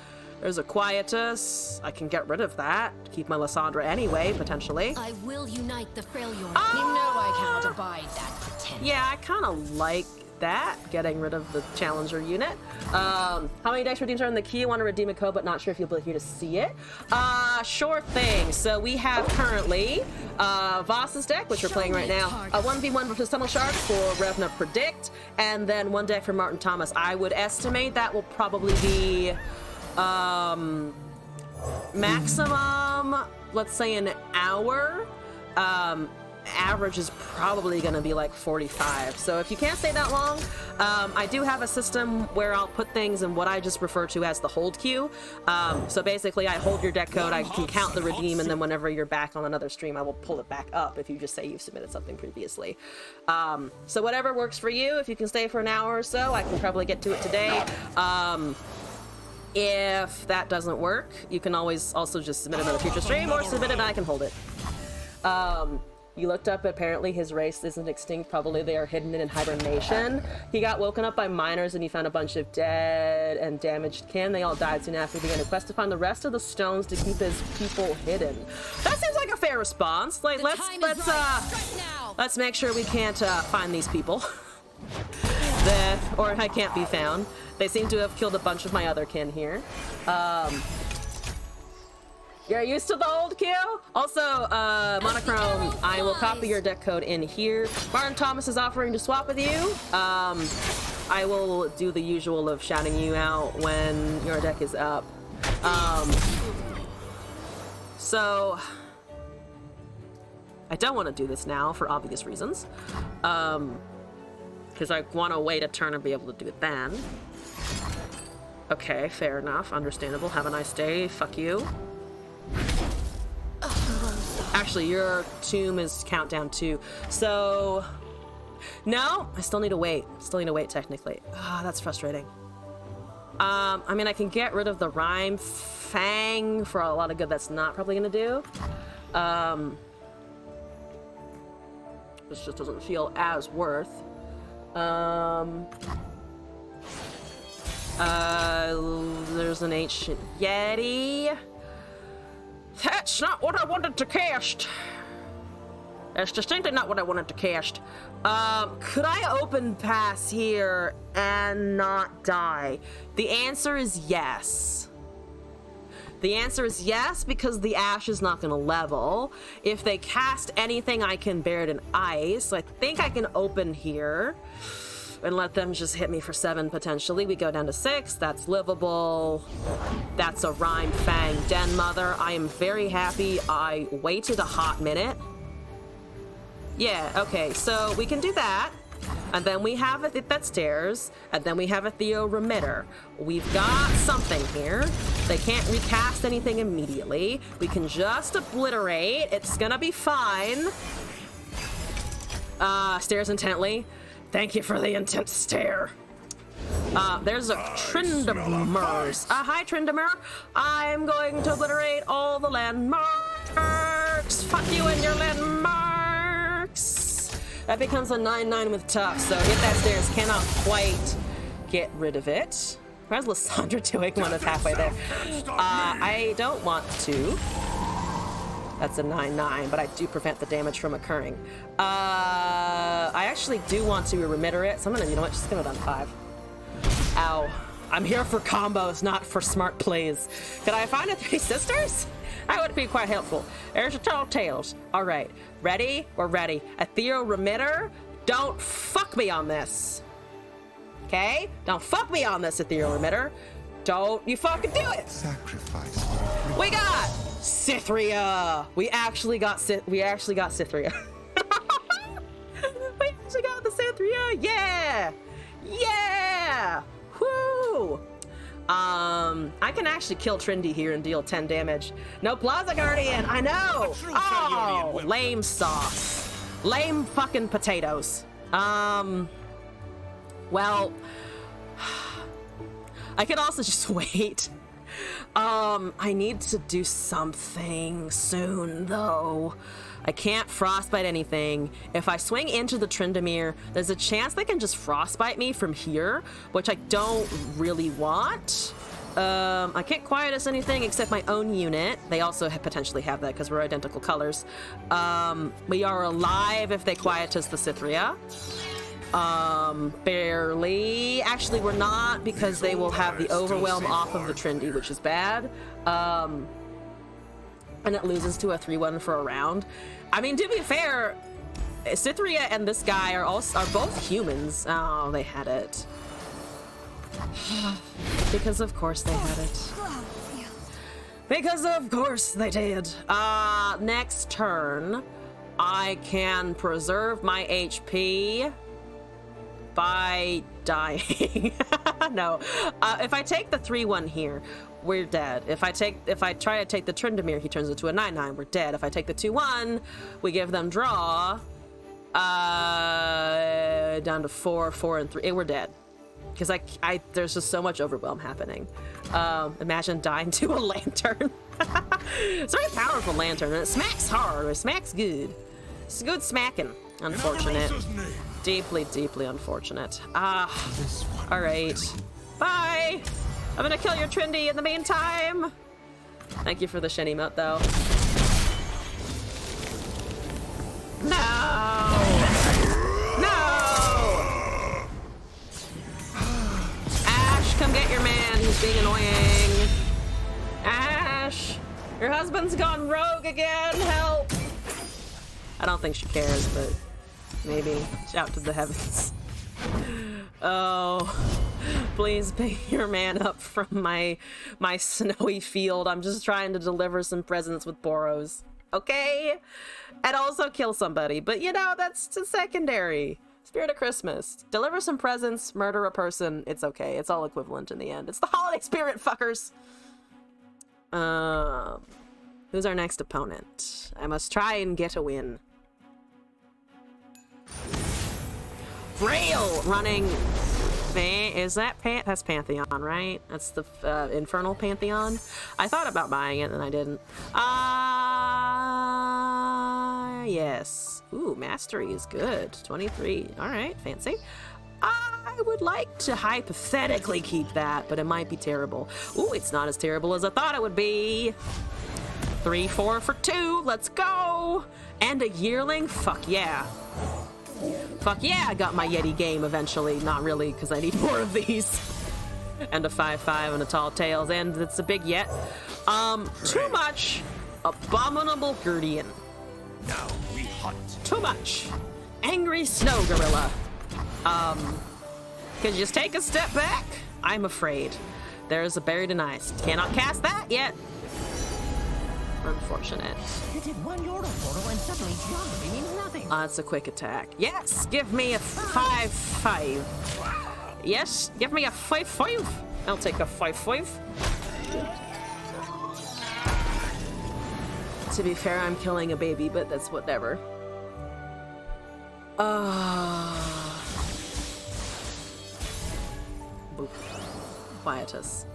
There's a quietus. I can get rid of that. Keep my Lysandra anyway, potentially. I will unite the Freljord. You know I cannot abide that pretend. Yeah, I kind of like that, getting rid of the challenger unit. How many dice redeems are in the queue? I want to redeem a code, but not sure if you'll be here to see it. Sure thing. So we have currently Voss's deck, which we're playing right now. A 1v1 versus Tunnel Shark for Revna Predict, and then one deck for Martin Thomas. I would estimate that will probably be maximum, let's say an hour. Average is probably going to be like 45. So if you can't stay that long, I do have a system where I'll put things in what I just refer to as the hold queue. So basically I hold your deck code, I can count the redeem, and then whenever you're back on another stream, I will pull it back up if you just say you've submitted something previously. So whatever works for you, if you can stay for an hour or so, I can probably get to it today. If that doesn't work, you can always also just submit another future stream or submit it and I can hold it. You looked up, apparently his race isn't extinct, probably they are hidden in hibernation. He got woken up by miners and he found a bunch of dead and damaged kin. They all died soon after he began a quest to find the rest of the stones to keep his people hidden. That seems like a fair response. Like, let's make sure we can't find these people. Or I can't be found. They seem to have killed a bunch of my other kin here. You're used to the old queue? Also, Monochrome, I will copy your deck code in here. Martin Thomas is offering to swap with you. I will do the usual of shouting you out when your deck is up. So, I don't want to do this now for obvious reasons. Because I want to wait a turn and be able to do it then. Okay, fair enough, understandable. Have a nice day, fuck you. Actually, your tomb is countdown too. So, no, I still need to wait. Still need to wait technically. Ah, that's frustrating. I mean, I can get rid of the Rhyme Fang for a lot of good that's not probably gonna do. This just doesn't feel as worth. There's an ancient Yeti. That's not what I wanted to cast. That's distinctly not what I wanted to cast. Could I open pass here and not die? The answer is yes. The answer is yes, because the ash is not going to level. If they cast anything, I can bear it in ice. So I think I can open here and let them just hit me for 7 potentially. We go down to 6. That's livable. That's a Rhyme Fang Den Mother. I am very happy I waited a hot minute. Yeah, okay, so we can do that. And then we have a that stairs, and then we have a Theo Remitter. We've got something here. They can't recast anything immediately. We can just obliterate. It's gonna be fine. Stares intently. Thank you for the intense stare. There's a Tryndamers. Hi, Tryndamere. I'm going to obliterate all the landmarks. Fuck you and your landmarks. That becomes a 9/9 with tough, so hit that stairs. Cannot quite get rid of it. How's Lysandra doing when it's halfway there? I don't want to. That's a 9/9, but I do prevent the damage from occurring. I actually do want to remitter it, so I'm gonna, you know what, just gonna go down 5. Ow. I'm here for combos, not for smart plays. Could I find a 3 sisters? That would be quite helpful. There's a tall tales. All right, ready? We're ready. Ethereal Remitter, don't fuck me on this. Okay? Don't fuck me on this, Ethereal Remitter. Don't you fucking do it. Sacrifice. We got Cythria. We actually got Cythria. We actually got the Cythria. Yeah. Yeah. Whoo. I can actually kill Trindy here and deal 10 damage. No Plaza Guardian, I know! Oh, lame sauce. Lame fucking potatoes. Well, I could also just wait. I need to do something soon, though. I can't frostbite anything. If I swing into the Tryndamere, there's a chance they can just frostbite me from here, which I don't really want. I can't quietus anything except my own unit. They also potentially have that because we're identical colors. We are alive if they quietus the Cythria. Barely. Actually, we're not because they will have the overwhelm off of the Trindy, which is bad. And it loses to a 3-1 for a round. I mean, to be fair, Cythria and this guy are both humans. Oh, they had it. Because of course they had it. Because of course they did. Next turn, I can preserve my HP by dying. No. If I take the 3-1 here, we're dead. If I try to take the Tryndamere, he turns into a 9-9. We're dead. If I take the 2-1, we give them draw. Down to 4, 4, and 3. We're dead. Because there's just so much overwhelm happening. Imagine dying to a lantern. It's a very powerful lantern, and it smacks hard. It smacks good. It's good smacking. Unfortunate. Deeply, deeply unfortunate. All right. Bye. I'm gonna kill your Trindy in the meantime. Thank you for the shin emote, though. No! No! Ash, come get your man. He's being annoying. Ash, your husband's gone rogue again. Help! I don't think she cares, but maybe. Shout to the heavens. Oh, please pick your man up from my snowy field. I'm just trying to deliver some presents with Boros. Okay? And also kill somebody. But you know, that's secondary. Spirit of Christmas. Deliver some presents, murder a person. It's okay. It's all equivalent in the end. It's the holiday spirit, fuckers. Who's our next opponent? I must try and get a win. Frail running. Is that that's Pantheon, right? That's the Infernal Pantheon. I thought about buying it and I didn't. Yes. Ooh, Mastery is good. 23. All right, fancy. I would like to hypothetically keep that, but it might be terrible. Ooh, it's not as terrible as I thought it would be. 3, 4 for 2. Let's go. And a yearling. Fuck yeah. Fuck yeah, I got my Yeti game eventually. Not really, because I need more of these. And a 5/5 and a Tall Tales, and it's a big yet. Too much Abominable Guardian. Now we hunt. Too much Angry Snow Gorilla. Could you just take a step back? I'm afraid. There's a Buried in Ice. Cannot cast that yet. Unfortunate. You did one Yordle portal and suddenly geography means nothing. It's a quick attack. Yes, give me a 5/5. Yes, give me a 5/5. I'll take a 5/5. To be fair, I'm killing a baby, but that's whatever. Boop. Quietus.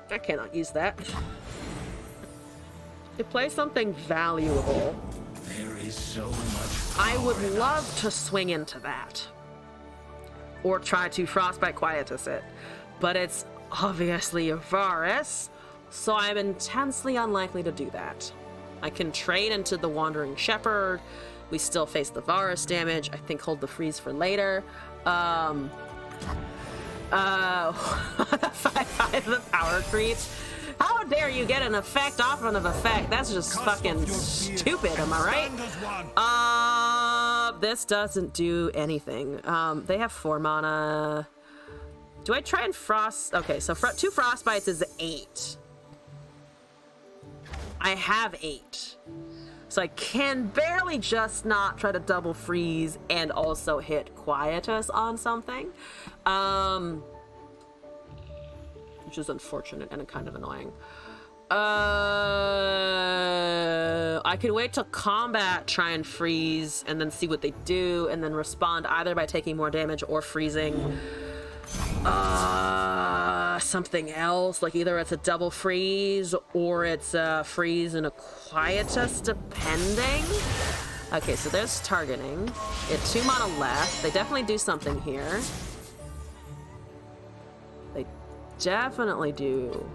I cannot use that. To play something valuable, There is so much. I would love to swing into that. Or try to Frostbite Quietus it. But it's obviously a Varus, so I'm intensely unlikely to do that. I can trade into the Wandering Shepherd. We still face the Varus damage. I think hold the freeze for later. 5/5 the power creep. How dare you get an effect off of an effect? That's just fucking stupid, am I right? This doesn't do anything. They have 4 mana. Do I try and frost? Okay, so 2 frostbites is 8. I have 8. So I can barely just not try to double freeze and also hit Quietus on something. which is unfortunate and kind of annoying. I could wait till combat, try and freeze, and then see what they do, and then respond either by taking more damage or freezing. Something else, like either it's a double freeze or it's a freeze and a quietus, depending. Okay, so there's targeting. It 2 mana left. They definitely do something here. They definitely do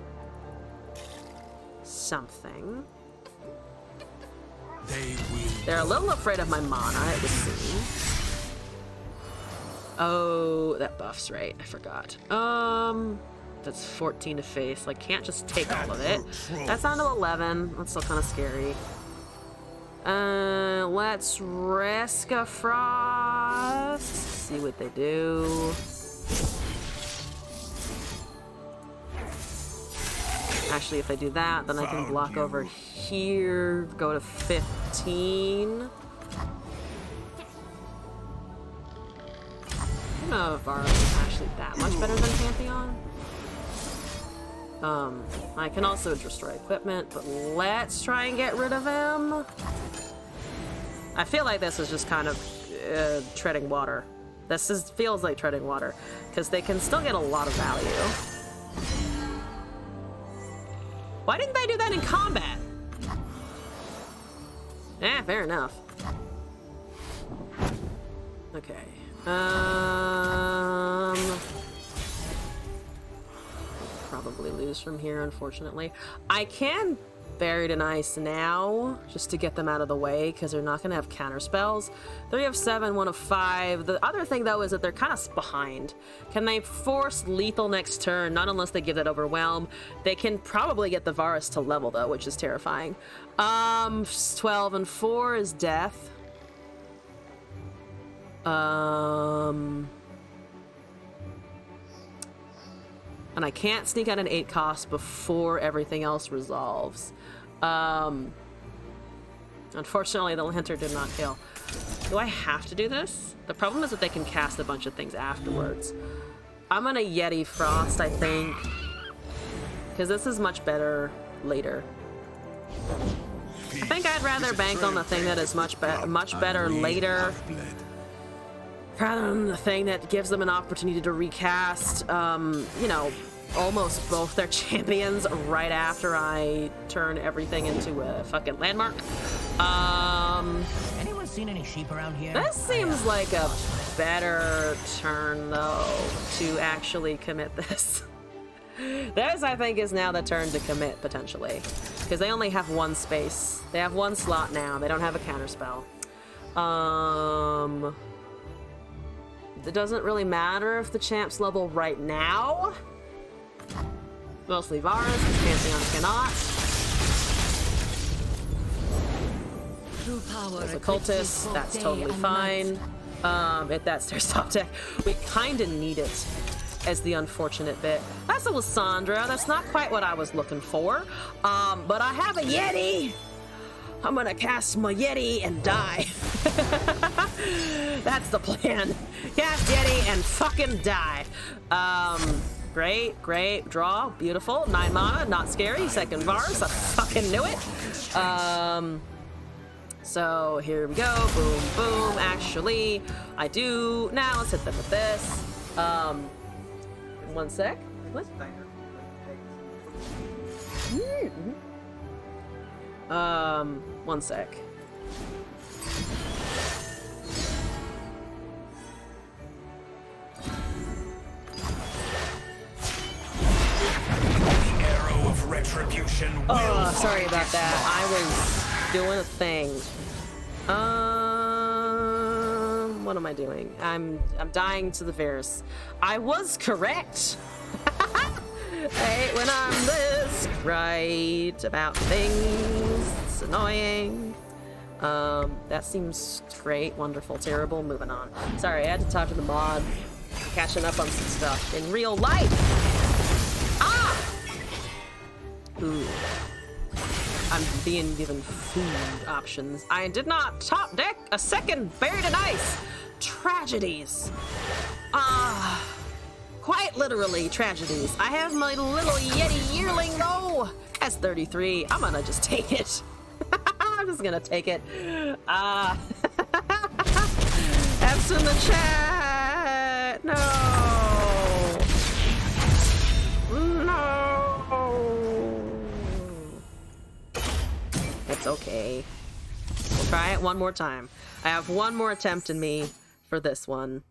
something. They're a little afraid of my mana, it would seem. Oh, that buff's right. I forgot. That's 14 to face. Like, can't just take all of it. That's down to 11. That's still kind of scary. Let's risk a frost. See what they do. Actually, if I do that, then I can block over here, go to 15. I don't know if Varus is actually that much better than Pantheon. I can also destroy equipment, but let's try and get rid of him. I feel like this is just kind of treading water. Feels like treading water, because they can still get a lot of value. Why didn't they do that in combat? Eh, fair enough. Okay. Probably lose from here, unfortunately. I can Buried in Ice now, just to get them out of the way, because they're not going to have counter spells. 3 of 7, 1 of 5. The other thing, though, is that they're kind of behind. Can they force lethal next turn? Not unless they give that Overwhelm. They can probably get the Varus to level, though, which is terrifying. 12 and 4 is death. And I can't sneak out an 8 cost before everything else resolves. Unfortunately, the Lantern did not kill. Do I have to do this? The problem is that they can cast a bunch of things afterwards. I'm gonna Yeti Frost, I think. Because this is much better later. I think I'd rather bank on the thing that is much better later, rather than the thing that gives them an opportunity to recast, you know, almost both their champions right after I turn everything into a fucking landmark. Anyone seen any sheep around here? This seems like a better turn, though, to actually commit this. This, I think, is now the turn to commit, potentially. Because they only have 1 space. They have 1 slot now. They don't have a counterspell. It doesn't really matter if the champ's level right now. Mostly Varus, because Pantheon cannot. There's a cultist, that's totally fine. If that's their stop deck, we kinda need it as the unfortunate bit. That's a Lysandra, that's not quite what I was looking for. But I have a Yeti! I'm gonna cast my Yeti and die. That's the plan. Cast Yeti and fucking die. Great, great. Draw, beautiful. 9 mana, not scary. Second Varus, I fucking knew it. So here we go. Boom, boom. Actually, I do. Now let's hit them with this. 1 sec. What? 1 sec. Retribution will Oh, sorry about that. I was doing a thing. What am I doing? I'm dying to the Varus. I was correct. I hate when I'm this right about things. It's annoying. That seems great, wonderful, terrible. Moving on. Sorry, I had to talk to the mod. Catching up on some stuff in real life. Ooh. I'm being given food options. I did not top deck a second Buried in Ice. Tragedies. Quite literally tragedies. I have my little Yeti yearling though. That's 33. I'm gonna just take it. I'm just gonna take it. F's in the chat. No. No. It's okay. We'll try it one more time. I have one more attempt in me for this one.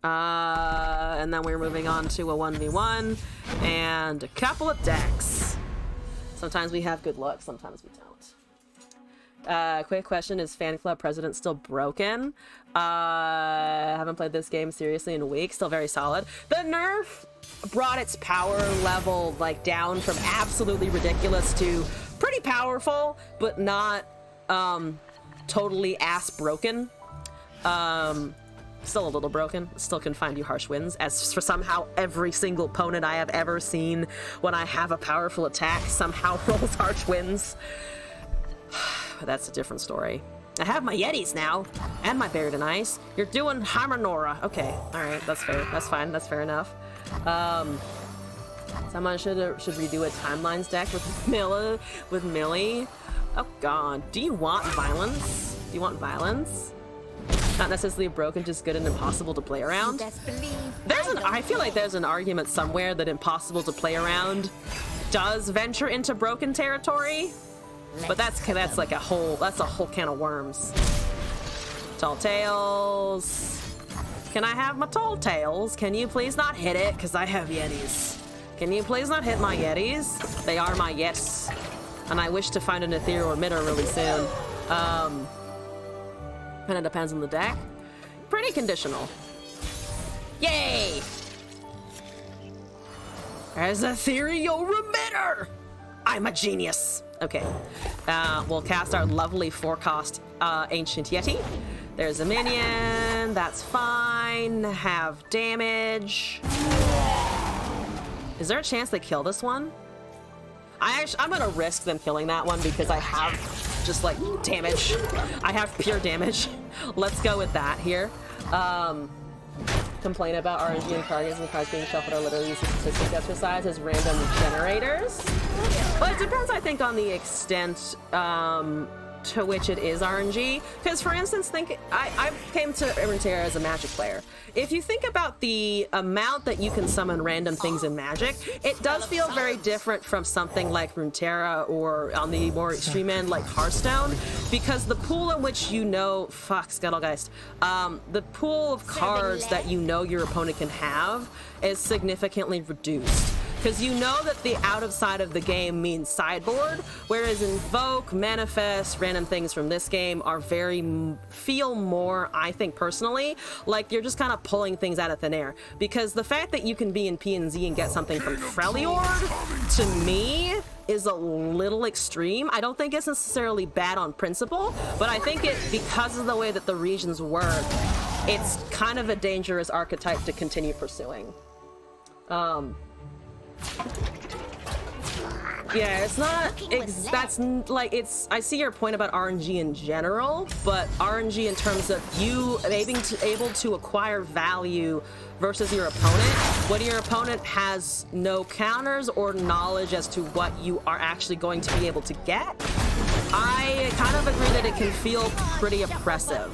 And then we're moving on to a 1v1 and a couple of decks. Sometimes we have good luck, sometimes we don't. Quick question, is Fan Club President still broken? Haven't played this game seriously in a week, still very solid. The nerf brought its power level like down from absolutely ridiculous to pretty powerful, but not totally ass broken. Still a little broken, still can find you harsh winds, as for somehow every single opponent I have ever seen when I have a powerful attack somehow rolls harsh winds. But that's a different story. I have my Yetis now, and my Buried in Ice. You're doing Harmonora. Okay, alright, that's fair, that's fine, that's fair enough. Someone should redo a Timelines deck with Millie. Oh god, do you want violence? Do you want violence? Not necessarily broken, just good and impossible to play around. I feel like there's an argument somewhere that impossible to play around does venture into broken territory, but that's like a whole can of worms. Tall Tales. Can I have my Tall Tales? Can you please not hit it? Because I have Yetis. Can you please not hit my Yetis? They are my Yets. And I wish to find an ethereal emitter really soon. And it depends on the deck. Pretty conditional. Yay! There's a ethereal remitter! I'm a genius. Okay. We'll cast our lovely 4-cost Ancient Yeti. There's a minion. That's fine. Have damage. Is there a chance they kill this one? I'm gonna risk them killing that one because I have just like damage. I have pure damage. Let's go with that here. Complain about RNG and cards and cards being shuffled are literally used as statistic exercise as random generators. Well, it depends, I think, on the extent to which it is RNG. Because, for instance, I came to Runeterra as a Magic player. If you think about the amount that you can summon random things in Magic, it does feel very different from something like Runeterra or on the more extreme end like Hearthstone, because the pool in which Scuttlegeist, the pool of cards that you know your opponent can have is significantly reduced. Because you know that the side of the game means sideboard, whereas Invoke, Manifest, random things from this game are feel more, I think personally, like you're just kind of pulling things out of thin air. Because the fact that you can be in PNZ and get something from Freljord, to me, is a little extreme. I don't think it's necessarily bad on principle, but I think because of the way that the regions work, it's kind of a dangerous archetype to continue pursuing. Yeah, it's not, I see your point about RNG in general, but RNG in terms of you able to acquire value versus your opponent, when your opponent has no counters or knowledge as to what you are actually going to be able to get, I kind of agree that it can feel pretty oppressive.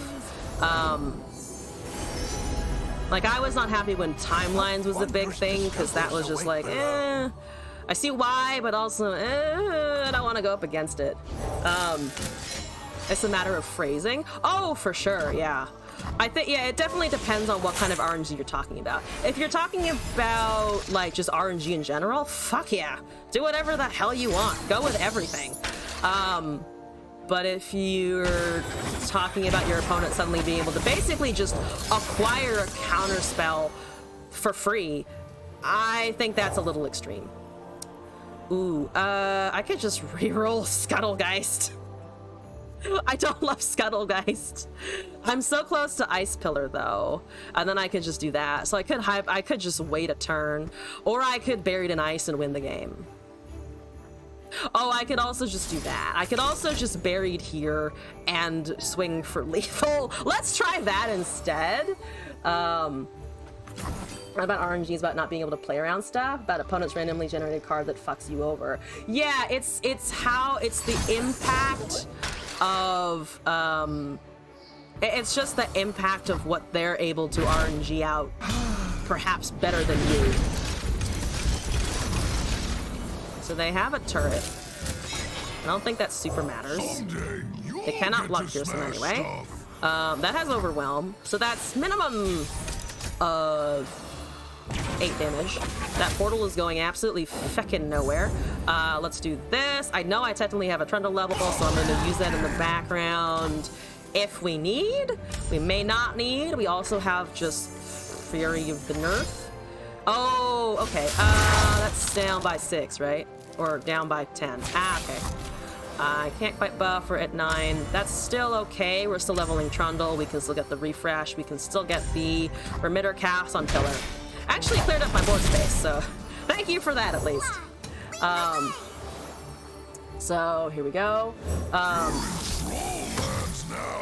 Like, I was not happy when Timelines was a big thing, because that was just like, I see why, but also, I don't want to go up against it. It's a matter of phrasing. Oh, for sure, yeah. I think, yeah, it definitely depends on what kind of RNG you're talking about. If you're talking about, like, just RNG in general, fuck yeah. Do whatever the hell you want. Go with everything. But if you're talking about your opponent suddenly being able to basically just acquire a counter spell for free, I think that's a little extreme. Ooh, I could just reroll Scuttlegeist. I don't love Scuttlegeist. I'm so close to Ice Pillar though, and then I could just do that. So I could just wait a turn, or I could Buried in Ice and win the game. Oh, I could also just do that. I could also just Buried here and swing for lethal. Let's try that instead. About RNG is about not being able to play around stuff, about opponents randomly generated card that fucks you over. Yeah, it's the impact of it's just the impact of what they're able to RNG out perhaps better than you. So they have a turret. I don't think that super matters. It cannot block Fearsome anyway. That has Overwhelm, so that's minimum of 8 damage. That portal is going absolutely feckin' nowhere. Let's do this. I know I technically have a Trundle level, so I'm gonna use that in the background if we need. We may not need. We also have just Fury of the Nerf. Oh, okay. That's down by 6, right? Or down by 10. Ah, okay. I can't quite buff. We're at 9. That's still okay. We're still leveling Trundle. We can still get the refresh. We can still get the Remitter cast on Pillar. Actually cleared up my board space, so thank you for that at least. So here we go. It's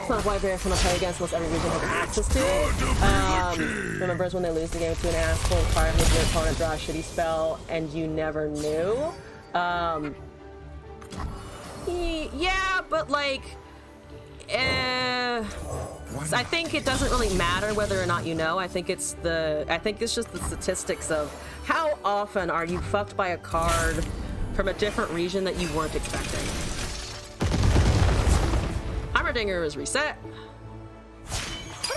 not why Bears want to play against unless every region has access to it. Remembers when they lose the game to an asshole, fire with your opponent draw a shitty spell and you never knew. Yeah, but like, I think it doesn't really matter whether or not you know. I think it's just the statistics of how often are you fucked by a card from a different region that you weren't expecting. Heimerdinger is reset.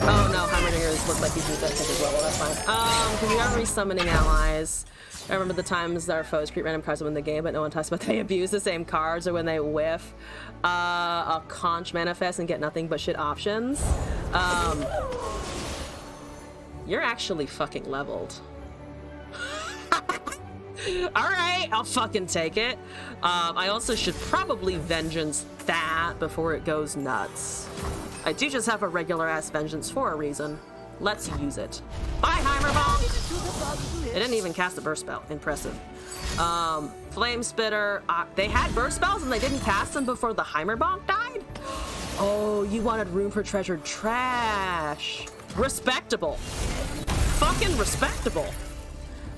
Oh no, Heimerdinger looks like he's reset as well. Well, that's fine. Because we are resummoning allies. I remember the times our foes create random cards to win the game, but no one talks about they abuse the same cards or when they whiff a conch manifest and get nothing but shit options. You're actually fucking leveled. Alright, I'll fucking take it. I also should probably vengeance that before it goes nuts. I do just have a regular ass vengeance for a reason. Let's use it. Bye, Heimerbomb! It didn't even cast a burst spell. Impressive. Flame Spitter. They had burst spells and they didn't cast them before the Heimerbomb died? Oh, you wanted room for treasured trash. Respectable. Fucking respectable.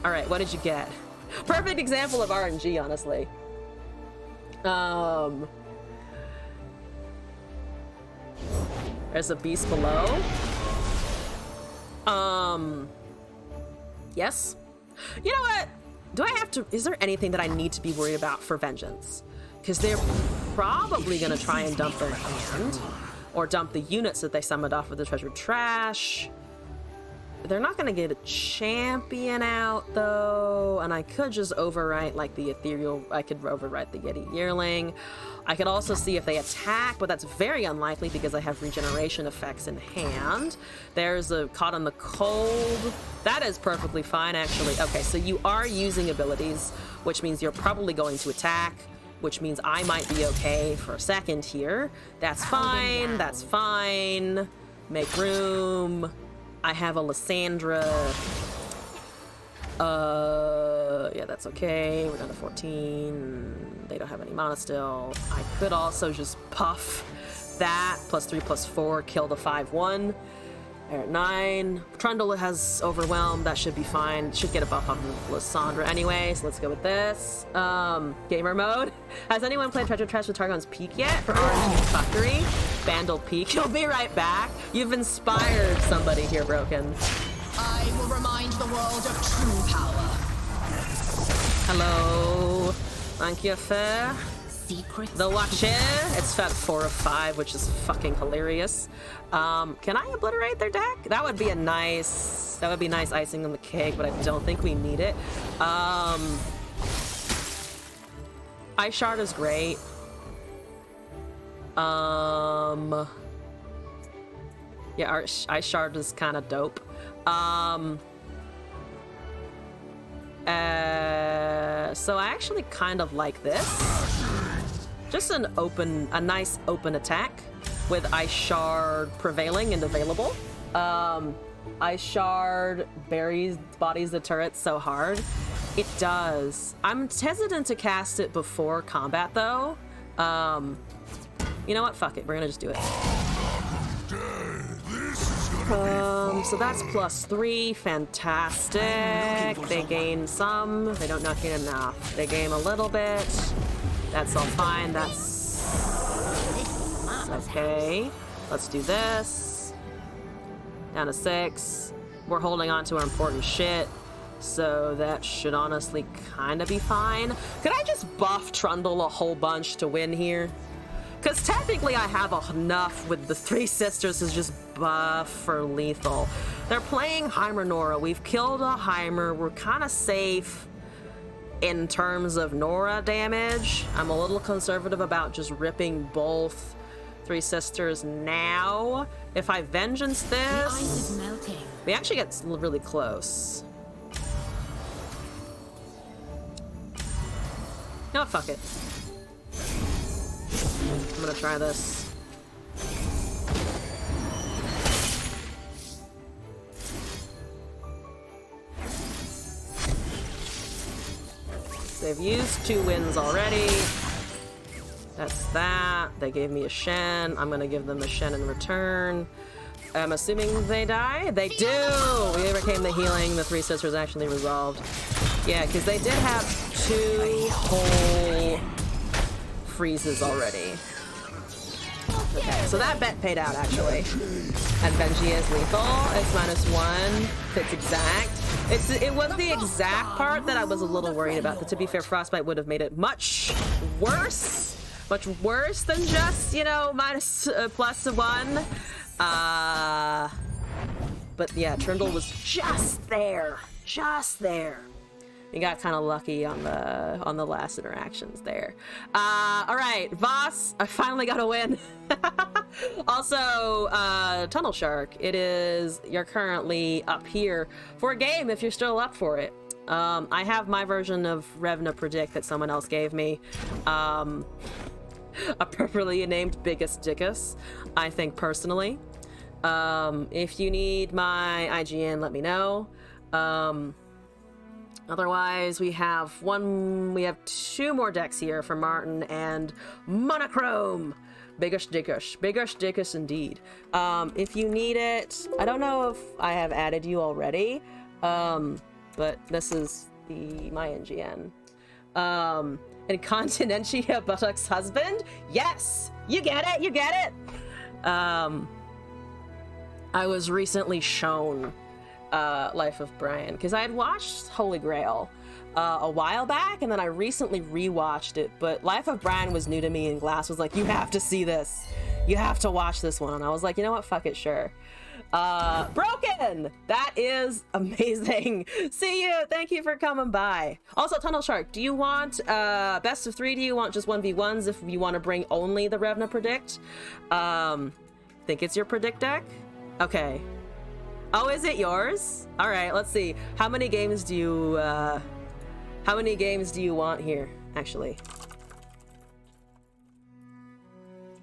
Alright, what did you get? Perfect example of RNG, honestly. There's a beast below. Yes. You know what? Do I have to, is there anything that I need to be worried about for vengeance? Because they're probably gonna try and dump their hand or dump the units that they summoned off of the treasured trash. They're not gonna get a champion out though, and I could just overwrite like the ethereal, I could overwrite the Yeti Yearling. I could also see if they attack, but that's very unlikely because I have regeneration effects in hand. There's a Caught in the Cold. That is perfectly fine, actually. Okay, so you are using abilities, which means you're probably going to attack, which means I might be okay for a second here. That's fine, that's fine. Make room. I have a Lysandra. Yeah, that's okay. We're down to 14. They don't have any mana still. I could also just puff that. +3/+4, kill the 5/1. They're at 9. Trundle has Overwhelmed. That should be fine. Should get a buff on Lysandra anyway, so let's go with this. Gamer mode. Has anyone played Treasure Trash with Targon's Peak yet? For RNG Fuckery? Bandle Peak. You'll be right back. You've inspired somebody here, Broken. I will remind the world of true power. Hello. Thank you, fair. Secret. The Watcher. It's fat 4 of 5, which is fucking hilarious. Can I obliterate their deck? That would be a nice, that would be nice icing on the cake, but I don't think we need it. Ice Shard is great. Yeah, Ice Shard is kind of dope. So I actually kind of like this. Just a nice open attack with Ice Shard prevailing and available. Ice Shard bodies the turret so hard. It does. I'm hesitant to cast it before combat though. You know what? Fuck it. We're gonna just do it. This is So that's +3, fantastic. They gain some, they don't gain enough. They gain a little bit. That's all fine, that's okay. Let's do this. Down to 6. We're holding on to our important shit, so that should honestly kind of be fine. Could I just buff Trundle a whole bunch to win here? Because technically I have enough with the 3 sisters to just buff for lethal. They're playing Heimer Nora. We've killed a Heimer. We're kind of safe in terms of Nora damage. I'm a little conservative about just ripping both 3 sisters now. If I vengeance The ice this, is melting. we actually get really close. No, fuck it. I'm gonna try this. They've used 2 wins already. That's that. They gave me a Shen. I'm gonna give them a Shen in return. I'm assuming they die? They do! We overcame the healing. The 3 sisters actually resolved. Yeah, because they did have 2 whole freezes already. Okay, so that bet paid out, actually. And Benji is lethal. It's -1. Fits exact. It was the exact part that I was a little worried about. But to be fair, Frostbite would have made it much worse. Much worse than just, you know, +1. But yeah, Trundle was just there. Just there. We got kind of lucky on the last interactions there. All right, Voss, I finally got a win. Also, Tunnel Shark, you're currently up here for a game if you're still up for it. I have my version of Revna Predict that someone else gave me. Appropriately named Biggest Dickus, I think personally. If you need my IGN, let me know. Otherwise, we have 2 more decks here for Martin and Monochrome. Biggest Dickus indeed. If you need it, I don't know if I have added you already, but this is my NGN. And Continentia Buttock's husband? Yes! You get it! I was recently shown Life of Brian, because I had watched Holy Grail a while back, and then I recently rewatched it, but Life of Brian was new to me, and Glass was like, you have to see this. You have to watch this one. And I was like, you know what? Fuck it, sure. Broken! That is amazing. See you. Thank you for coming by. Also, Tunnel Shark, do you want best of 3? Do you want just 1v1s if you want to bring only the Revna Predict? Think it's your Predict deck? Okay. Oh, is it yours? All right, let's see. How many games do you want here, actually?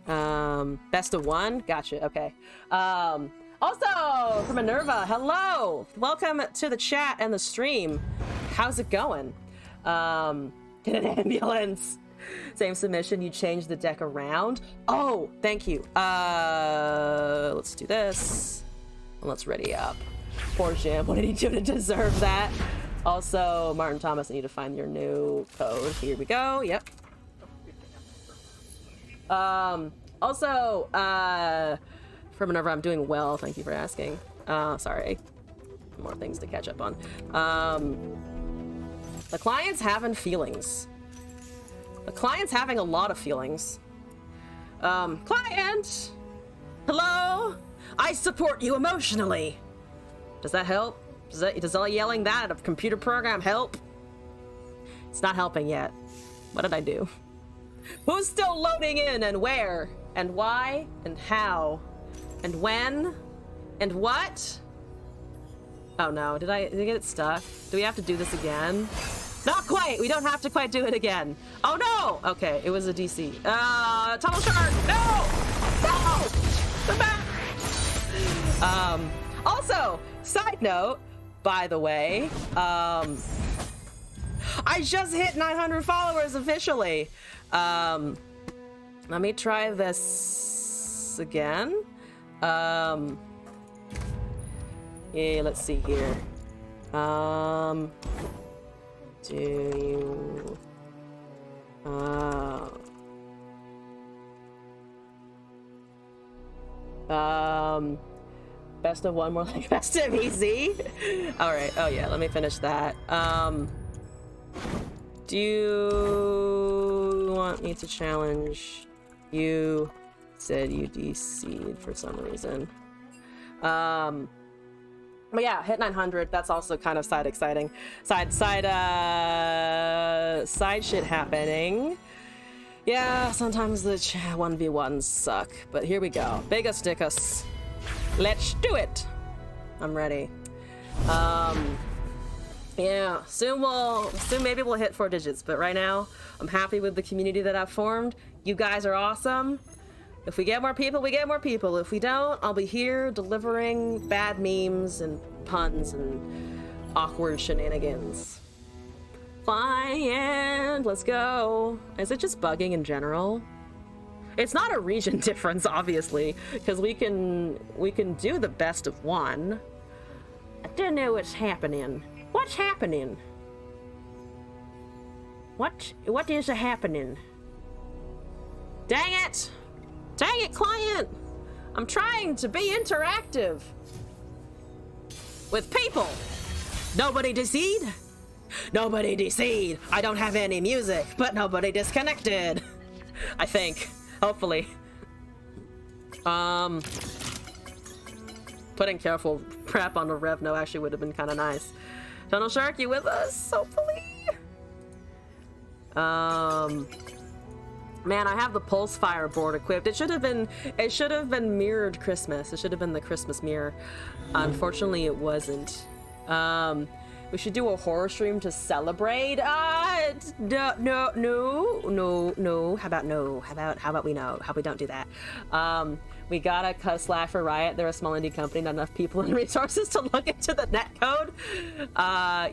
Best of 1? Gotcha, okay. Also, from Minerva, hello! Welcome to the chat and the stream. How's it going? Get an ambulance. Same submission, you changed the deck around? Oh, thank you. Let's do this. Let's ready up. Poor Jam, what did he do to deserve that? Also, Martin Thomas, I need to find your new code. Here we go, yep. Also, from whenever I'm doing well, thank you for asking. Sorry, more things to catch up on. The client's having feelings. The client's having a lot of feelings. Client! Hello? I support you emotionally. Does that help? Does all yelling that at a computer program help? It's not helping yet. What did I do? Who's still loading in, and where? And why? And how? And when? And what? Oh no, did I get it stuck? Do we have to do this again? Not quite! We don't have to quite do it again. Oh no! Okay, it was a DC. Tunnel Shark! No! No! Come back! Also, side note, by the way, I just hit 900 followers officially. Let me try this again. Yeah, let's see here. Do you... Best of one more like best of easy. All right. Oh yeah. Let me finish that. Do you want me to challenge? You said you DC'd for some reason. But yeah, hit 900. That's also kind of side shit happening. Yeah, sometimes the 1v1s suck, but here we go. Biggest dickus. Let's do it. I'm ready. Yeah, soon maybe we'll hit 4 digits, but right now I'm happy with the community that I've formed. You guys are awesome. If we get more people, we get more people. If we don't, I'll be here delivering bad memes and puns and awkward shenanigans. Fine, let's go. Is it just bugging in general? It's not a region difference, obviously, because we can do the best of one. I don't know what's happening. What's happening? What is happening? Dang it! Dang it, client! I'm trying to be interactive with people. Nobody DC'd? Nobody DC'd. I don't have any music, but nobody disconnected. I think. Hopefully. Putting careful prep on the rev no actually would have been kind of nice. Tunnel Shark, you with us? Hopefully. Man, I have the pulse fire board equipped. It should have been mirrored Christmas. It should have been the Christmas mirror. Unfortunately, it wasn't. We should do a horror stream to celebrate. No. How about no? How about we know? How we don't do that? We gotta cut Slash for Riot. They're a small indie company, not enough people and resources to look into the netcode.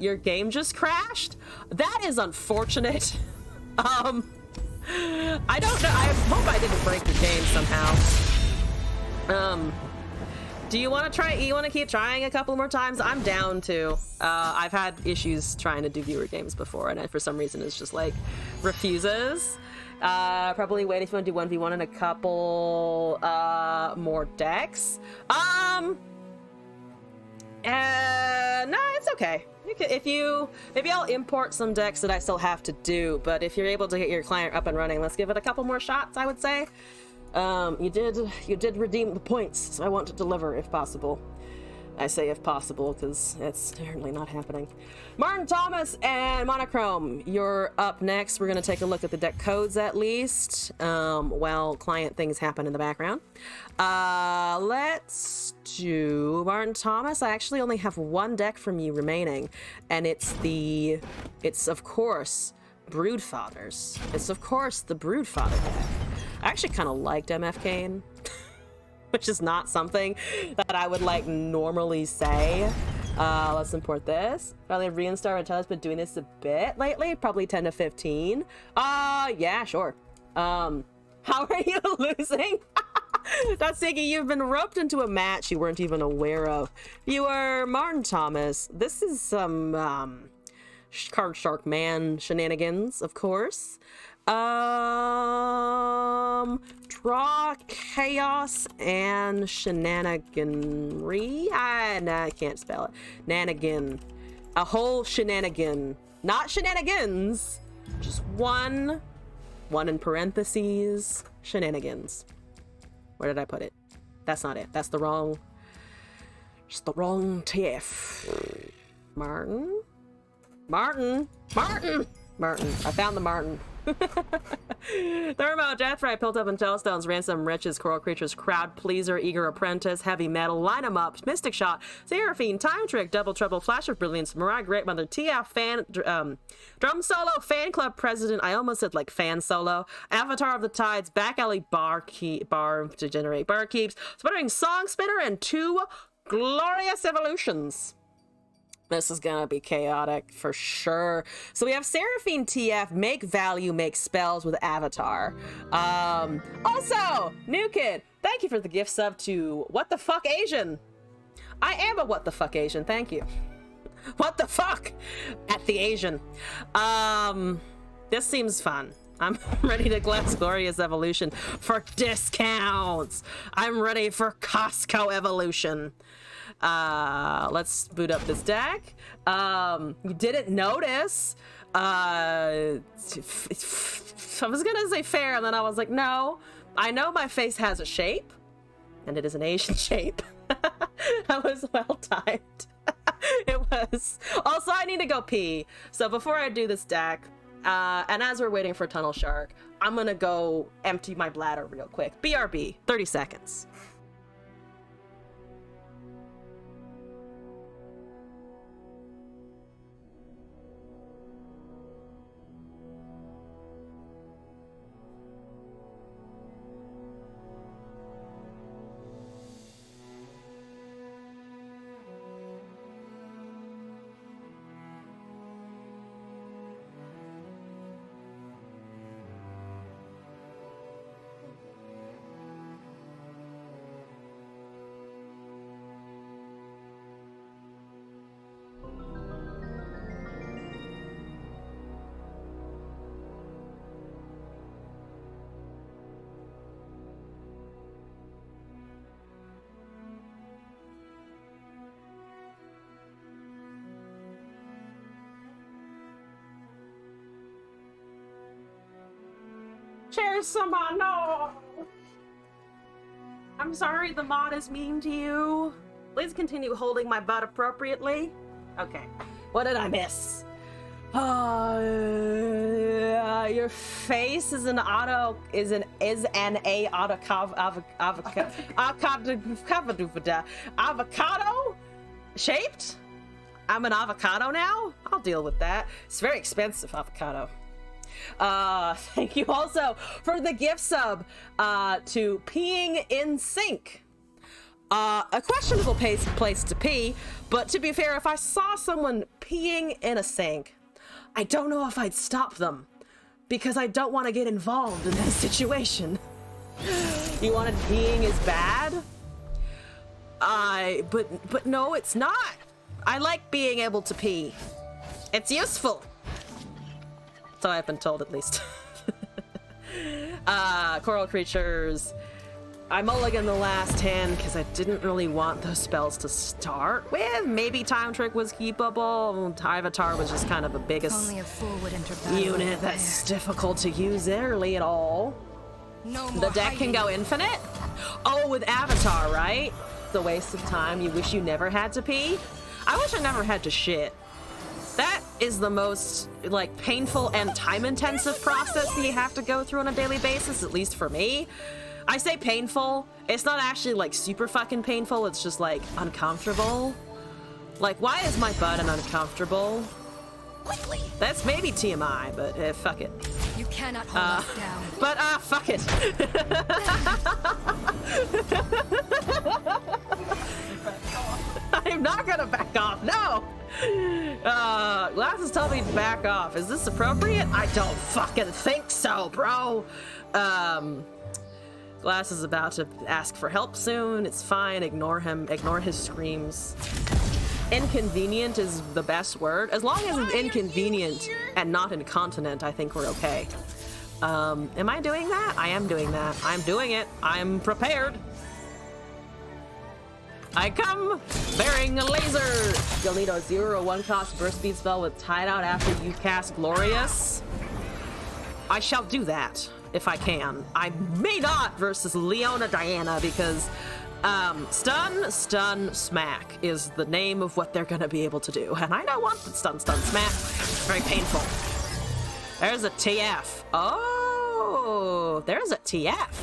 Your game just crashed. That is unfortunate. I don't know. I hope I didn't break the game somehow. Do you want to try? You want to keep trying a couple more times? I'm down to. I've had issues trying to do viewer games before, and for some reason it's just like refuses. Probably wait if you want to do 1v1 in a couple more decks. No, it's okay. Maybe I'll import some decks that I still have to do, but if you're able to get your client up and running, let's give it a couple more shots, I would say. You did redeem the points, so I want to deliver if possible. I say if possible because it's apparently not happening. Martin Thomas and Monochrome, you're up next. We're going to take a look at the deck codes at least while client things happen in the background. Let's do Martin Thomas. I actually only have one deck from you remaining, and it's of course Broodfathers. It's of course the Broodfather deck. I actually kind of liked MF Kane, which is not something that I would like normally say. Let's import this. Probably Reinstar Intel's been doing this a bit lately, probably 10 to 15. Yeah, sure. How are you losing? That's Siggy, you've been roped into a match you weren't even aware of. You are Martin Thomas. This is some Card Shark Man shenanigans, of course. Draw chaos and shenaniganry. I can't spell it. Nanigan. A whole shenanigan. Not shenanigans. Just one in parentheses. Shenanigans. Where did I put it? That's not it. That's the wrong. Just the wrong TF. Martin. I found the Martin. Thermo, Deathray, Pilt Up and Tailstones, Ransom, Riches, Coral Creatures, Crowd Pleaser, Eager Apprentice, Heavy Metal, Line 'em Up, Mystic Shot, Seraphine, Time Trick, Double Trouble, Flash of Brilliance, Mariah Great Mother, TF Fan, Drum Solo, Fan Club President, I almost said like Fan Solo, Avatar of the Tides, Back Alley Bar to generate Barkeeps, Sputtering Song Spinner, and 2 Glorious Evolutions. This is gonna be chaotic for sure. So we have Seraphine TF, make value, make spells with Avatar. Also, new kid, thank you for the gift sub to What the Fuck Asian. I am a what the fuck Asian, thank you. What the fuck? At the Asian. This seems fun. I'm ready to Glass Glorious Evolution for discounts. I'm ready for Costco Evolution. Let's boot up this deck. You didn't notice. I was gonna say fair, and then I was like, no. I know my face has a shape, and it is an Asian shape. That was well timed. It was. Also, I need to go pee. So before I do this deck, and as we're waiting for Tunnel Shark, I'm gonna go empty my bladder real quick. BRB, 30 seconds. Cheers, someone. No. I'm sorry the mod is mean to you. Please continue holding my butt appropriately. Okay. What did I miss? Your face is an avocado shaped? I'm an avocado now? I'll deal with that. It's very expensive avocado. Thank you also for the gift sub to Peeing in Sync. A questionable place to pee, but to be fair, if I saw someone peeing in a sink, I don't know if I'd stop them because I don't want to get involved in that situation. You wanted peeing is bad? But no, it's not. I like being able to pee. It's useful. So I've been told, at least. Coral creatures. I mulliganed the last hand because I didn't really want those spells to start with. Maybe Time Trick was keepable. Avatar was just kind of the biggest unit that's difficult to use early at all. The deck can go infinite? Oh, with Avatar, right? The waste of time. You wish you never had to pee? I wish I never had to shit. That is the most, like, painful and time-intensive process that you have to go through on a daily basis, at least for me. I say painful. It's not actually, like, super fucking painful. It's just, like, uncomfortable. Like, why is my butt uncomfortable? That's maybe TMI, but fuck it. You cannot hold us down. But, fuck it. I'm not gonna back off, no! Glasses tell me to back off. Is this appropriate? I don't fucking think so, bro. Glass is about to ask for help soon. It's fine, ignore him, ignore his screams. Inconvenient is the best word. As long as it's inconvenient and not incontinent, I think we're okay. Am I doing that? I am doing that. I'm doing it. I'm prepared. I come bearing a laser. You'll need a 0 or 1 cost burst speed spell with Tideout after you cast Glorious. I shall do that if I can. I may not versus Leona Diana because stun, smack is the name of what they're gonna be able to do. And I don't want the stun, smack. It's very painful. There's a TF. Oh, there's a TF.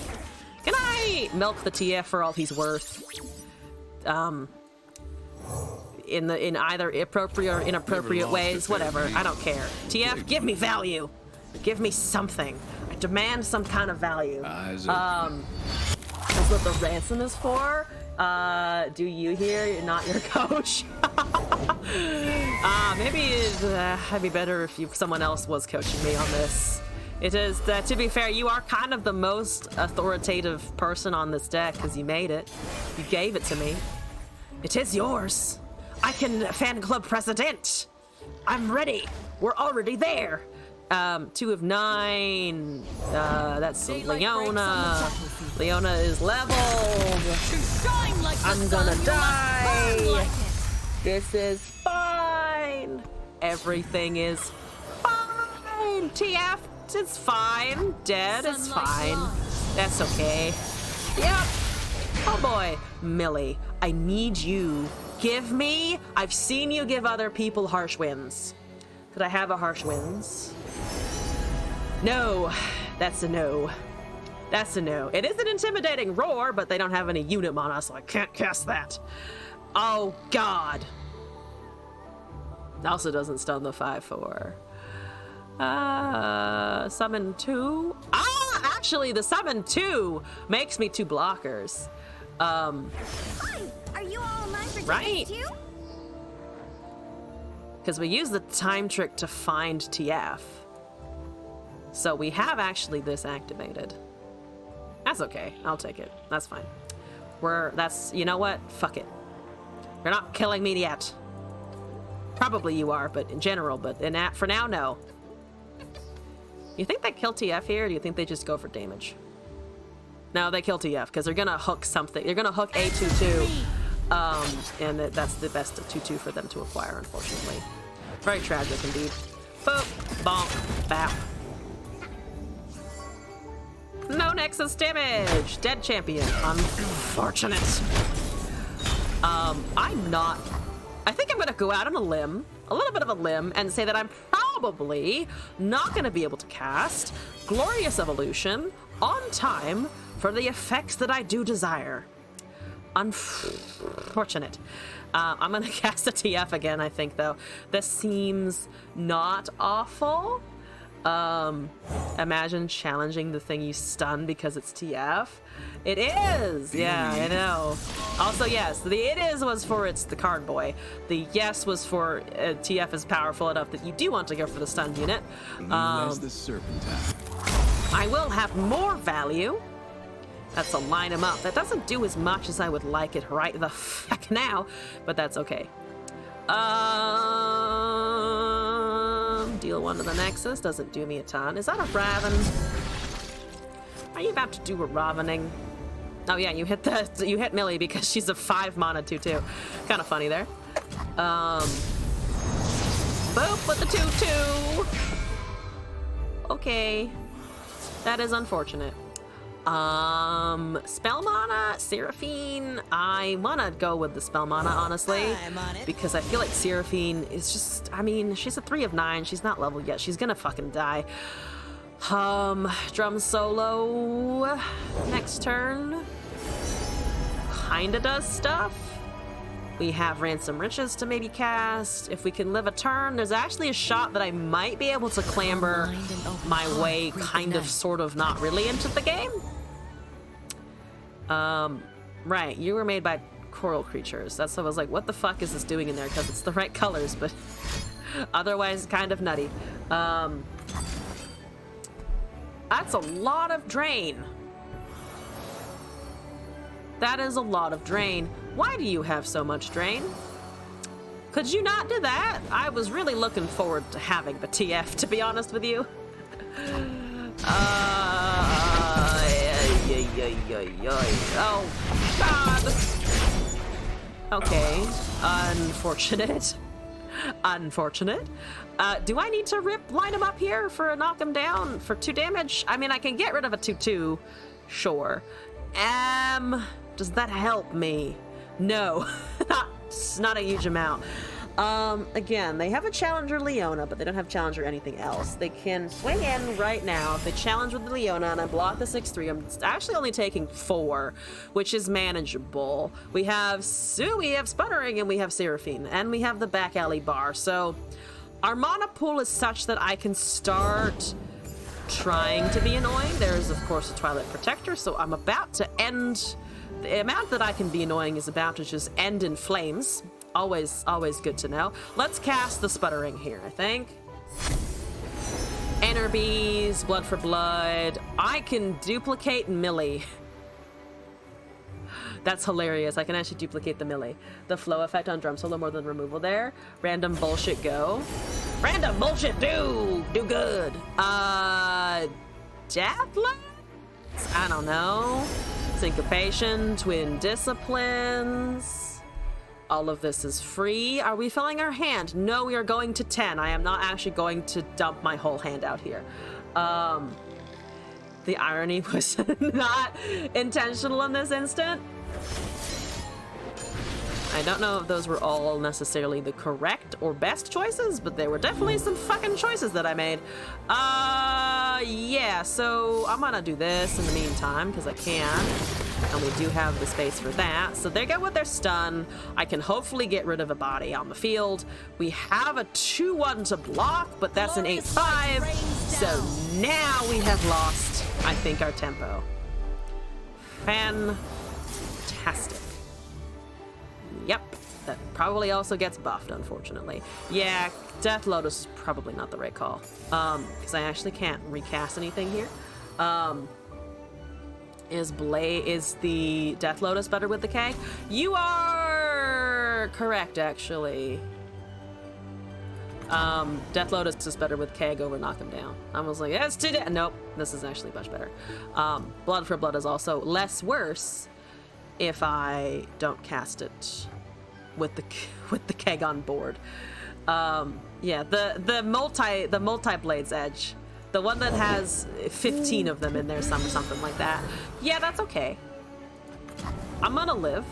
Can I milk the TF for all he's worth? In either appropriate or inappropriate ways, whatever. I don't care. TF, give me value. Give me something. I demand some kind of value. That's what the ransom is for. Do you hear? You're not your coach. Maybe it'd be better if someone else was coaching me on this. It is, to be fair, you are kind of the most authoritative person on this deck because you made it. You gave it to me. It is yours. I can fan club president. I'm ready. We're already there. 2 of 9. That's Leona. Leona is leveled. I'm gonna die. This is fine. Everything is fine. TF, it's fine. Dead is fine. That's okay. Yep. Oh boy. Millie, I need you. Give me. I've seen you give other people harsh winds. Could I have a harsh winds? No. That's a no. That's a no. It is an intimidating roar, but they don't have any unit mana, so I can't cast that. Oh, God. Also doesn't stun the 5/4. Summon 2. Ah, actually, the summon 2 makes me 2 blockers. Hi, are you all aligned for Right. too? Because we use the time trick to find TF. So we have actually this activated. That's okay. I'll take it. That's fine. You know what? Fuck it. You're not killing me yet. Probably you are, but in general, but for now, no. You think they kill TF here, or do you think they just go for damage? No, they kill TF, because they're gonna hook something. They're gonna hook A22, and that's the best of 2/2 for them to acquire, unfortunately. Very tragic indeed. Boop, bonk, bap. No Nexus damage! Dead champion. Unfortunate. I think I'm gonna go out on a limb, a little bit of a limb, and say that I'm probably not gonna be able to cast Glorious Evolution on time for the effects that I do desire. Unfortunate. I'm gonna cast a TF again, I think, though. This seems not awful. Imagine challenging the thing you stun because it's TF. It is! Yeah, I know. Also, yes, the it is was for it's the card boy. The yes was for TF is powerful enough that you do want to go for the stunned unit. As the Serpentine. I will have more value. That's to line him up. That doesn't do as much as I would like it right the fuck now, but that's okay. Deal 1 to the Nexus. Doesn't do me a ton. Is that a Raven? Are you about to do a Ravening? Oh yeah, you hit Millie because she's a 5 mana 2/2. Kind of funny there. Boop with the 2/2. Okay. That is unfortunate. Spell mana, Seraphine. I wanna go with the spell mana, honestly, I'm on it. because I feel like Seraphine is just, I mean, she's a 3 of 9. She's not leveled yet. She's gonna fucking die. Drum solo next turn. Kinda does stuff. We have Ransom Riches to maybe cast. If we can live a turn, there's actually a shot that I might be able to clamber my way kind of, sort of, not really into the game. Right, you were made by coral creatures. That's what I was like, what the fuck is this doing in there? Because it's the right colors, but otherwise kind of nutty. That's a lot of drain. That is a lot of drain. Why do you have so much drain? Could you not do that? I was really looking forward to having the TF, to be honest with you. Oh, God. Okay. Unfortunate. Unfortunate. Do I need to line him up here for a knock him down for 2 damage? I mean, I can get rid of a 2/2. Sure. Does that help me? No. not a huge amount. Again, they have a Challenger Leona, but they don't have Challenger anything else. They can swing in right now. If they challenge with the Leona and I block the 6/3, I'm actually only taking 4, which is manageable. We have Sputtering, and we have Seraphine, and we have the back alley bar. So our mana pool is such that I can start trying to be annoying. There's, of course, a Twilight Protector, so I'm about to end. The amount that I can be annoying is about to just end in flames. Always good to know. Let's cast the Sputtering here, I think. Enter Bees, Blood for Blood. I can duplicate Millie. That's hilarious. I can actually duplicate the melee. The flow effect on drum solo more than removal there. Random bullshit go. Random bullshit do good. Deathlands? I don't know. Syncopation, twin disciplines. All of this is free. Are we filling our hand? No, we are going to 10. I am not actually going to dump my whole hand out here. The irony was not intentional in this instant. I don't know if those were all necessarily the correct or best choices, but there were definitely some fucking choices that I made. Yeah, so I'm gonna do this in the meantime, because I can. And we do have the space for that. So they go with their stun. I can hopefully get rid of a body on the field. We have a 2-1 to block, but that's an 8-5. So now we have lost, I think, our tempo. Fantastic. Yep, that probably also gets buffed, unfortunately. Yeah, Death Lotus is probably not the right call. Because I actually can't recast anything here. Is the Death Lotus better with the K? You are correct, actually. Death Lotus is better with Keg over Knock Him Down. I was like, yes, today. Nope, this is actually much better. Blood for Blood is also less worse if I don't cast it with the Keg on board. Yeah, the multi blades edge, the one that has 15 of them in there, something like that. Yeah, that's okay. I'm gonna live.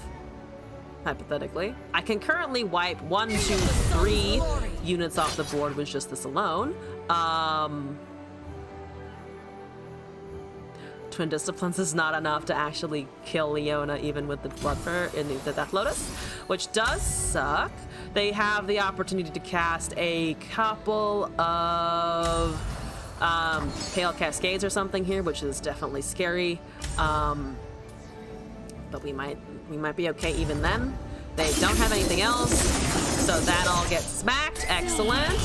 Hypothetically, I can currently wipe 1, 2, 3 units off the board with just this alone. Twin Disciplines is not enough to actually kill Leona even with the Bloodfur in the Death Lotus, which does suck. They have the opportunity to cast a couple of Pale Cascades or something here, which is definitely scary. But we might be okay even then. They don't have anything else, so that all gets smacked. Excellent.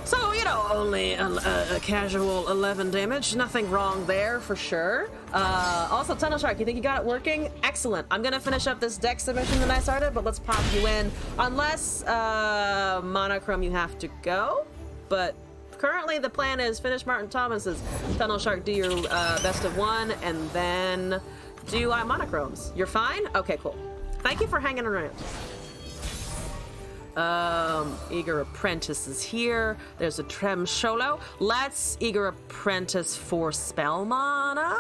So, you know, only a casual 11 damage. Nothing wrong there, for sure. Also, Tunnel Shark, you think you got it working? Excellent. I'm gonna finish up this deck submission that I started, but let's pop you in. Unless, Monochrome, you have to go. But currently the plan is finish Martin Thomas's Tunnel Shark, do your best of 1, and then do Monochromes. You're fine? Okay, cool. Thank you for hanging around. Eager Apprentice is here. There's a Trem Sholo. Let's Eager Apprentice for spell mana.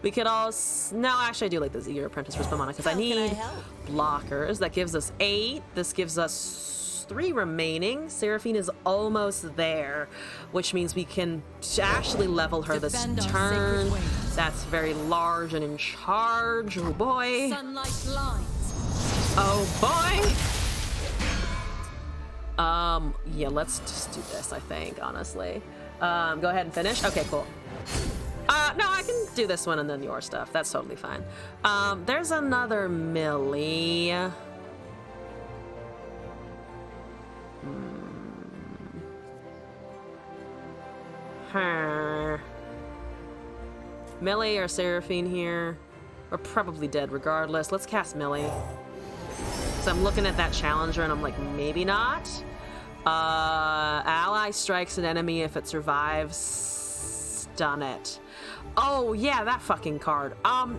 We could also... No, actually I do like this Eager Apprentice for spell mana because I need blockers. That gives us 8. This gives us 3 remaining. Seraphine is almost there, which means we can actually level her this turn. That's very large and in charge. Oh boy. Sunlight lines. Oh boy. Yeah, let's just do this, I think, honestly. Go ahead and finish. Okay, cool. No, I can do this one and then your stuff. That's totally fine. There's another Millie. Millie or Seraphine here. We're probably dead regardless. Let's cast Millie. So I'm looking at that challenger and I'm like, maybe not. Ally strikes an enemy if it survives. Stun it. Oh yeah, that fucking card.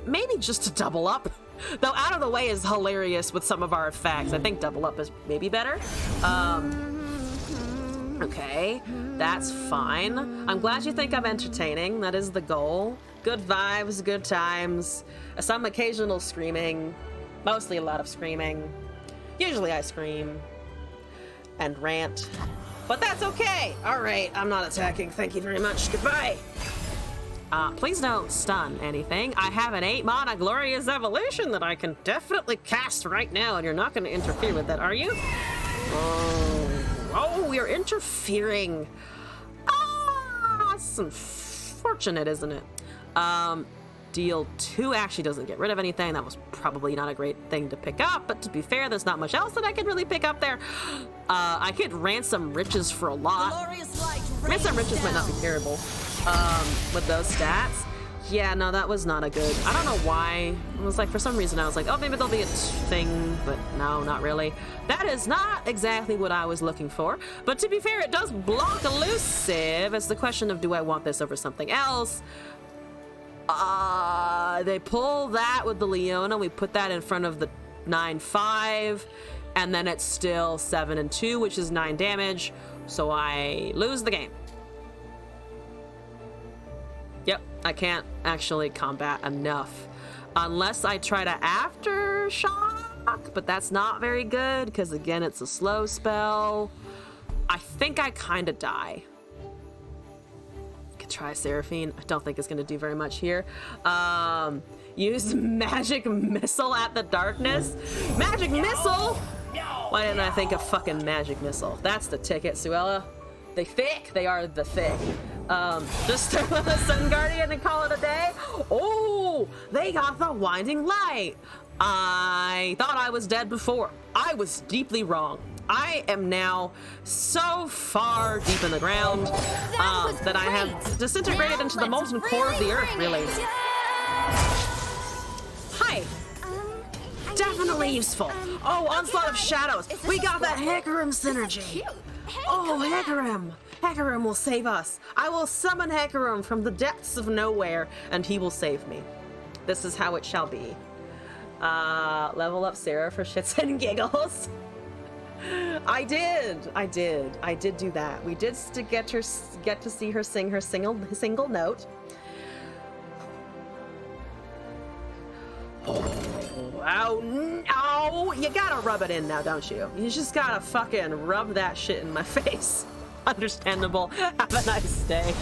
Maybe just to double up. Though out of the way is hilarious with some of our effects. I think double up is maybe better. Okay, that's fine. I'm glad you think I'm entertaining. That is the goal. Good vibes, good times. Some occasional screaming. Mostly a lot of screaming. Usually I scream and rant, but that's okay. All right, I'm not attacking. Thank you very much. Goodbye. Please don't stun anything. I have an 8 mana Glorious Evolution that I can definitely cast right now, and you're not going to interfere with that, are you? Oh, you're interfering. That's unfortunate, isn't it? Deal 2 actually doesn't get rid of anything. That was probably not a great thing to pick up, but to be fair, there's not much else that I could really pick up there. I could Ransom Riches for a lot. Ransom Riches might not be terrible with those stats. Yeah, no, that was not a good... I don't know why. It was like, for some reason, I was like, oh, maybe there'll be a thing, but no, not really. That is not exactly what I was looking for. But to be fair, it does block elusive. It's the question of, do I want this over something else? They pull that with the Leona. We put that in front of the 9-5, and then it's still 7 and 2, which is 9 damage. So I lose the game. Yep, I can't actually combat enough unless I try to aftershock, but that's not very good because again, it's a slow spell. I think I kind of die. Could try Seraphine. I don't think it's gonna do very much here. Use magic missile at the darkness. Magic missile? Why didn't I think of fucking magic missile? That's the ticket, Suella. They thick. They are the thick. Just start with a Sun Guardian and call it a day. Oh, they got the Winding Light. I thought I was dead before. I was deeply wrong. I am now so far deep in the ground that I have disintegrated into the molten core of the earth, really. Hi. Definitely useful. Oh, Onslaught of Shadows. We got that Hecarim synergy. Oh, Hecarim. Hecarim will save us. I will summon Hecarim from the depths of nowhere, and he will save me. This is how it shall be. Level up Sarah for shits and giggles. I did do that. We did get to see her sing her single note. Oh, no! You gotta rub it in now, don't you? You just gotta fucking rub that shit in my face. Understandable. Have a nice day.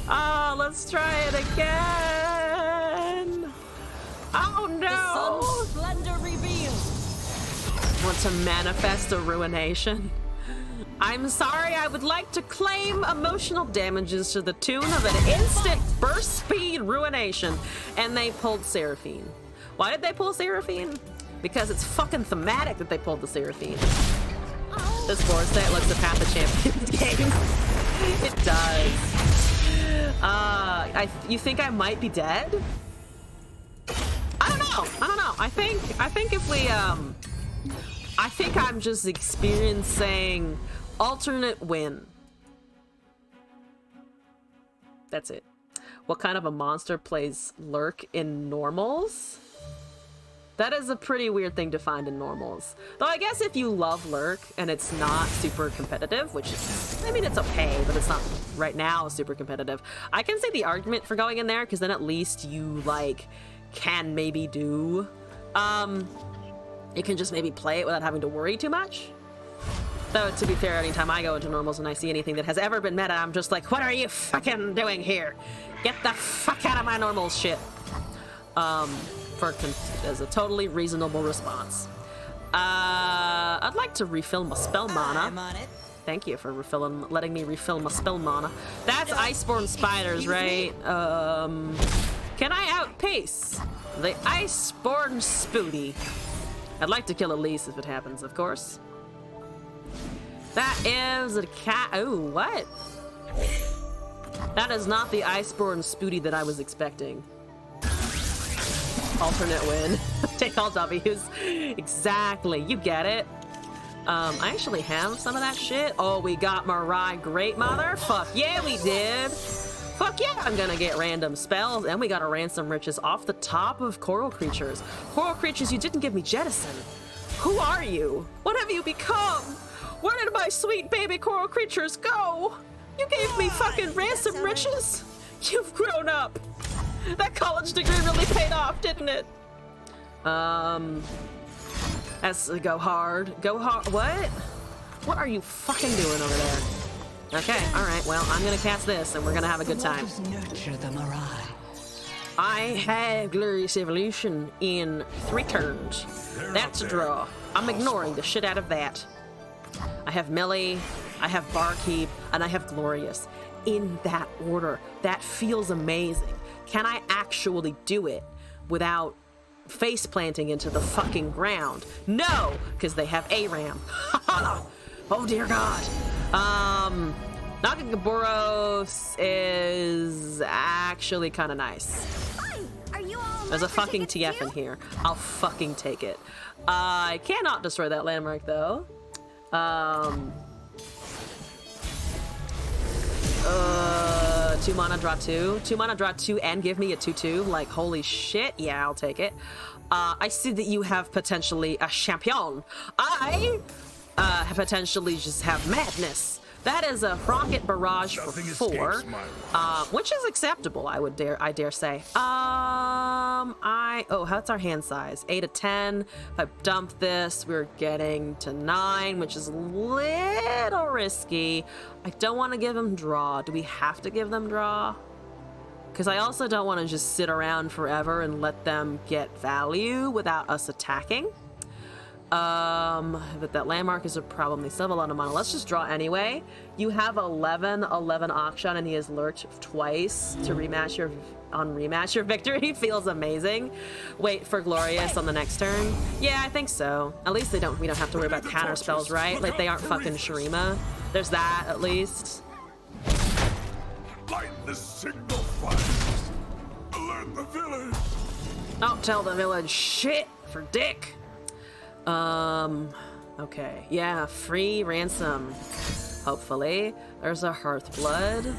Oh, let's try it again. Oh no! The sun's splendor revealed. Want to manifest a ruination? I'm sorry, I would like to claim emotional damages to the tune of an instant burst speed ruination. And they pulled Seraphine. Why did they pull Seraphine? Because it's fucking thematic that they pulled the Seraphine. This board set looks at Path of Champions game. It does. You think I might be dead? I don't know. I think if we I think I'm just experiencing alternate win. That's it. What kind of a monster plays Lurk in normals? That is a pretty weird thing to find in normals. Though I guess if you love Lurk and it's not super competitive, which is, I mean, it's okay, but it's not right now super competitive. I can see the argument for going in there because then at least you like can maybe do, you can just maybe play it without having to worry too much. Though, to be fair, anytime I go into normals and I see anything that has ever been meta, I'm just like, what are you fucking doing here? Get the fuck out of my normals shit. As a totally reasonable response. I'd like to refill my spell mana. Thank you for letting me refill my spell mana. That's Iceborne spiders, right? Can I outpace the Iceborne Spooty? I'd like to kill Elise if it happens, of course. That is a cat. Oh, what? That is not the Iceborne Spooty that I was expecting. Alternate win. Take all W's. Exactly. You get it. I actually have some of that shit. Oh, we got Mirai Great Mother. Fuck yeah, we did. Fuck yeah, I'm gonna get random spells. And we got a ransom riches off the top of coral creatures. Coral creatures, you didn't give me jettison. Who are you? What have you become? Where did my sweet baby coral creatures go? You gave me fucking ransom riches? You've grown up. That college degree really paid off, didn't it? That's go hard. Go hard. What? What are you fucking doing over there? Okay, alright, well, I'm gonna cast this and we're gonna have a good time. Nurture the Mirai. I have Glorious Evolution in 3 turns. That's a draw. I'm ignoring the shit out of that. I have Melee, I have Barkeep, and I have Glorious. In that order. That feels amazing. Can I actually do it without face planting into the fucking ground? No, because they have ARAM. Oh dear God. Nakagaboros is actually kind of nice. Hi, are you all There's a left for fucking tickets TF in too? here. I'll fucking take it. I cannot destroy that landmark though. 2 mana, draw 2. 2 mana, draw 2, and give me a 2/2. Like, holy shit. Yeah, I'll take it. I see that you have potentially a champion. I potentially just have madness. That is a rocket barrage for Nothing 4, escapes my which is acceptable. I dare say. How's our hand size? 8 of 10. If I dump this, we're getting to 9, which is a little risky. I don't want to give them draw. Do we have to give them draw? Because I also don't want to just sit around forever and let them get value without us attacking. But that landmark is a problem. They still have a lot of mana. Let's just draw anyway. You have 11 auction, and he has lurked twice to rematch your victory. Feels amazing. Wait for Glorious on the next turn. Yeah, I think so. At least we don't have to worry about counter spells, right? Like, they aren't fucking Shurima. There's that at least. light the signal flashes. Alert the village. Don't tell the village shit for dick. Okay. Yeah, free ransom. Hopefully. There's a Hearthblood.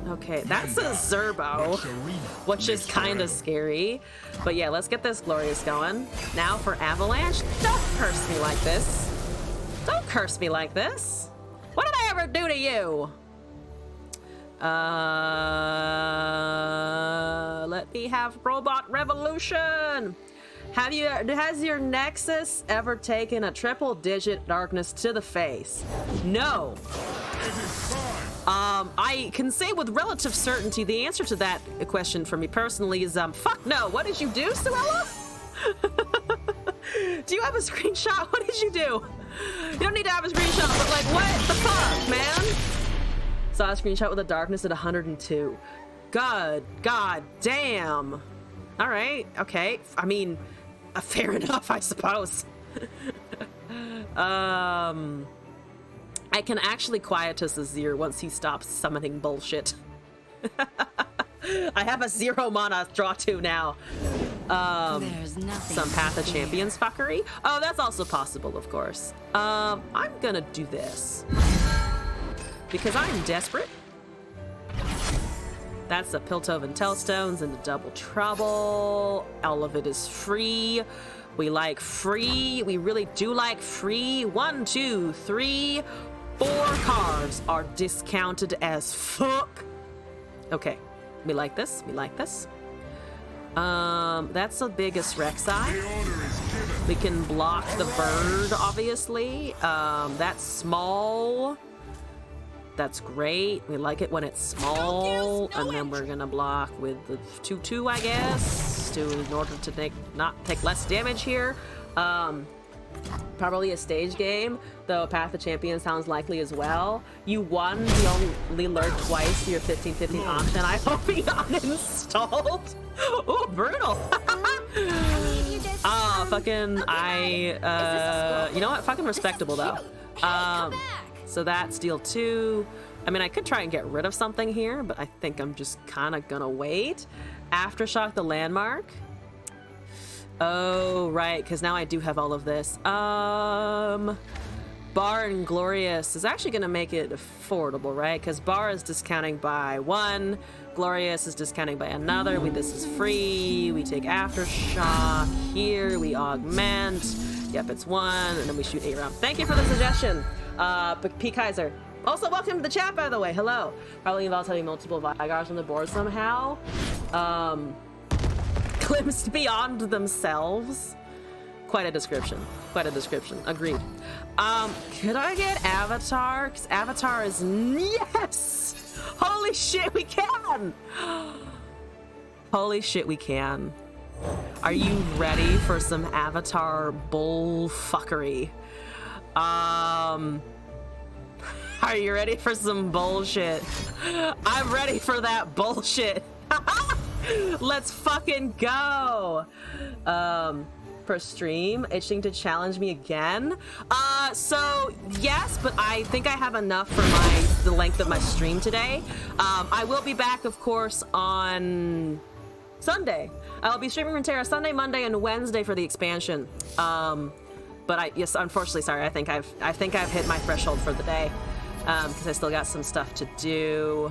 Okay, that's a Zerbo, which is kind of scary. But yeah, let's get this Glorious going. Now for Avalanche. Don't curse me like this. Don't curse me like this. What did I ever do to you? Let me have Robot Revolution. Has your Nexus ever taken a triple-digit darkness to the face? No. I can say with relative certainty the answer to that question for me personally is fuck no. What did you do, Suella? Do you have a screenshot? What did you do? You don't need to have a screenshot, but like, what the fuck, man? Saw a screenshot with a darkness at 102. God damn. All right, okay. I mean, fair enough, I suppose. I can actually Quietus Azir once he stops summoning bullshit. I have a 0 mana draw 2 now. There's nothing Some Path of here. Champions fuckery. Oh, that's also possible, of course. I'm gonna do this because I'm desperate. That's the Piltover and Tellstones and the Double Trouble. All of it is free. We like free. We really do like free. 1, 2, 3, 4 cards are discounted as fuck. Okay, we like this. We like this. That's the biggest Rek'Sai. We can block the bird, obviously. That's small. That's great. We like it when it's small. And then we're gonna block with the 2/2, I guess, in order to not take less damage here. Probably a stage game, though Path of Champions sounds likely as well. You won, you only lurked twice to your 15/15 option. I hope he uninstalled. Oh, brutal. You know what? Fucking respectable, though. So that's deal 2. I mean, I could try and get rid of something here, but I think I'm just kind of gonna wait. Aftershock the landmark. Oh, right, because now I do have all of this. Bar and Glorious is actually gonna make it affordable, right? Because Bar is discounting by 1, Glorious is discounting by another. This is free. We take Aftershock here. We augment. Yep, it's 1, and then we shoot 8 rounds. Thank you for the suggestion, P. Kaiser. Also, welcome to the chat, by the way. Hello. Probably involves having multiple Vigars on the board somehow. Glimpsed beyond themselves. Quite a description. Quite a description. Agreed. Could I get Avatar? Because Avatar is... Yes! Holy shit, we can! Holy shit, we can. Are you ready for some Avatar bull fuckery? Are you ready for some bullshit? I'm ready for that bullshit. Let's fucking go. Per stream, itching to challenge me again. So yes, but I think I have enough for the length of my stream today. I will be back, of course, on Sunday. I'll be streaming Runeterra Sunday, Monday, and Wednesday for the expansion. But yes, unfortunately, sorry. I think I've hit my threshold for the day because I still got some stuff to do.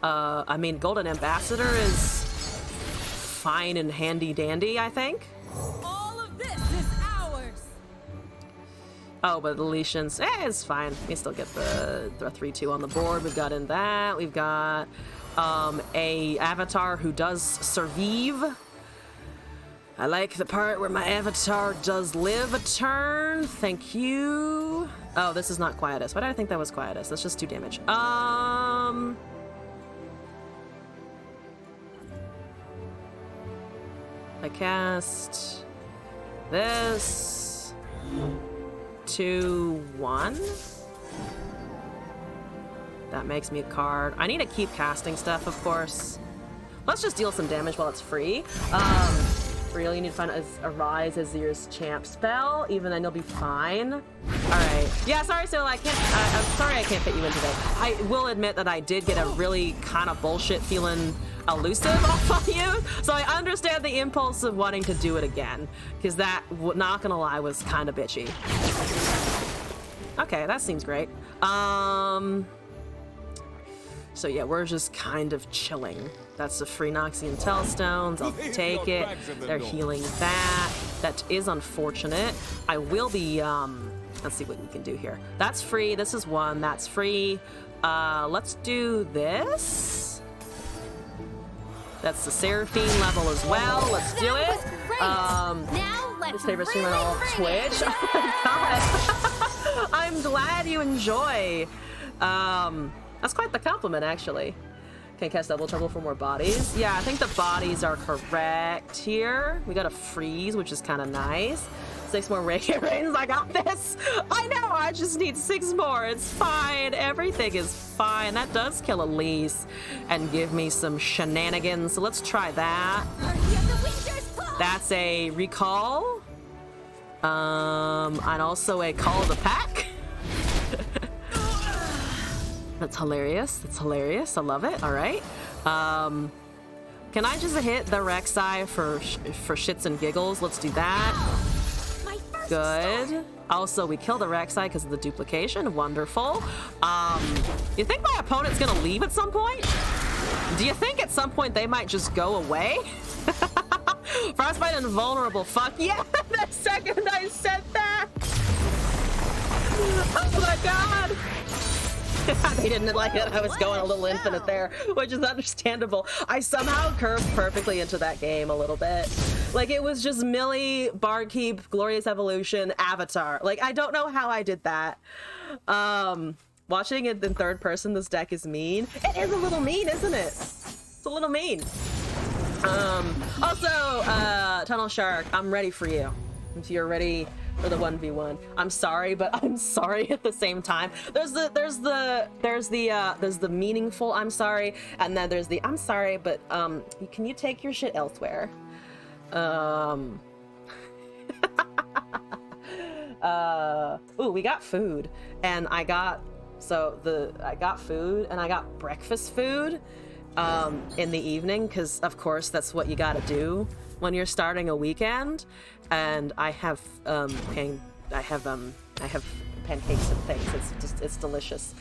I mean, Golden Ambassador is fine and handy dandy, I think. All of this is ours. Oh, but the Legions, it's fine. We still get the 3-2 on the board. We've got in that. We've got a avatar who does survive. I like the part where my avatar does live a turn. Thank you. Oh, this is not Quietus. Why did I think that was Quietus? That's just 2 damage. I cast this 2-1. That makes me a card. I need to keep casting stuff, of course. Let's just deal some damage while it's free. Really, you need to find a Rise as your champ spell. Even then, you'll be fine. All right. Yeah, sorry, Syl. I'm sorry I can't fit you in today. I will admit that I did get a really kind of bullshit feeling elusive off on you. So I understand the impulse of wanting to do it again. Because that, not gonna lie, was kind of bitchy. Okay, that seems great. So yeah, we're just kind of chilling. That's the free Noxian Telstones. I'll take it. They're healing that. That is unfortunate. I will be, let's see what we can do here. That's free. This is 1. That's free. Let's do this. That's the Seraphine level as well. Let's do it. Now let's His favorite streamer on all of Twitch. Oh my god. I'm glad you enjoy. That's quite the compliment, actually. Can cast Double Trouble for more bodies. Yeah, I think the bodies are correct here. We got a freeze, which is kind of nice. 6 more Radiant Rains. I got this. I know. I just need 6 more. It's fine. Everything is fine. That does kill Elise and give me some shenanigans. So let's try that. That's a recall. And also a Call of the Pack. That's hilarious. That's hilarious. I love it. All right. Can I just hit the Rek'Sai for shits and giggles? Let's do that. Good. Also, we kill the Rek'Sai because of the duplication. Wonderful. You think my opponent's gonna leave at some point? Do you think at some point they might just go away? Frostbite and vulnerable. Fuck yeah! The second I said that. Oh my god. They didn't like it. I was going a little infinite there, which is understandable. I somehow curved perfectly into that game a little bit. Like, it was just Millie, Barkeep, Glorious Evolution, Avatar. Like, I don't know how I did that. Watching it in third person, this deck is mean. It is a little mean, isn't it? It's a little mean. Also, Tunnel Shark, I'm ready for you. If you're ready for the 1v1. I'm sorry, but I'm sorry at the same time. There's the meaningful I'm sorry, and then there's the I'm sorry, but can you take your shit elsewhere? Ooh, we got food, and I got food, and I got breakfast food in the evening, because of course that's what you gotta do when you're starting a weekend. And I have pancakes and things. It's delicious.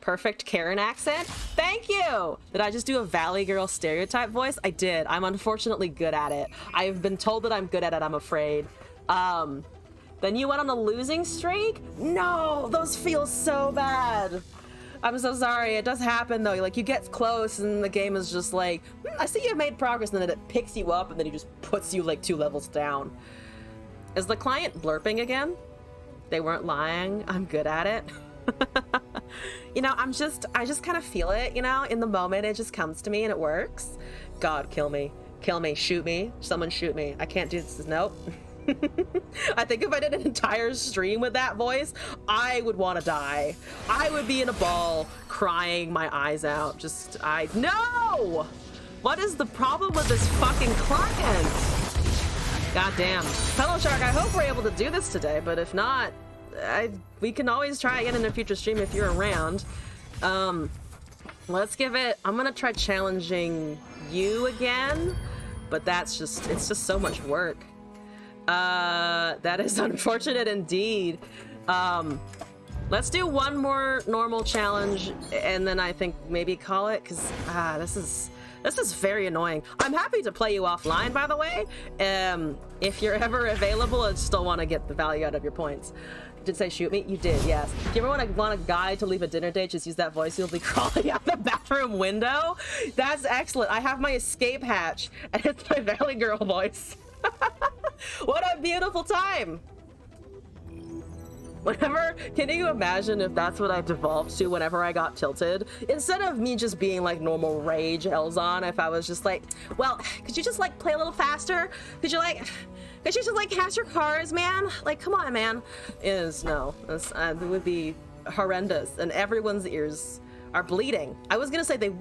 Perfect Karen accent. Thank you. Did I just do a Valley Girl stereotype voice? I did. I'm unfortunately good at it. I've been told that I'm good at it, I'm afraid. Then you went on a losing streak? No, those feel so bad. I'm so sorry. It does happen though. Like, you get close and the game is just like, I see you've made progress, and then it picks you up and then he just puts you like 2 levels down. Is the client blurping again? They weren't lying. I'm good at it. You know, I just kind of feel it, you know, in the moment. It just comes to me and it works. God, kill me. Kill me. Shoot me. Someone shoot me. I can't do this. Nope. I think if I did an entire stream with that voice, I would want to die. I would be in a ball crying my eyes out. No! What is the problem with this fucking client? God damn. Fellow Shark, I hope we're able to do this today, but if not, we can always try again in a future stream if you're around. Let's give it... I'm gonna try challenging you again, but it's just so much work. That is unfortunate indeed. Let's do one more normal challenge, and then I think maybe call it, because this is very annoying. I'm happy to play you offline, by the way. If you're ever available and still want to get the value out of your points. Did say shoot me? You did, yes. If you ever want a guide to leave a dinner date, just use that voice. You'll be crawling out the bathroom window. That's excellent. I have my escape hatch, and it's my Valley Girl voice. What a beautiful time. Can you imagine if that's what I devolved to whenever I got tilted? Instead of me just being like normal rage Elzon, if I was just like, well, could you just like play a little faster? Could you just like catch your cars, man? Like, come on, man. It would be horrendous, and everyone's ears are bleeding. I was gonna say they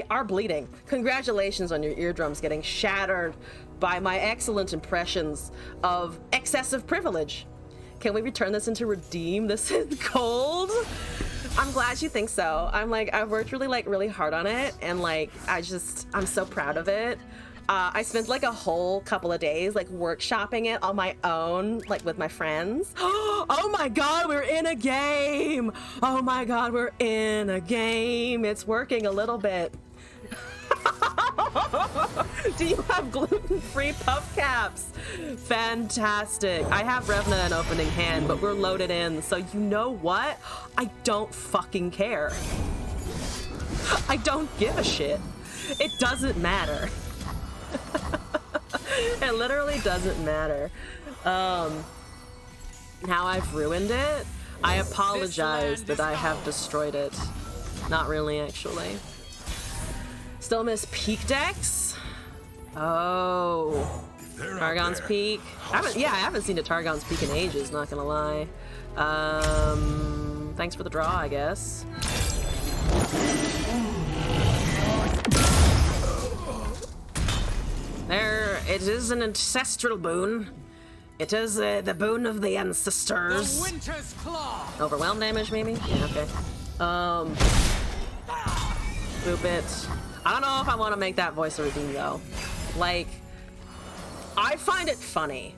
are bleeding. Congratulations on your eardrums getting shattered by my excellent impressions of excessive privilege. Can we return this into redeem? This is cold. I'm glad you think so. I've worked really hard on it, and I'm so proud of it. I spent like a whole couple of days like workshopping it on my own, like with my friends. Oh my god, we're in a game! Oh my god, we're in a game. It's working a little bit. Do you have gluten-free puff caps? Fantastic. I have Revna in opening hand, but we're loaded in, so you know what? I don't fucking care. I don't give a shit. It doesn't matter. It literally doesn't matter. Now I've ruined it. I apologize that I have destroyed it. Not really, actually. Still miss Peak decks? Oh. Targon's Peak. I haven't seen a Targon's Peak in ages, not gonna lie. Thanks for the draw, I guess. It is an ancestral boon. It is the boon of the ancestors. The Winter's Claw. Overwhelm damage, maybe? Yeah, okay. Boop it. I don't know if I want to make that voice a redeem, though. Like, I find it funny.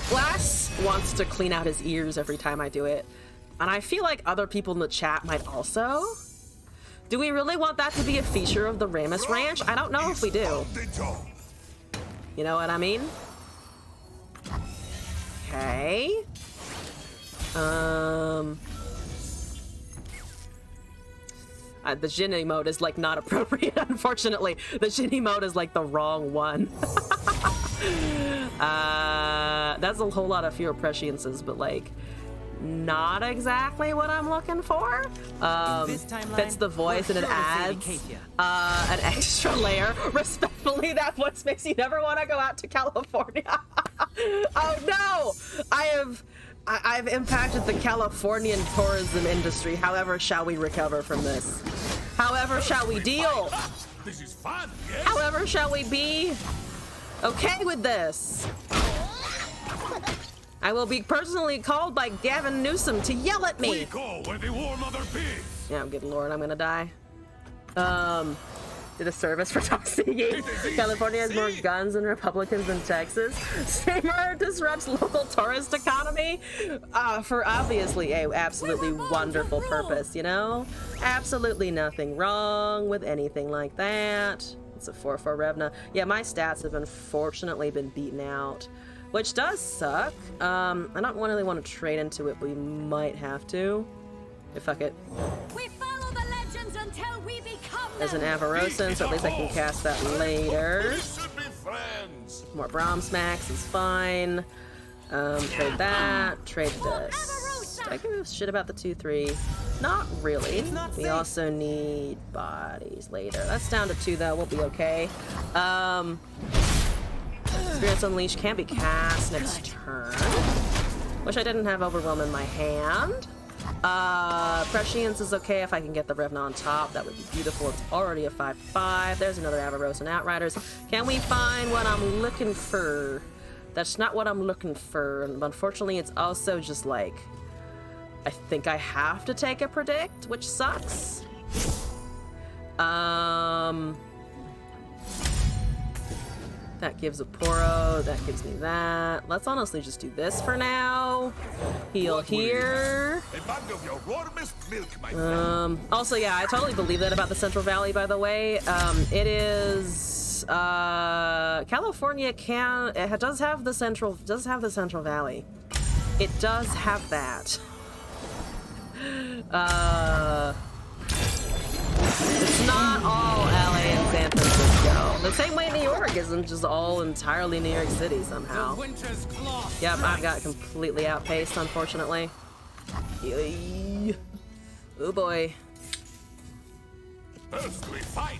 Glass wants to clean out his ears every time I do it. And I feel like other people in the chat might also. Do we really want that to be a feature of the Ramus Ranch? I don't know if we do. You know what I mean? Okay. The Ginny mode is like not appropriate, unfortunately. The Ginny mode is like the wrong one. That's a whole lot of fewer presciences, but like not exactly what I'm looking for. Fits the voice and it adds an extra layer. Respectfully, that voice makes you never want to go out to California. Oh no! I've impacted the Californian tourism industry. However shall we recover from this? However shall we deal? This is fun, yes? However shall we be okay with this? I will be personally called by Gavin Newsom to yell at me. We go where the war mother bids. Yeah, good lord, I'm gonna die. Did a service for Tuskegee. California has more guns than Republicans in Texas. Streamer disrupts local tourist economy for obviously a absolutely wonderful purpose, you know? Absolutely nothing wrong with anything like that. It's a 4-4 Revna. Yeah, my stats have unfortunately been beaten out, which does suck. I don't really want to trade into it, but we might have to. Hey, fuck it. We follow the legends until we become There's an Avarosan, so at least I can cast that later. More Brahms Max is fine. Trade that. Trade this. Do I give a shit about the 2-3? Not really. We also need bodies later. That's down to 2 though. We'll be okay. Spirits Unleashed can't be cast next turn. Wish I didn't have Overwhelm in my hand. Prescience is okay if I can get the Revna on top. That would be beautiful. It's already a 5/5. There's another Avarosan Outriders. Can we find what I'm looking for? That's not what I'm looking for. And unfortunately, it's also just like, I think I have to take a Predict, which sucks. That gives a Poro, that gives me that. Let's honestly just do this for now. Heal here. A bag of your warmest milk, my friend. Also, yeah, I totally believe that about the Central Valley, by the way. It is, California it does have the Central Valley. It does have that. It's not all LA and San Francisco. The same way New York isn't just all entirely New York City somehow. Yep, I got completely outpaced, unfortunately. Oh boy. First we fight.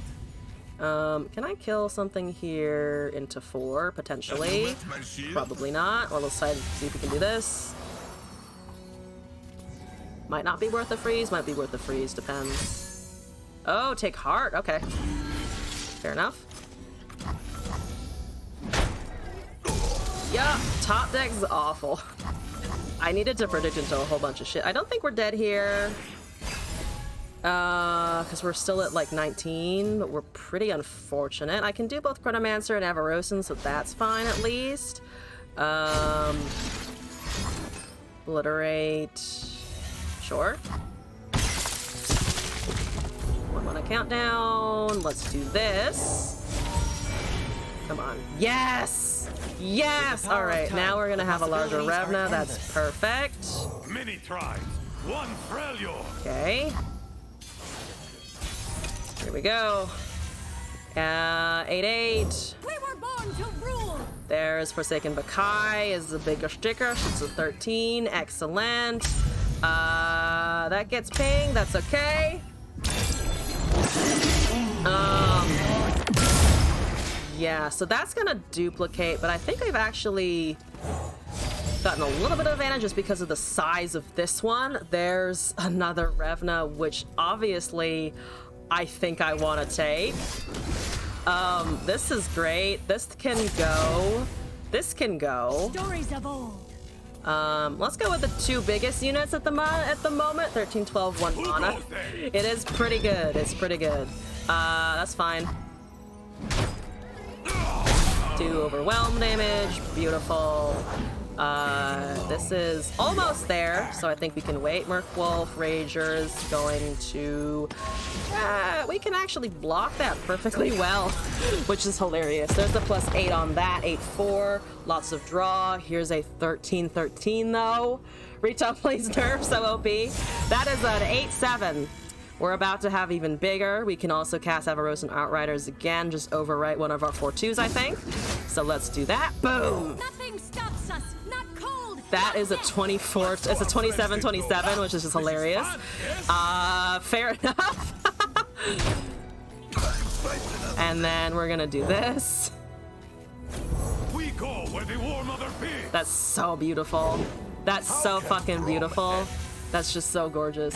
Can I kill something here into 4, potentially? Probably not. Well, let's try to see if we can do this. Might not be worth the freeze, might be worth the freeze, depends. Oh, take heart, okay. Fair enough. Yeah, top deck is awful. I needed to predict into a whole bunch of shit. I don't think we're dead here. Because we're still at like 19, but we're pretty unfortunate. I can do both Chronomancer and Avarosan, so that's fine at least. Obliterate. Sure. 1 mana countdown. Let's do this. Come on. Yes! Yes! Alright, now we're gonna have a larger Revna. That's perfect. Many tribes, one Freljord. Okay. Here we go. 8/8. We were born to rule. There's Forsaken Bakai is the bigger sticker. It's a 13. Excellent. That gets pinged. That's okay. Yeah, so that's gonna duplicate, but I think I've actually gotten a little bit of advantage just because of the size of this one. There's another Revna, which obviously I think I want to take. This is great. This can go. This can go. Stories of old. Let's go with the 2 biggest units at the moment. 13, 12, 1 mana. It is pretty good. It's pretty good. That's fine. 2 overwhelm damage. Beautiful. This is almost there, so I think we can wait. Merkwolf Rager is going to... we can actually block that perfectly well, which is hilarious. There's the +8 on that, 8/4. Lots of draw. Here's a 13/13 though. Retail plays nerf, so OP. That is an 8/7. We're about to have even bigger. We can also cast Avarosan Outriders again, just overwrite one of our 4/2s, I think. So let's do that. Boom! Nothing stops us. Not cold. That is a 24, it's a 27/27, which is just hilarious. Fair enough. And then we're gonna do this. We go where the war mother bids. That's so beautiful. That's so fucking beautiful. That's just so gorgeous.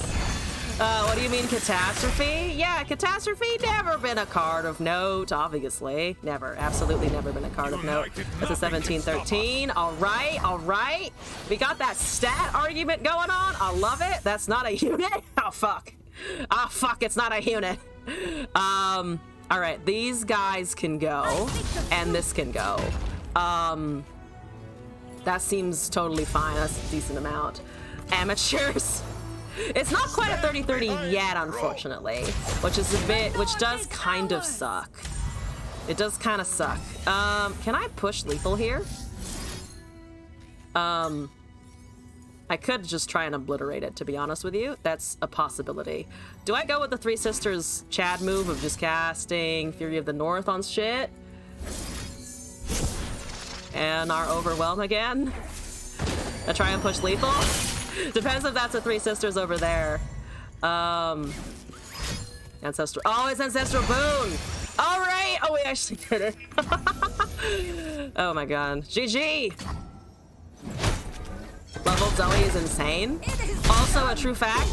What do you mean, Catastrophe? Yeah, Catastrophe never been a card of note, obviously. Never, absolutely never been a card of note. It's a 17/13. All right, all right. We got that stat argument going on. I love it. That's not a unit. Oh, fuck. Oh, fuck, it's not a unit. All right, these guys can go, and this can go. That seems totally fine. That's a decent amount. Amateurs. It's not quite a 30/30 yet, unfortunately, which does kind of suck. It does kind of suck. Can I push lethal here? I could just try and obliterate it, to be honest with you. That's a possibility. Do I go with the Three Sisters Chad move of just casting Fury of the North on shit? And our Overwhelm again? I try and push lethal? Depends if that's a Three Sisters over there. Ancestral. Oh, it's Ancestral Boon! Alright! Oh, we actually did it. Oh my god. GG! Level Zoe is insane. Also a true fact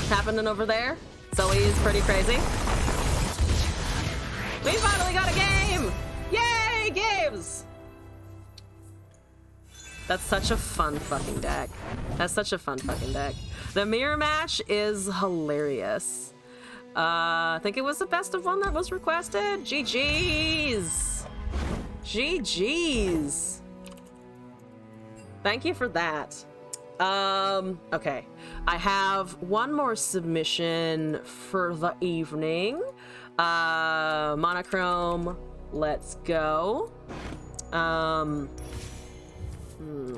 happening over there. Zoe is pretty crazy. We finally got a game! Yay, games! That's such a fun fucking deck. That's such a fun fucking deck. The mirror match is hilarious. I think it was the best of one that was requested. GG's. GG's. Thank you for that. Okay. I have one more submission for the evening. Monochrome, let's go. What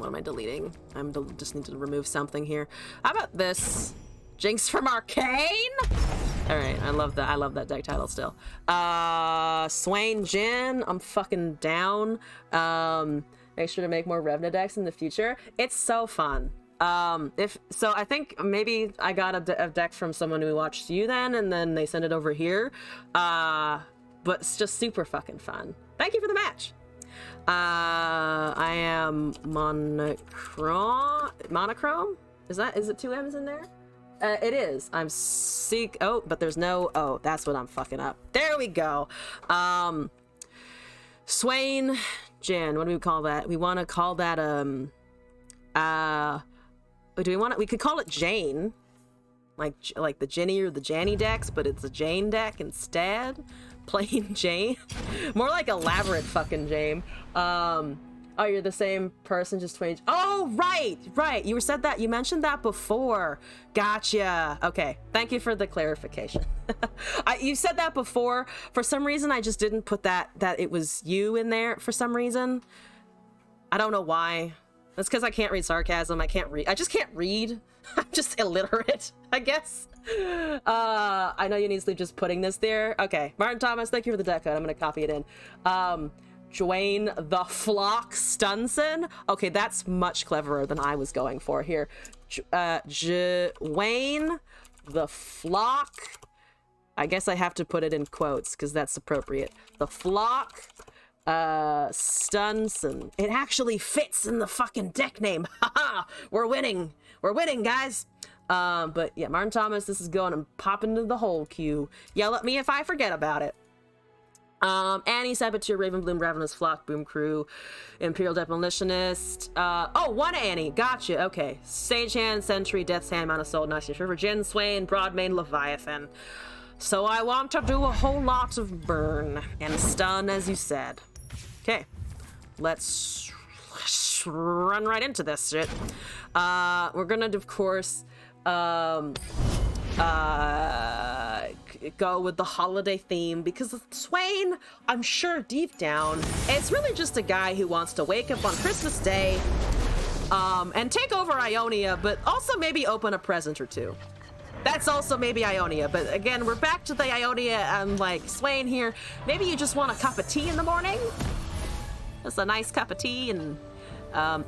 am I deleting? Just need to remove something here. How about this? Jinx from Arcane? All right, I love that. I love that deck title still. Swain Jin, I'm fucking down. Make sure to make more Revna decks in the future. It's so fun. I think maybe I got a deck from someone who watched you then, and then they sent it over here. But it's just super fucking fun. Thank you for the match. I am monochrome. Is it 2 M's in there? It is. I'm seek. Oh, but there's no. Oh, that's what I'm fucking up. There we go. Swain Jin. What do we call that? We want to call that do we want it? We could call it Jane, like the Jenny or the Janny decks, but it's a Jane deck instead. Plain Jane. More like elaborate fucking Jane. Oh, you're the same person, just 20. Oh, right. You said that. You mentioned that before. Gotcha. Okay. Thank you for the clarification. You said that before. For some reason, I just didn't put that it was you in there for some reason. I don't know why. That's because I can't read sarcasm. I just can't read. I'm just illiterate, I guess. I know you need sleep just putting this there. Okay. Martin Thomas, thank you for the deck code. I'm going to copy it in. Dwayne the Flock Stunson. Okay, that's much cleverer than I was going for here. Dwayne the Flock. I guess I have to put it in quotes because that's appropriate. The Flock Stunson. It actually fits in the fucking deck name. Haha! We're winning. We're winning, guys. But yeah, Martin Thomas, this is going and pop into the whole queue. Yell at me if I forget about it. Annie, Saboteur, Ravenbloom, Ravenous Flock, Boom Crew, Imperial Demolitionist. Oh, one Annie. Gotcha. Okay. Sagehand, Sentry, Death's Hand, Mana Soul, Nastious River, Jin, Swain, Broadmane, Leviathan. So I want to do a whole lot of burn and stun, as you said. Okay. Let's run right into this shit. We're gonna, of course, go with the holiday theme because Swain, I'm sure deep down, it's really just a guy who wants to wake up on Christmas Day and take over Ionia, but also maybe open a present or two. That's also maybe Ionia, but again, we're back to the Ionia and like Swain here. Maybe you just want a cup of tea in the morning? Just a nice cup of tea and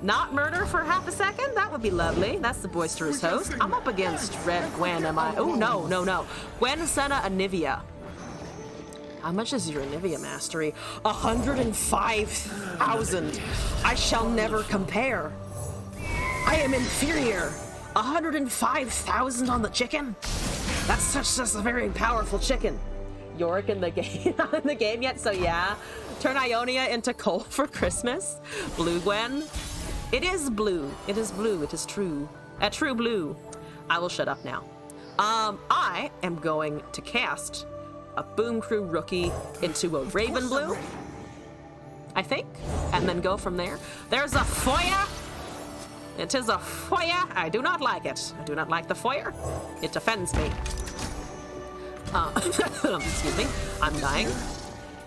not murder for half a second? That would be lovely. That's the boisterous host. I'm up against Red Gwen, am I? Oh, no. Gwen, Senna, Anivia. How much is your Anivia mastery? 105,000. I shall never compare. I am inferior. 105,000 on the chicken? That's just a very powerful chicken. Yorick in the game, not in the game yet, so yeah. Turn Ionia into coal for Christmas. Blue Gwen. It is blue. It is blue. It is true. A true blue. I will shut up now. I am going to cast a Boom Crew rookie into a Ravenblue, I think, and then go from there. There's a foyer. It is a foyer. I do not like it. I do not like the foyer. It offends me. Excuse me. I'm dying.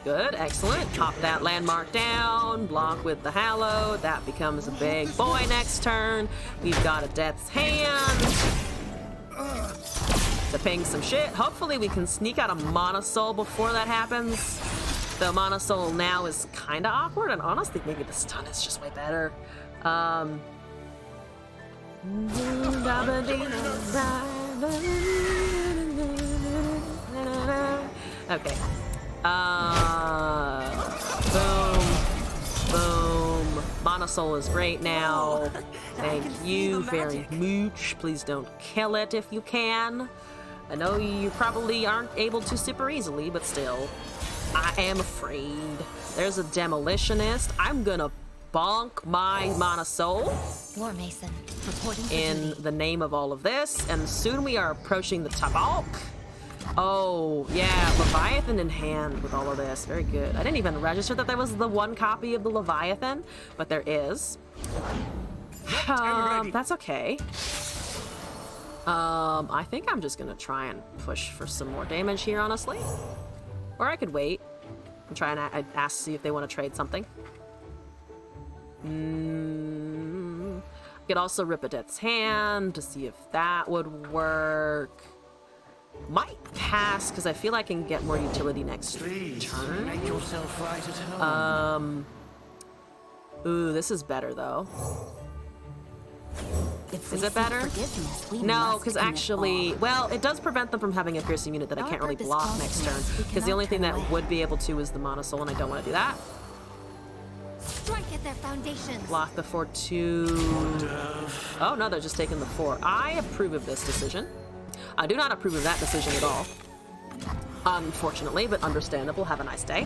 Good, excellent. Pop that landmark down, block with the Hallow. That becomes a big boy next turn. We've got a Death's Hand to ping some shit. Hopefully we can sneak out a Mana Soul before that happens. Though Mana Soul now is kind of awkward, and honestly, maybe the stun is just way better. Okay. Boom. Boom. Mana Soul is great now. Thank you very much. Please don't kill it if you can. I know you probably aren't able to super easily, but still. I am afraid. There's a Demolitionist. I'm gonna bonk my Mana Soul. War Mason, reporting for In duty. the name of all of this, and soon we are approaching the Tabalk. Oh, yeah, Leviathan in hand with all of this. Very good. I didn't even register that there was the one copy of the Leviathan, but there is. That's okay. I think I'm just gonna try and push for some more damage here, honestly. Or I could wait and try and ask to see if they want to trade something. I could also rip a Death's Hand to see if that would work. Might pass because I feel I can get more utility next turn. Make yourself right at home. Ooh, this is better though. If Is we it better? seek forgiveness, we No, must because commit actually, all. well, it does prevent them from having a piercing unit that I Our can't really purpose block calls next to turn. us. We Because the cannot only thing turn that away. would be able to is the Mana Soul, and I don't want to do that. Strike at their foundations. Block before 2. Oh no, they're just taking the 4. I approve of this decision. I do not approve of that decision at all. Unfortunately, but understandable. Have a nice day.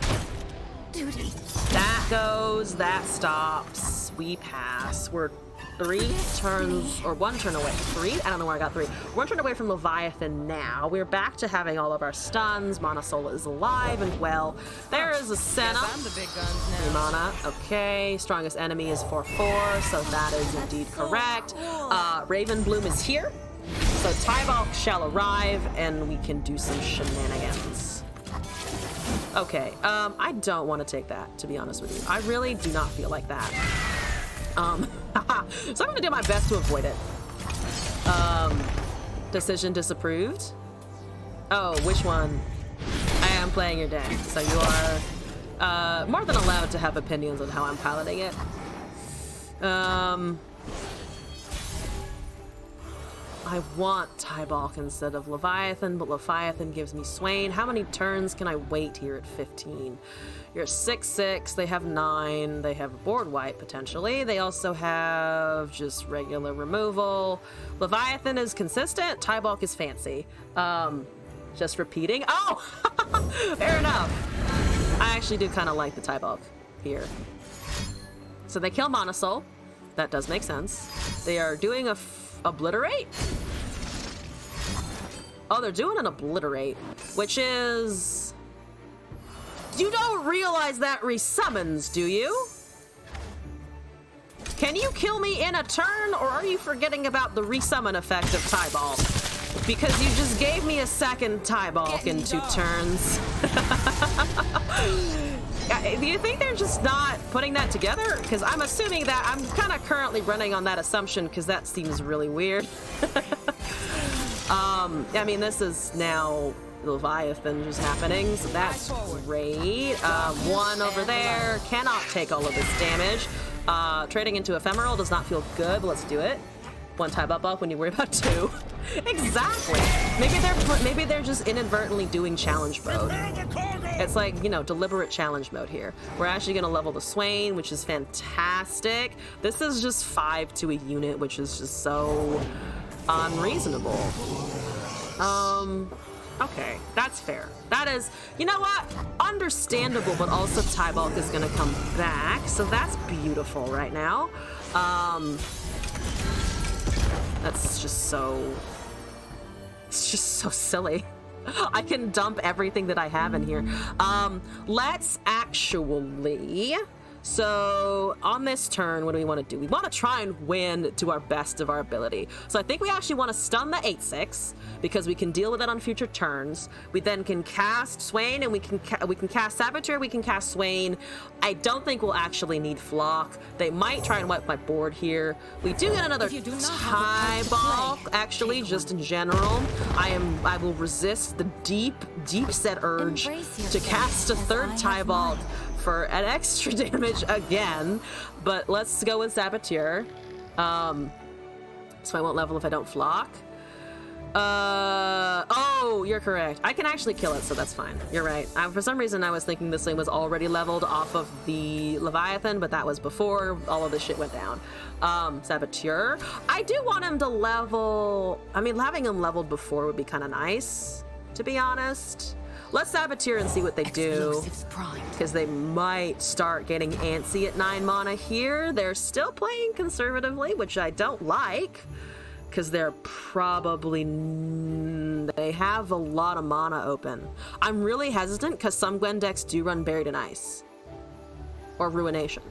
Duty. That goes, that stops. We pass. We're 3 turns, or 1 turn away. 3? I don't know where I got 3. 1 turn away from Leviathan now. We're back to having all of our stuns. Mana Soul is alive and well. There is a Senna. I'm the big guns 3 now. mana. Okay. Strongest enemy is 4/4, so that is indeed correct. Raven Bloom is here. So Tybalk shall arrive, and we can do some shenanigans. Okay, I don't want to take that, to be honest with you. I really do not feel like that. So I'm gonna do my best to avoid it. Decision disapproved. Oh, which one? I am playing your deck, so you are more than allowed to have opinions on how I'm piloting it. I want Tybalk instead of Leviathan, but Leviathan gives me Swain. How many turns can I wait here at 15? You're 6/6, they have 9, they have a board wipe potentially. They also have just regular removal. Leviathan is consistent, Tybalk is fancy. Just repeating. Oh, fair enough. I actually do kind of like the Tybalk here. So they kill Mana Soul. That does make sense. They are doing a obliterate? Oh, they're doing an obliterate, which is... You don't realize that resummons, do you? Can you kill me in a turn, or are you forgetting about the resummon effect of Tybalk? Because you just gave me a second Tybalk in 2 turns. Do you think they're just not putting that together? Because I'm assuming that I'm kind of currently running on that assumption because that seems really weird. I mean, this is now Leviathan just happening, so that's great. 1 over there cannot take all of this damage. Trading into Ephemeral does not feel good, but let's do it. 1 type up when you worry about 2. Exactly. Maybe they're just inadvertently doing challenge mode. It's like, you know, deliberate challenge mode here. We're actually gonna level the Swain, which is fantastic. This is just 5 to a unit, which is just so unreasonable. Okay, that's fair. That is, you know what? Understandable, but also Tybalk is gonna come back, so that's beautiful right now. That's just so... It's just so silly. I can dump everything that I have in here. Let's actually... So, on this turn, what do we want to do? We want to try and win to our best of our ability. So I think we actually want to stun the 8/6, because we can deal with it on future turns. We then can cast Swain, and we can cast Saboteur, we can cast Swain. I don't think we'll actually need Flock. They might try and wipe my board here. We do get another Tybalk, actually, just in general. I will resist the deep set urge to cast a 3rd Tybalk for an extra damage again, but let's go with Saboteur. So I won't level if I don't Flock. Oh, you're correct. I can actually kill it, so that's fine. You're right. For some reason, I was thinking this thing was already leveled off of the Leviathan, but that was before all of this shit went down. Saboteur. I do want him to level... I mean, having him leveled before would be kind of nice, to be honest. Let's Saboteur and see what they do, because they might start getting antsy at 9 mana here. They're still playing conservatively, which I don't like, because they're probably... they have a lot of mana open. I'm really hesitant, because some Gwen decks do run Buried in Ice. Or Ruination.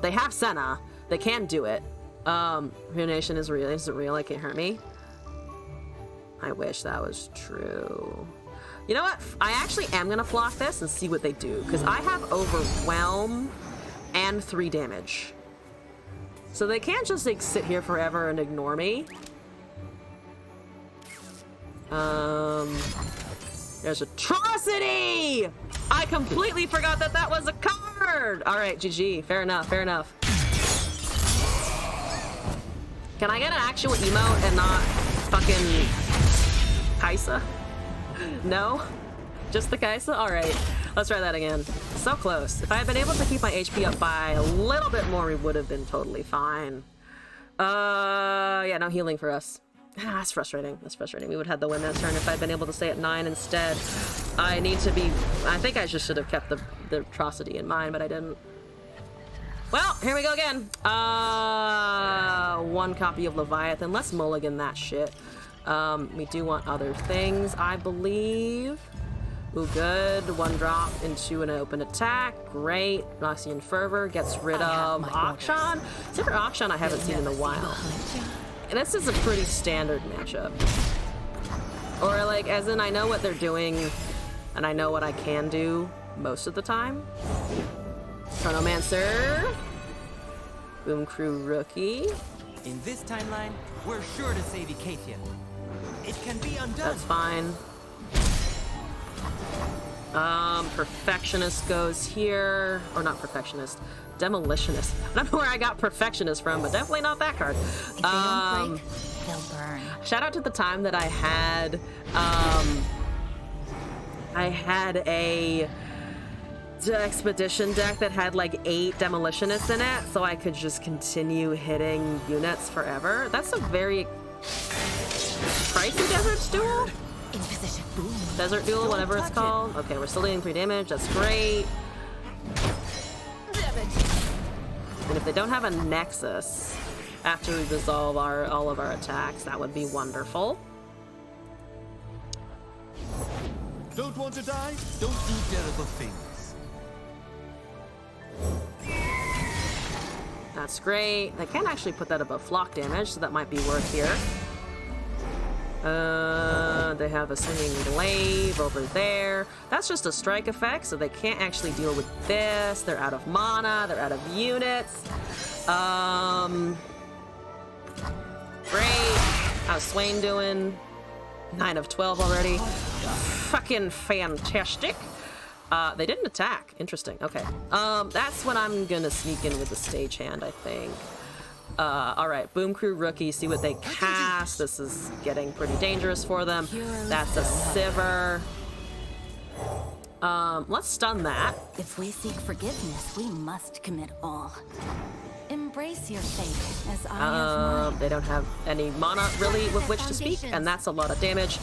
They have Senna. They can do it. Ruination is real. Is it real? It can't hurt me. I wish that was true. You know what? I actually am gonna flock this and see what they do, because I have Overwhelm and 3 damage. So they can't just like sit here forever and ignore me. There's Atrocity! I completely forgot that that was a card! Alright, GG. Fair enough, fair enough. Can I get an actual emote and not fucking Kaisa? No? Just the Kaisa? Alright, let's try that again. So close. If I had been able to keep my HP up by a little bit more, we would have been totally fine. Yeah, no healing for us. That's frustrating. That's frustrating. We would have had the win that turn if I'd been able to stay at 9 instead. I need to be... I think I just should have kept the atrocity in mind, but I didn't. Well, here we go again. 1 copy of Leviathan. Let's mulligan that shit. We do want other things, I believe. Ooh, good. 1 drop into an open attack. Great. Noxian Fervor gets rid of Akshan. Except for Akshan, I haven't seen in a while. This is a pretty standard matchup. Or like, as in I know what they're doing, and I know what I can do most of the time. Chronomancer. Boom Crew Rookie. In this timeline, we're sure to save Ikathia. It can be undone. That's fine. Perfectionist goes here. Or not Perfectionist. Demolitionist. I don't know where I got Perfectionist from, but definitely not that card. If they don't break, they'll burn. Shout out to the time that I had a expedition deck that had like 8 demolitionists in it, so I could just continue hitting units forever. That's a very pricey Desert Duel? In position. Desert Duel, whatever it's called. Okay, we're still dealing 3 damage. That's great. And if they don't have a Nexus after we resolve all of our attacks, that would be wonderful. Don't want to die? Don't do terrible things. That's great. I can't actually put that above flock damage, so that might be worth here. They have a Swinging Glaive over there. That's just a strike effect, so they can't actually deal with this. They're out of mana. They're out of units. Great. How's Swain doing? 9 of 12 already. Fucking fantastic. They didn't attack. Interesting. Okay. That's what I'm gonna sneak in with the stagehand, I think. Alright, Boom Crew Rookie, see what they cast. This is getting pretty dangerous for them. That's a Sivir. Let's stun that. If we seek forgiveness, we must commit all. Embrace your fate, as I have mine. They don't have any mana, really, with which to speak, and that's a lot of damage.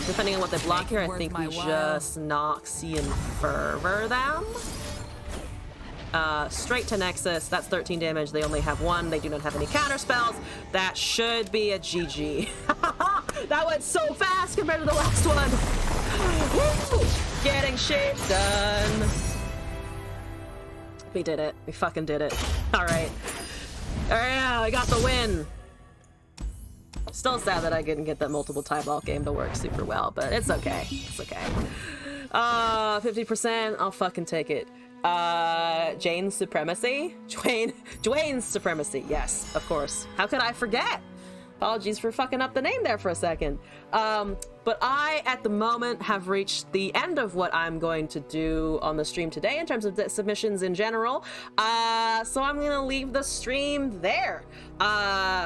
Depending on what they block here, I think we just Noxian Fervor them. Straight to Nexus, that's 13 damage. They only have 1. They do not have any counter spells. That should be a GG. That went so fast compared to the last one. Woo! Getting shit done. We did it. We fucking did it. Alright. Yeah, I got the win. Still sad that I didn't get that multiple tie block game to work super well, but it's okay. It's okay. 50%, I'll fucking take it. Jane's Supremacy? Dwayne's Supremacy, yes, of course. How could I forget? Apologies for fucking up the name there for a second. but I, at the moment, have reached the end of what I'm going to do on the stream today in terms of the submissions in general. So I'm gonna leave the stream there.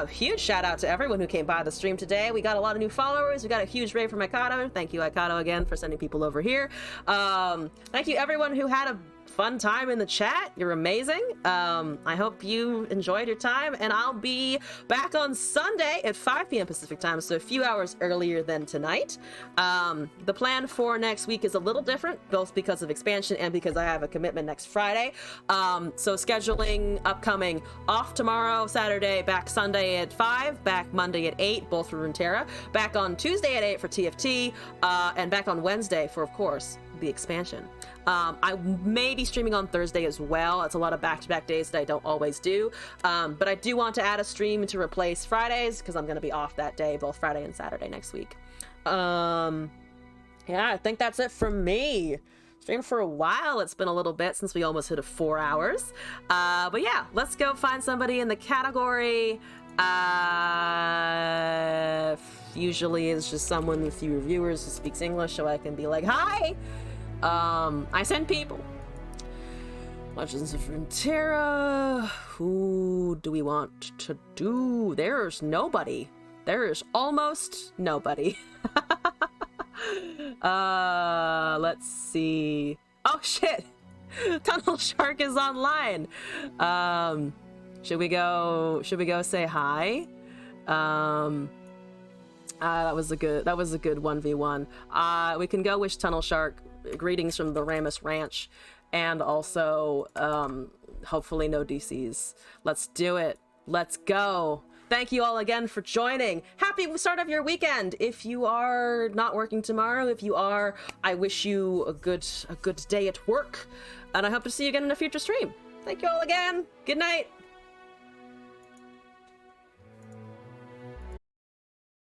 Huge shout out to everyone who came by the stream today. We got a lot of new followers. We got a huge raid from Ikato. Thank you, Ikato, again for sending people over here. Thank you everyone who had a fun time in the chat. You're amazing. I hope you enjoyed your time, and I'll be back on Sunday at 5 p.m. Pacific time, so a few hours earlier than tonight. The plan for next week is a little different, both because of expansion and because I have a commitment next Friday. So scheduling upcoming: off tomorrow, Saturday, back Sunday at 5, back Monday at 8, both for Runeterra, back on Tuesday at 8 for TFT, and back on Wednesday for, of course, the expansion. I may be streaming on Thursday as well. It's a lot of back-to-back days that I don't always do, but I do want to add a stream to replace Fridays because I'm going to be off that day, both Friday and Saturday next week. Yeah, I think that's it from me. Streamed for a while. It's been a little bit since we almost hit 4 hours, but yeah, let's go find somebody in the category. Usually it's just someone with few reviewers who speaks English, so I can be like, hi. I send people. Legends of Runeterra. Who do we want to do? There's nobody. There is almost nobody. Let's see. Oh shit! Tunnel Shark is online. Should we go say hi? That was a good 1v1. We can go wish Tunnel Shark greetings from the Ramus Ranch, and also hopefully no DCs. Let's do it. Let's go. Thank you all again for joining. Happy start of your weekend. If you are not working tomorrow, if you are, I wish you a good day at work, and I hope to see you again in a future stream. Thank you all again. Good night.